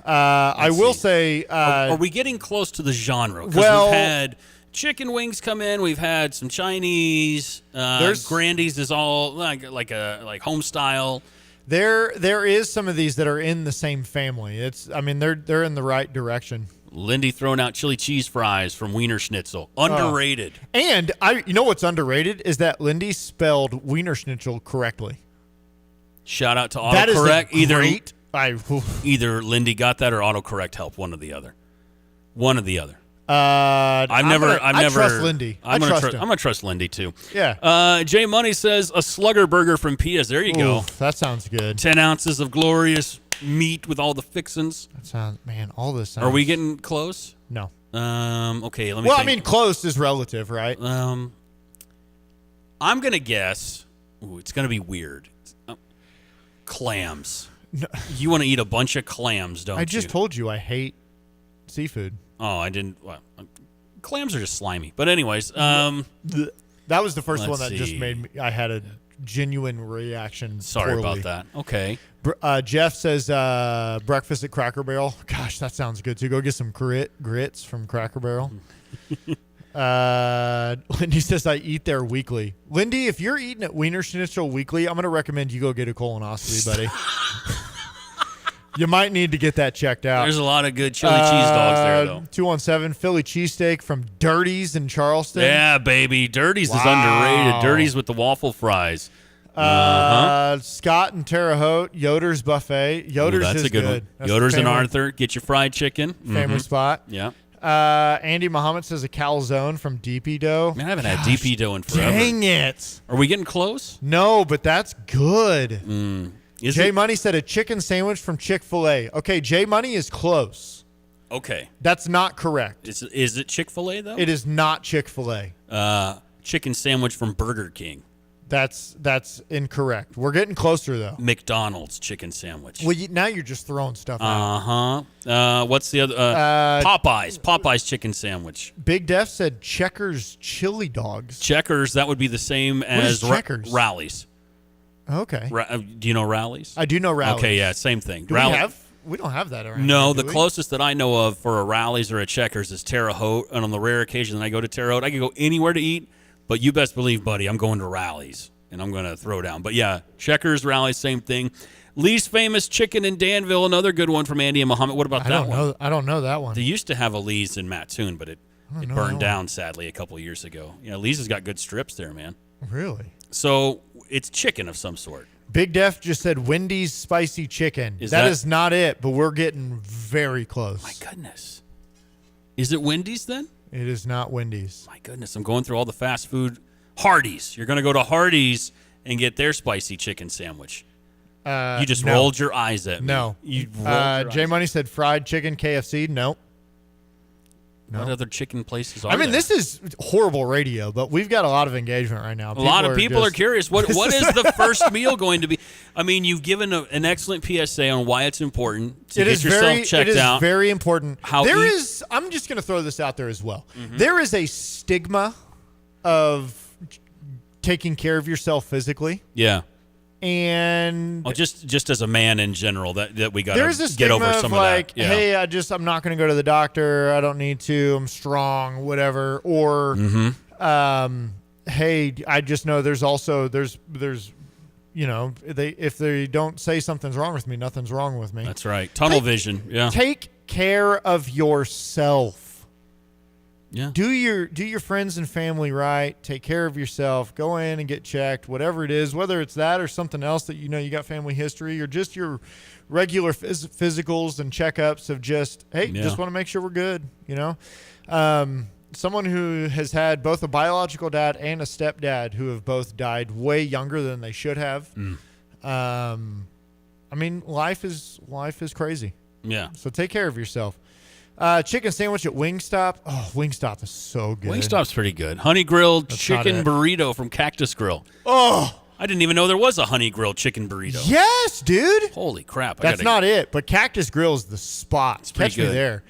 I will say... are we getting close to the genre? Because Well- we've had chicken wings come in. We've had some Chinese. Grandy's is all like home style. There is some of these that are in the same family. They're in the right direction. Lindy throwing out chili cheese fries from Wiener Schnitzel. Underrated. And you know what's underrated is that Lindy spelled Wiener Schnitzel correctly. Shout out to That is autocorrect. a great. Either Lindy got that or autocorrect helped. One or the other. I trust Lindy. I'm trust him. gonna trust Lindy too. Yeah. Jay Money says a Slugger burger from Pia's. There you go. Oof, that sounds good. 10 ounces of glorious meat with all the fixins. That sounds, man. All this sounds. Are we getting close? No. Okay. Let me. Well, think. I mean, close is relative, right? I'm gonna guess. Ooh, it's gonna be weird. Clams. No. You want to eat a bunch of clams, don't you? I just told you I hate seafood. Oh, I didn't. Well, clams are just slimy. But anyways, that was the first one let's that just see. made me. I had a genuine reaction. Sorry poorly. about that. Okay. Jeff says breakfast at Cracker Barrel. Gosh, that sounds good too. Go get some grits from Cracker Barrel. Lindy says I eat there weekly. Lindy, if you're eating at Wiener Schnitzel weekly, I'm going to recommend you go get a colonoscopy, buddy. You might need to get that checked out. There's a lot of good chili cheese dogs there, though. 217 Philly cheesesteak from Dirty's in Charleston. Yeah, baby. Dirty's is underrated. Dirty's with the waffle fries. Scott and Terre Haute, Yoder's Buffet. Yoder's that's is a good one. That's Yoder's and family- Arthur. Get your fried chicken. Family spot. Yeah. Andy Muhammad says a calzone from DP Dough. Man, I haven't had DP Dough in forever. Dang it. Are we getting close? No, but that's good. Is Jay it? Money said a chicken sandwich from Chick-fil-A. Okay, Jay Money is close. Okay. That's not correct. Is it Chick-fil-A, though? It is not Chick-fil-A. Chicken sandwich from Burger King. That's incorrect. We're getting closer, though. McDonald's chicken sandwich. Well, now you're just throwing stuff out. What's the other? Popeyes. Popeyes chicken sandwich. Big Def said Checkers chili dogs. Checkers, that would be the same What is as Checkers? Rallies. Okay. Do you know Rallies? I do know Rallies. Okay, yeah, same thing. Do we don't have that around No, here, the closest that I know of for a Rallies or a Checkers is Terre Haute. And on the rare occasion that I go to Terre Haute, I can go anywhere to eat. But you best believe, buddy, I'm going to Rallies. and I'm going to throw down. But, yeah, Checkers Rally, same thing. Lee's Famous Chicken in Danville, another good one from Andy and Muhammad. What about that one? I don't know that one. They used to have a Lee's in Mattoon, but it burned down, sadly, a couple of years ago. Yeah, Lee's has got good strips there, man. Really? So it's chicken of some sort. Big Def just said Wendy's spicy chicken. That is not it, but we're getting very close. My goodness. Is it Wendy's then? It is not Wendy's. My goodness, I'm going through all the fast food. Hardee's. You're going to go to Hardee's and get their spicy chicken sandwich. You just rolled your eyes at me. No. J Money said fried chicken, KFC. Nope. No. What other chicken places are there? this is horrible radio, but we've got a lot of engagement right now. A lot of people are curious. What is the first meal going to be? I mean, you've given an excellent PSA on why it's important to get yourself checked out. It is very important. I'm just going to throw this out there as well. Mm-hmm. There is a stigma of taking care of yourself physically. Yeah. And just as a man in general, that we got to get over some of that. Yeah. Hey, I'm not going to go to the doctor. I don't need to. I'm strong, whatever. Or, hey, I just know there's if they don't say something's wrong with me, nothing's wrong with me. That's right. Tunnel vision. Yeah. Take care of yourself. Yeah. Do your friends and family right. Take care of yourself. Go in and get checked, whatever it is, whether it's that or something else that you got family history, or just your regular physicals and checkups of just, hey, just want to make sure we're good, Someone who has had both a biological dad and a stepdad who have both died way younger than they should have. Life is crazy. Yeah. So take care of yourself. Chicken sandwich at Wingstop. Oh, Wingstop is so good. Wingstop's pretty good. Honey grilled chicken burrito from Cactus Grill. Oh, I didn't even know there was a honey grilled chicken burrito. Yes, dude. Holy crap! That's not it, but Cactus Grill is the spot. It's pretty Catch good. me there.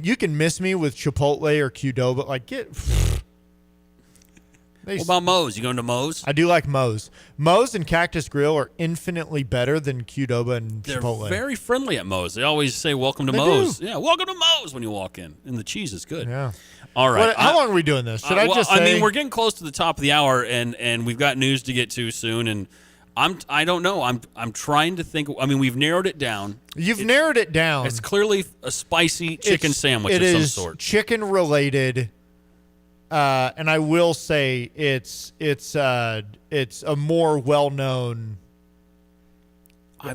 You can miss me with Chipotle or Qdoba. Like What about Moe's? You going to Moe's? I do like Moe's. Moe's and Cactus Grill are infinitely better than Qdoba and Chipotle. They're very friendly at Moe's. They always say, welcome to Moe's. Yeah, welcome to Moe's when you walk in. And the cheese is good. Yeah. All right. How long are we doing this? Should I just say? we're getting close to the top of the hour, and we've got news to get to soon. And I don't know. I'm trying to think. We've narrowed it down. You've narrowed it down. It's clearly a spicy chicken sandwich of some sort. It is chicken related. And I will say it's a more well-known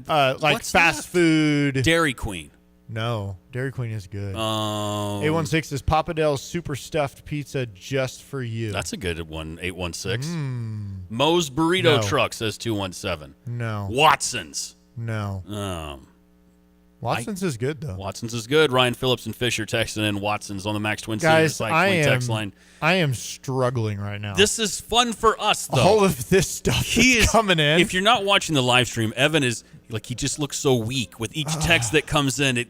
fast food. Dairy Queen. No, Dairy Queen is good. 816 is Papa Del's super stuffed pizza just for you. That's a good one. 816. Moe's Burrito Truck says 217. No. Watson's. No. Watson's is good, though. Watson's is good. Ryan Phillips and Fisher texting in Watson's on the Max Twin Cities text line. I am struggling right now. This is fun for us, though. All of this stuff is coming in. If you're not watching the live stream, Evan is he just looks so weak with each text that comes in.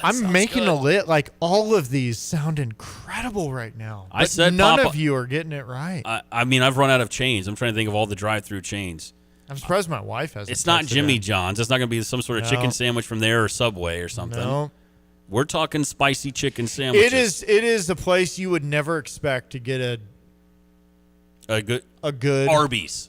I'm making a lit. Like, all of these sound incredible right now. I said none of you are getting it right. I've run out of chains. I'm trying to think of all the drive-through chains. I'm surprised my wife hasn't. It's not Jimmy John's. It's not going to be some sort of chicken sandwich from there or Subway or something. No. We're talking spicy chicken sandwiches. It is a place you would never expect to get a good Arby's.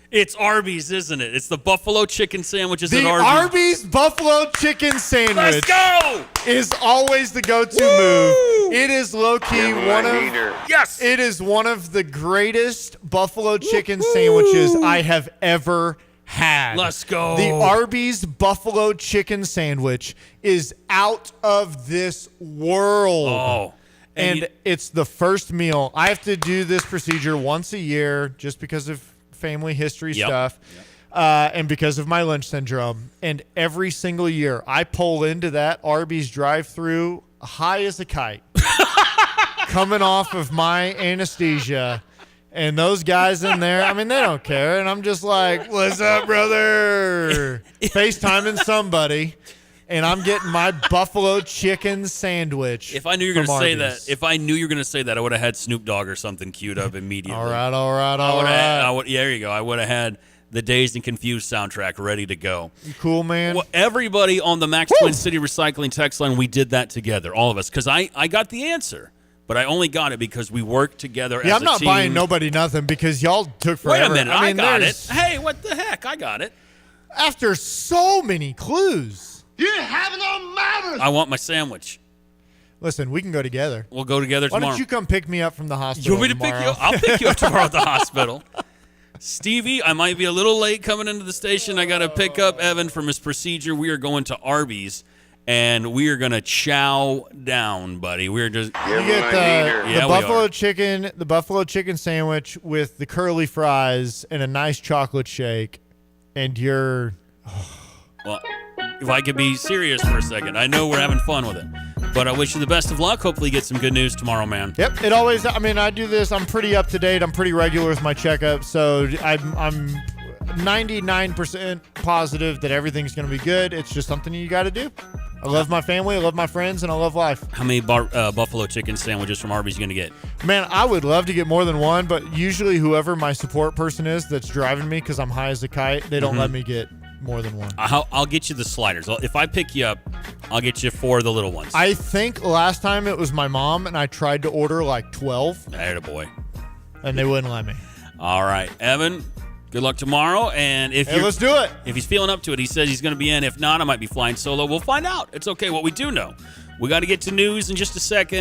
It's Arby's, isn't it? It's the buffalo chicken sandwiches at Arby's. The Arby's buffalo chicken sandwich. Let's go! Is always the go-to move. It is low-key It is one of the greatest buffalo chicken sandwiches I have ever had. Let's go. The Arby's buffalo chicken sandwich is out of this world. Oh. And it's the first meal. I have to do this procedure once a year just because of family history stuff and because of my Lynch syndrome. And every single year I pull into that Arby's drive-thru high as a kite coming off of my anesthesia, and those guys in there, they don't care, and I'm just like, what's up, brother? FaceTiming somebody, and I'm getting my buffalo chicken sandwich. If I knew you were going to say that, I would have had Snoop Dogg or something queued up immediately. All right. There you go. I would have had the Dazed and Confused soundtrack ready to go. You cool, man? Well, everybody on the Max Twin City Recycling text line, we did that together, all of us, because I got the answer. but I only got it because we worked together as a Yeah, I'm not team. buying nobody nothing because y'all took forever. Wait a minute, I got it. there's- Hey, what the heck? I got it. After so many clues. You have no manners. I want my sandwich. Listen, we can go together. We'll go together Why tomorrow. don't you come pick me up from the You hospital want me to pick tomorrow? you up? I'll pick you up tomorrow at the hospital. Stevie, I might be a little late coming into the station. I got to pick up Evan from his procedure. We are going to Arby's, and we are going to chow down, buddy. We're just You get the buffalo chicken sandwich with the curly fries and a nice chocolate shake, and you're. Well, if I could be serious for a second, I know we're having fun with it, but I wish you the best of luck. Hopefully, you get some good news tomorrow, man. Yep, it always. I mean, I do this. I'm pretty up to date. I'm pretty regular with my checkup, so I'm 99% positive that everything's going to be good. It's just something you got to do. I love my family, I love my friends, and I love life. How many buffalo chicken sandwiches from Arby's are you going to get? Man, I would love to get more than one, but usually whoever my support person is that's driving me because I'm high as a kite, they don't let me get more than one. I'll get you the sliders. If I pick you up, I'll get you 4 of the little ones. I think last time it was my mom, and I tried to order like 12. Attaboy. And they wouldn't let me. All right, Evan, good luck tomorrow. And let's do it. If he's feeling up to it, he says he's going to be in. If not, I might be flying solo. We'll find out. It's okay. What we do know, we got to get to news in just a second.